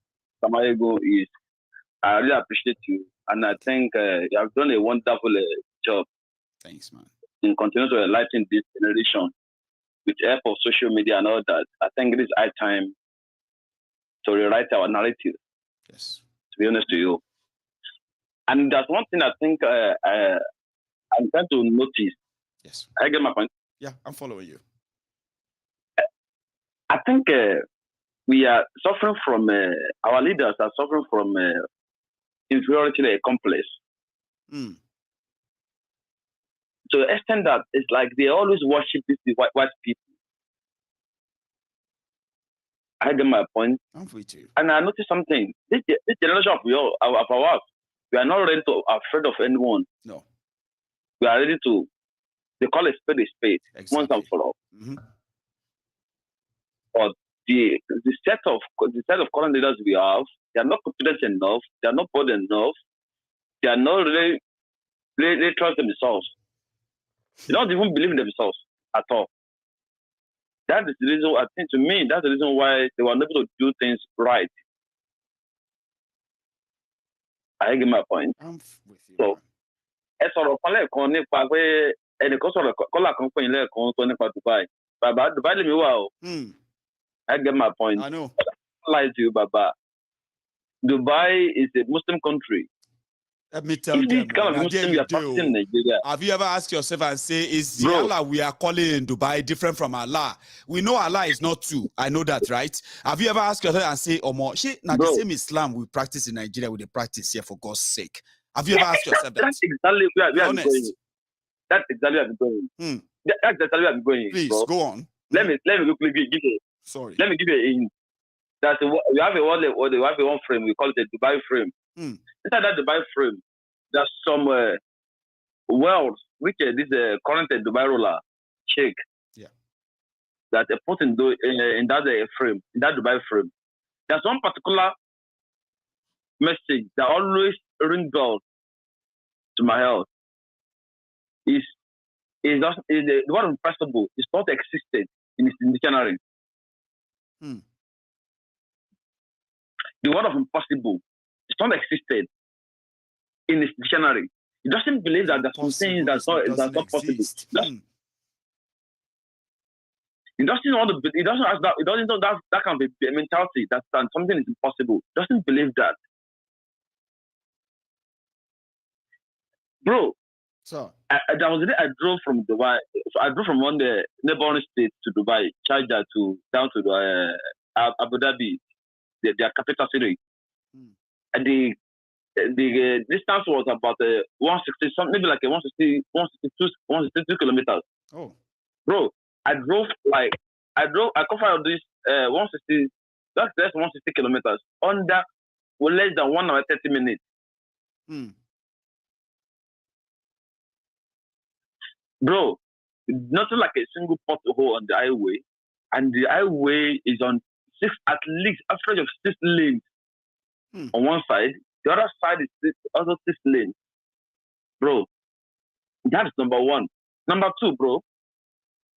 some time ago is I really appreciate you, and I think you have done a wonderful job. Thanks, man. In continuing to enlighten this generation with the help of social media and all that. I think it is high time to rewrite our narrative. Yes. To be honest to you. And that's one thing I think I'm trying to notice. Yes. I get my point. Yeah, I'm following you. I think we are suffering from, our leaders are suffering from inferiority complex. To the extent that it's like they always worship these white people. I get my point. I'm with you. And I noticed something. This generation of ours, we are not ready to afraid of anyone. No. We are ready to, they call a spade, exactly. Once and for all. Mm-hmm. But the set of current leaders we have, they are not confident enough, they are not bold enough, they are not really trust themselves. They don't even believe in themselves at all. That is the reason, I think to me, that's the reason why they were unable to do things right. I get my point. I'm with you. So, ẹ sọ̀rọ̀ kan lẹ́ẹ̀kan nípa pé ẹnìkan sọ̀rọ̀ kọ́là kan pè yín lẹ́ẹ̀kan tó nípa Dubai. Bàbá Dubai lèmi wà o. I get my point. I know. I lie to you, Baba. Dubai is a Muslim country. Let me tell them. Have you ever asked yourself and say, is the Allah we are calling in Dubai different from Allah? We know Allah is not two. I know that, right? Have you ever asked yourself and say, Omo, now the same Islam we practice in Nigeria, we practice here for God's sake? Have you ever asked yourself that? That's exactly where we are going. That's exactly where I'm going. That's exactly where I'm going. Please, bro. go on. Let me quickly give you. Sorry. Let me give you a hint. That we have one frame. We call it a Dubai frame. Inside that Dubai frame, there's some wells which this current Dubai ruler Sheikh. Yeah. that are put in that frame, in that Dubai frame. There's one particular message that always rings bells to my health. The word impossible is not existed in its dictionary. The word of impossible is not existed in its dictionary. It doesn't believe that there's some things that's not possible. It doesn't know that kind of a mentality that something is impossible. It doesn't believe that. Bro, so there was a day I drove from Dubai. So I drove from one the neighboring state to Dubai, Sharjah down to Abu Dhabi, their capital city. And the distance was about 160, something maybe like 162 kilometers. Oh, bro, I covered this 160. That's 160 kilometers under less than 1 hour 30 minutes. Bro, nothing like a single pothole on the highway, and the highway is on at least average of 6 lanes on one side. The other side is also 6 lanes. Bro, that is number one. Number two, bro,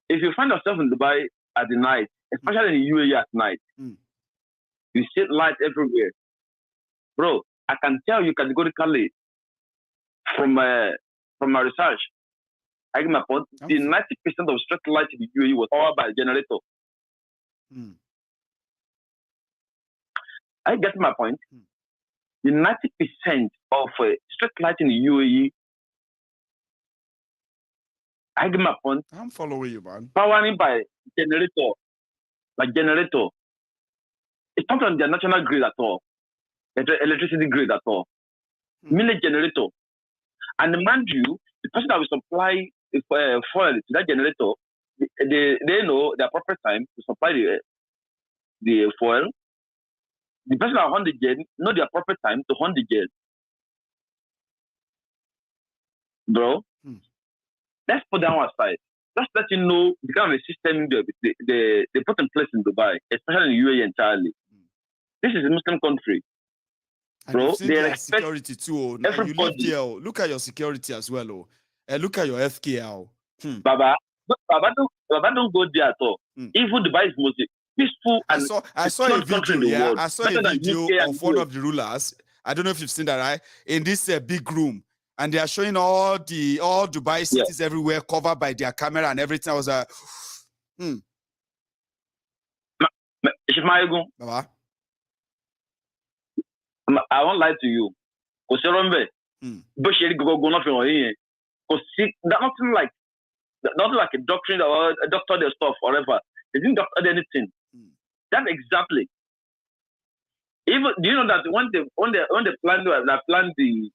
if you find yourself in Dubai at the night, especially in UAE at night, you see lights everywhere. Bro, I can tell you categorically from my research, I get my point. The 90% of street lights in the UAE was powered by a generator. I get my point. The 90% of street lights in the UAE, I get my point. I'm following you, man. Powering by generator, like generator. It's not on their national grid at all. Electricity grid at all. Mainly generator. And mind you, the person that will supply fuel to that generator, they know the appropriate time to supply the fuel. The person that hunt the gen know the appropriate time to hunt the gen. Bro, let's put that one aside. Just let you know the kind of a system they put in place in Dubai, especially in UAE entirely. This is a Muslim country. Bro, they respect security too. Now you live there. Look at your security as well. Look at your FKL. Baba don't go there at all. Even Dubai is most peaceful and I saw a video. Yeah, I saw a video of one of the rulers. I don't know if you've seen that, right? In this big room, and they are showing all Dubai cities everywhere covered by their camera and everything. I was like, Maiyegun, I won't lie to you. Nothing like a doctrine or a doctor their stuff forever. They didn't doctor anything. That exactly. Even do you know that when they planned the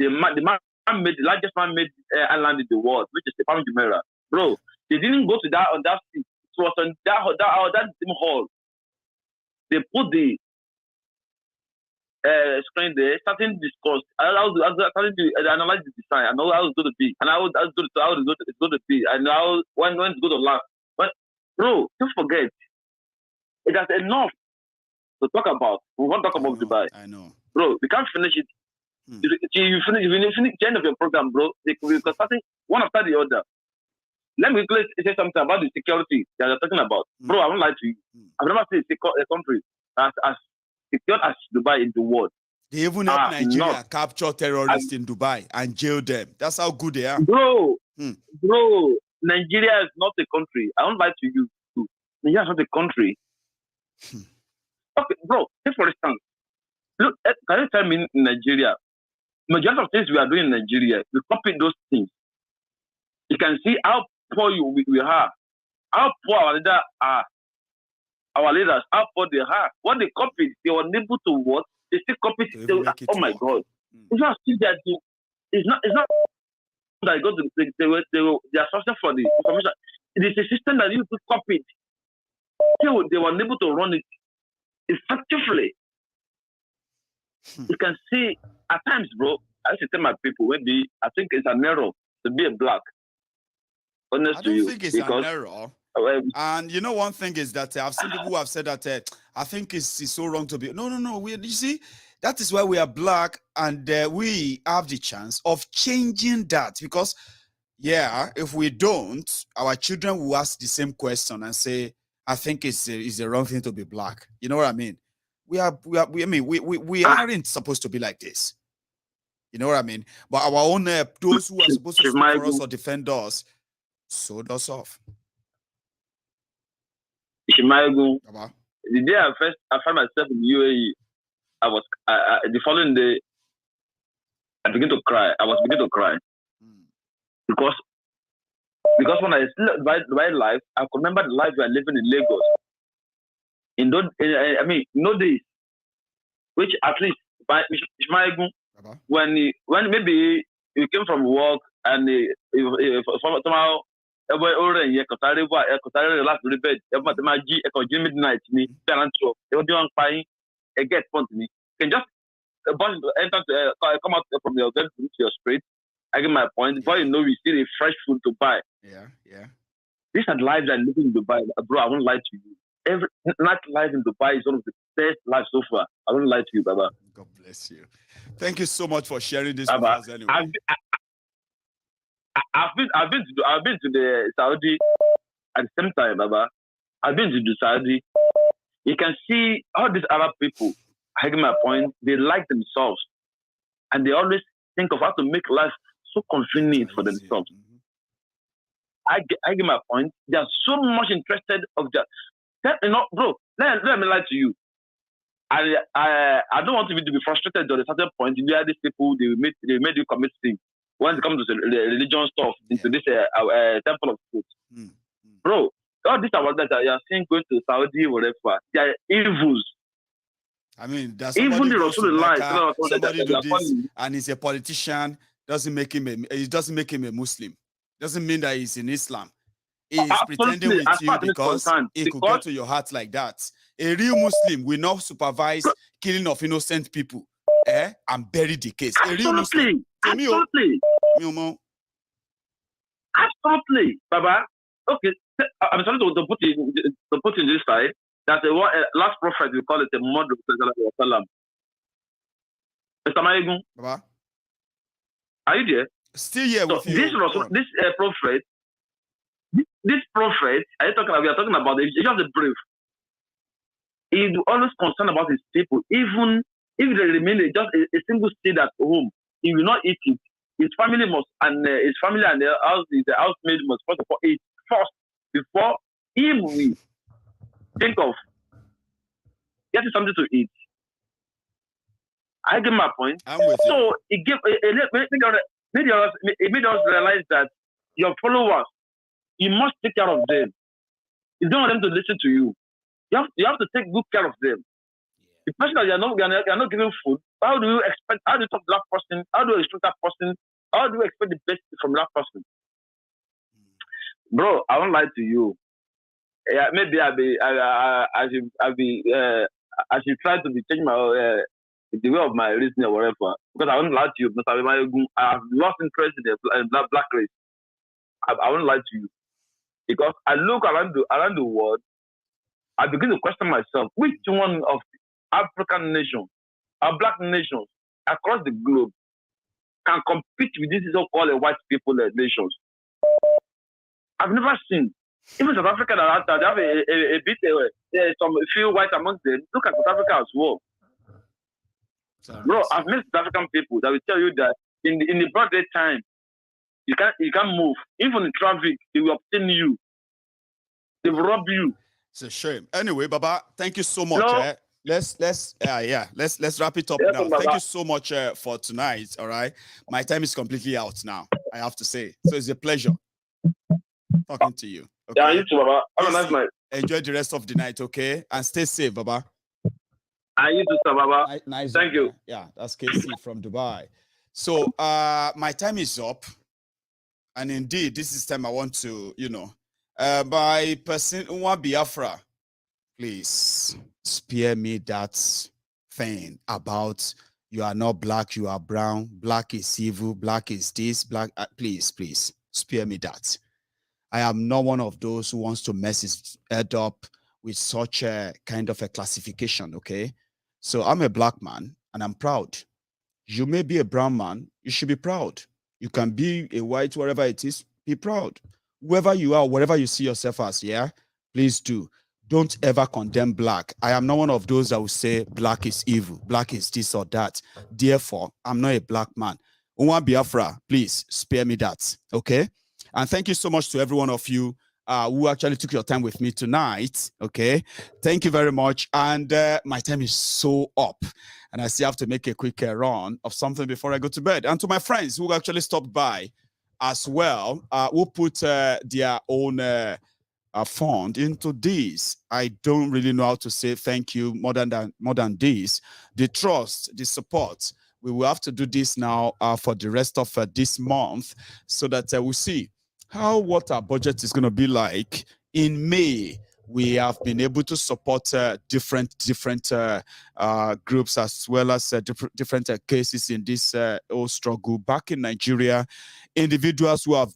largest man-made island in the world, which is the Iftar Dinner, bro, they didn't go to that on that seat. It was on that same hall. They put the screen there, starting to discuss. I started to analyze the design. I know how it's going to be, and how it's going to be, and how when it's going to last. But bro, don't forget, it has enough to talk about. We won't talk about Dubai. I know, bro. We can't finish it. You finish the end of your program, bro. We're starting one after the other. Let me say something about the security that you're talking about, bro. I won't lie to you. I've never seen a country as secure as Dubai in the world. They even help Nigeria capture terrorists in Dubai and jail them. That's how good they are. Bro, Nigeria is not a country. I don't lie to you too. Nigeria is not a country. Okay, bro, take for instance. Look, can you tell me in Nigeria, majority of things we are doing in Nigeria, we copy those things. You can see how poor we are, how poor our leaders are. Our leaders, how poor they are. What they copied, they were unable to what? They still copied. Oh my God! It's not still that. It's not that go to they are sourcing for the information. It is a system that you copied. They were unable to run it effectively. You can see at times, bro. I used to tell my people, maybe I think it's an error to be a black. Honest I don't think it's an error. And you know, one thing is that I've seen people who have said that I think it's so wrong to be. No. You see, that is why we are black, and we have the chance of changing that. Because, yeah, if we don't, our children will ask the same question and say, "I think it's the wrong thing to be black." You know what I mean? We aren't supposed to be like this. You know what I mean? But our own those who are supposed to speak for us or defend us sold us off. Maiyegun, the day I found myself in UAE, the following day I began to cry. I was beginning to cry because when I still my life, I could remember the life we are living in Lagos. In those days, which at least by Maiyegun, when maybe you came from work and somehow midnight get phone to me. Can just come out from your bed to your street. I get my point. Before you know, we see the fresh food to buy. Yeah. These are lives that living in Dubai, bro. I won't lie to you. Every night life in Dubai is one of the best lives so far. I won't lie to you, Baba. God bless you. Thank you so much for sharing this with us. Anyway, I've been to the Saudi at the same time, Baba. I've been to the Saudi. You can see all these Arab people. I get my point. They like themselves, and they always think of how to make life so convenient for themselves. I get my point. They are so much interested of that. Bro, let me lie to you. I don't want to be frustrated at a certain point. You are these people, they made you commit sin. When it comes to the religion stuff, into this temple of truth. Bro, all these are that you are seeing going to Saudi, whatever, they are evils. I mean, that's even the somebody do this, and he's a politician, doesn't make him a Muslim. Doesn't mean that he's in Islam. He's pretending with you because it could get to your heart like that. A real Muslim will not supervise killing of innocent people and bury the case. A real Muslim. Absolutely. Baba. Okay, I'm sorry to put in this side that the last prophet, we call it the Momodu. Mr. Maiyegun. Baba. Are you there? Still here with you. This prophet, we are talking about it. He's just a brief. He's always concerned about his people, even if they remain just a single seed at home. He will not eat it. His family must, and his family and the housemaid must first of all eat first before he will think of getting something to eat. I get my point. I'm with you. So it made us realize that your followers, you must take care of them. You don't want them to listen to you. You have to take good care of them. The person that you're not giving food, how do you talk to that person? How do you expect that person? How do you expect the best from that person? Bro, I won't lie to you. Yeah, maybe I should try to be changing my the way of my reasoning or whatever. Because I won't lie to you, I have lost interest in the black race. I won't lie to you. Because I look around the world, I begin to question myself, which one of African nations, our black nations across the globe can compete with these so-called white people nations? I've never seen. Even South Africa, they have a bit, some few white amongst them. Look at South Africa as well. Bro, I've met South African people that will tell you that in the broad daytime, you can't move. Even in traffic, they will obtain you. They will rob you. It's a shame. Anyway, Baba, thank you so much. No. Let's wrap it up now. Baba. Thank you so much for tonight. All right, my time is completely out now, I have to say. So it's a pleasure talking to you. Okay? Yeah, you too, Baba. Have a nice night. Enjoy the rest of the night, okay? And stay safe, Baba. You too, Baba. Nice. Thank you. Yeah, that's KC from Dubai. So my time is up, and indeed, this is time I want to, by person Nwa Biafra, please spare me that thing about you are not black, you are brown, black is evil, black is this, black. Please spare me that. I am not one of those who wants to mess his head up with such a kind of a classification, okay? So I'm a black man and I'm proud. You may be a brown man, you should be proud. You can be a white, wherever it is, be proud. Whoever you are, whatever you see yourself as, yeah, please do. Don't ever condemn black. I am not one of those that will say black is evil, black is this or that. Therefore, I'm not a black man. Unwa Biafra, please spare me that, okay? And thank you so much to every one of you who actually took your time with me tonight, okay? Thank you very much. And my time is so up. And I still have to make a quick run of something before I go to bed. And to my friends who actually stopped by as well, who put their own fund into this. I don't really know how to say thank you more than this. The trust, the support. We will have to do this now for the rest of this month so that we'll see what our budget is going to be like. In May, we have been able to support different groups as well as different cases in this whole struggle back in Nigeria. Individuals who have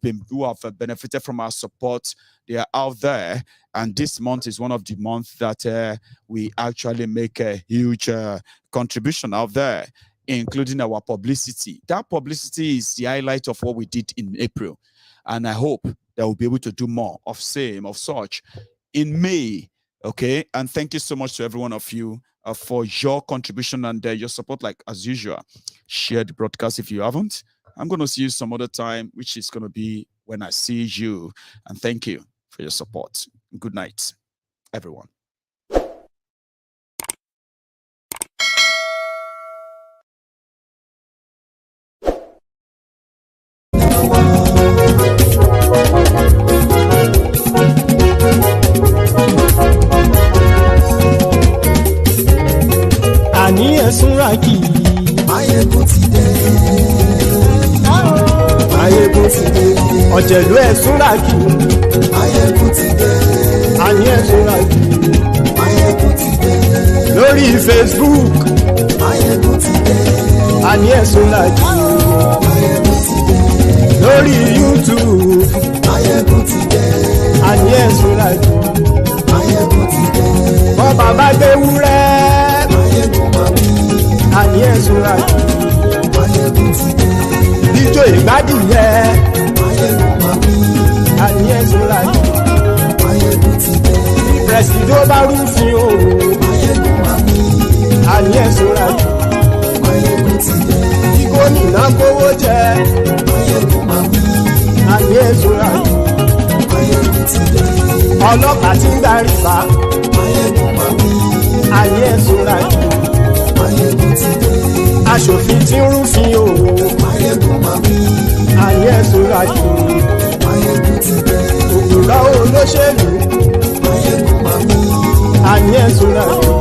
benefited from our support, they are out there, and this month is one of the months that we actually make a huge contribution out there, including our publicity. That publicity is the highlight of what we did in April, and I hope that we'll be able to do more of such in May. Okay, and thank you so much to every one of you for your contribution and your support. Like as usual, share the broadcast if you haven't. I'm going to see you some other time, which is going to be when I see you. And thank you for your support. Good night, everyone. Ani Saraki, Maiyegun ti dé. Maiyegun ti dé. Ọ̀jẹ̀lú Saraki, Maiyegun ti dé. Ani Saraki, Maiyegun ti dé. Lórí Facebook, Maiyegun ti dé. Ani Saraki, Maiyegun ti dé. Lórí YouTube, Maiyegun ti dé. Ani Saraki, Maiyegun ti dé. Bọ́ bàbá gbé wúrẹ́. Ani Saraki, Maiyegun ti dé. Ijó ìgbádìyẹ. Ani Saraki, Maiyegun ti dé. Presido bá rúfin o. Ani Saraki, Maiyegun ti dé. Kíkó nìna kówó jẹ. Ani Saraki, Maiyegun ti dé. Ọlọ́pàá tí ń darí bá. Ani Saraki, Maiyegun ti dé. Aṣòfin tí ń rúfin o. Ani Saraki, Maiyegun ti dé. Òpùrọ́ olóṣèlú. Ani Saraki,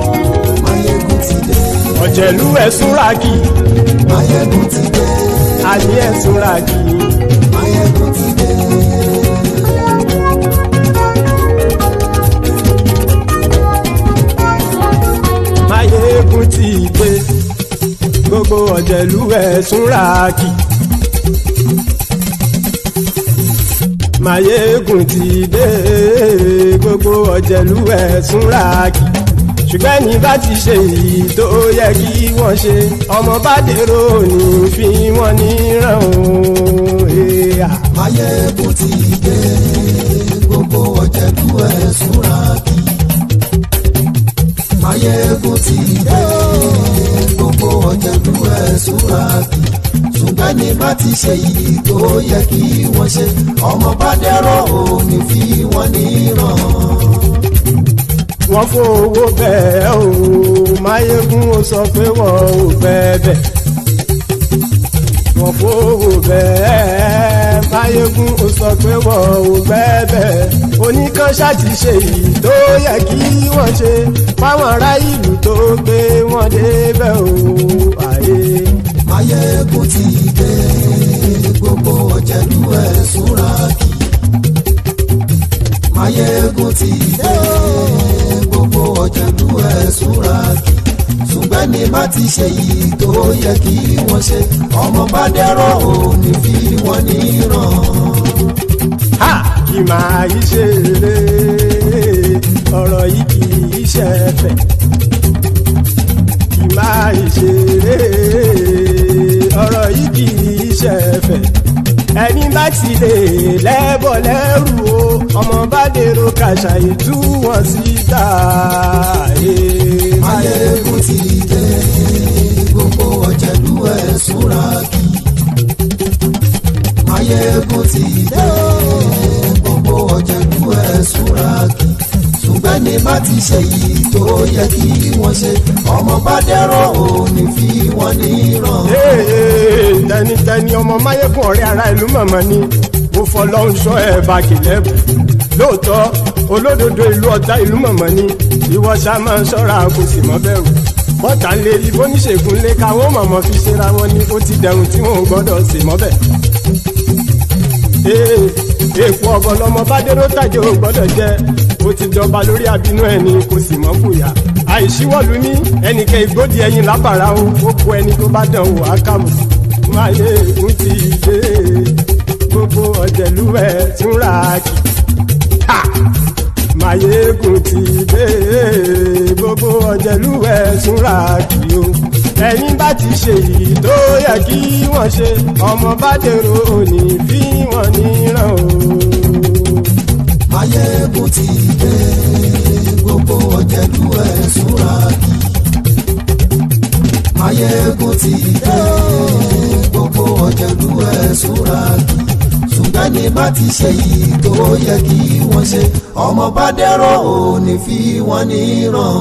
Maiyegun ti dé. Ọ̀jẹ̀lú Saraki, Maiyegun ti dé. Ani Saraki, Maiyegun ti dé. Maiyegun ti dé. Gbogbo ọ̀jẹ̀lú Saraki. Maiyegun ti dé. Gbogbo ọ̀jẹ̀lú Saraki. Ṣùgbọ́n ní bá ti ṣe èyí tó yẹ kí wọ́n ṣe, ọmọ bá dèrò ní fi wọ́n níran o. Maiyegun ti dé. Gbogbo ọ̀jẹ̀lú Saraki. Maiyegun ti dé. Gbogbo ọ̀jẹ̀lú Saraki. Ṣùgbọ́n ní bá ti ṣe èyí tó yẹ kí wọ́n ṣe, ọmọ bá dèrò ní fi wọ́n níran. Wọ́n fowó bẹ́ẹ̀ o, Maiyegun ó sọ pé wọ́n ò bẹ́ẹ̀. Wọ́n fowó bẹ́ẹ̀, Maiyegun ó sọ pé wọ́n ò bẹ́ẹ̀. Oníkan ṣáàtì ṣe èyí tó yẹ kí wọ́n ṣe, fáwọn ará ìlú tó gbé wọn débẹ̀ o. Maiyegun ti dé. Gbogbo ọ̀jẹ̀lú Saraki. Maiyegun ti dé. Gbogbo ọ̀jẹ̀lú Saraki. Ṣùgbọ́n ní bá ti ṣe yìí tó yẹ kí wọ́n ṣe, ọmọ bá dẹ́rọ̀ ò ní fi wọ́n níran. kì máa yí ṣeré ọ̀rọ̀ yìí kì í ṣẹ̀fẹ̀ kì máa yí ṣeré ọ̀rọ̀ yìí kì í ṣẹ̀fẹ̀ ẹni bá ti lè lẹ́bọ̀ lẹ́rù o ọmọ bá dèrò kàṣàyè tú wọn síta. Maiyegun ti dé gbogbo ọ̀jẹ̀lú ẹ̀ súnra kí. Maiyegun ti dé gbogbo ọ̀jẹ̀lú ẹ̀ súnra kí. ṣùgbọ́n ní bá ti ṣe yìí tó yẹ kí wọ́n ṣe ọmọ bá dẹ́rọ̀ òní fi wọ́n níran. tẹnitẹni ọmọ Maiyegun ọ̀rẹ́ ara ìlú mọ̀mọ́ ni mo fọlọ́run sọ ẹ̀ bá kìlẹ́bù lóòótọ́ olódodo ìlú ọ̀tá ìlú mọ̀mọ́ ni ìwọ ṣá máa ń ṣọ́ra kò sì mọ́ bẹ̀rù bọ́tà ń lè rí bóníṣègùn lé káwọn mọ̀mọ́ fi ṣera wọn ni ó ti dẹrùn tí wọn ò gbọ́dọ̀ sì mọ́ bẹ̀. èèpo ọ̀gọ̀ lọmọ bá dérò tàjẹ́ ò gbọ́dọ̀ jẹ́ ó ti jọba lórí àbínú ẹni kò sì mọ́ fòyà àìsíwọ́lu ní ẹnìkẹ́ ìgbódì ẹyin lábàrá o ó kó ẹni tó bá dán o ákàmù. Maiyegun ti dé gbogbo ọ̀jẹ̀lú ẹ̀ túnra kì. Maiyegun ti dé gbogbo ọ̀jẹ̀lú ẹ̀ túnra kì o ẹ̀yin bá ti ṣe yìí tó yẹ kí wọ́n ṣe ọmọ bá dèrò òní fi wọ́n níran o. Maiyegun ti dé gbogbo ọ̀jẹ̀lú ẹ̀ túnra kì. Maiyegun ti dé gbogbo ọ̀jẹ̀lú ẹ̀ túnra kì. ṣùgbọ́n ní bá ti ṣe yìí tó yẹ kí wọ́n ṣe ọmọ bá dẹ́rọ̀ òní fi wọ́n níran.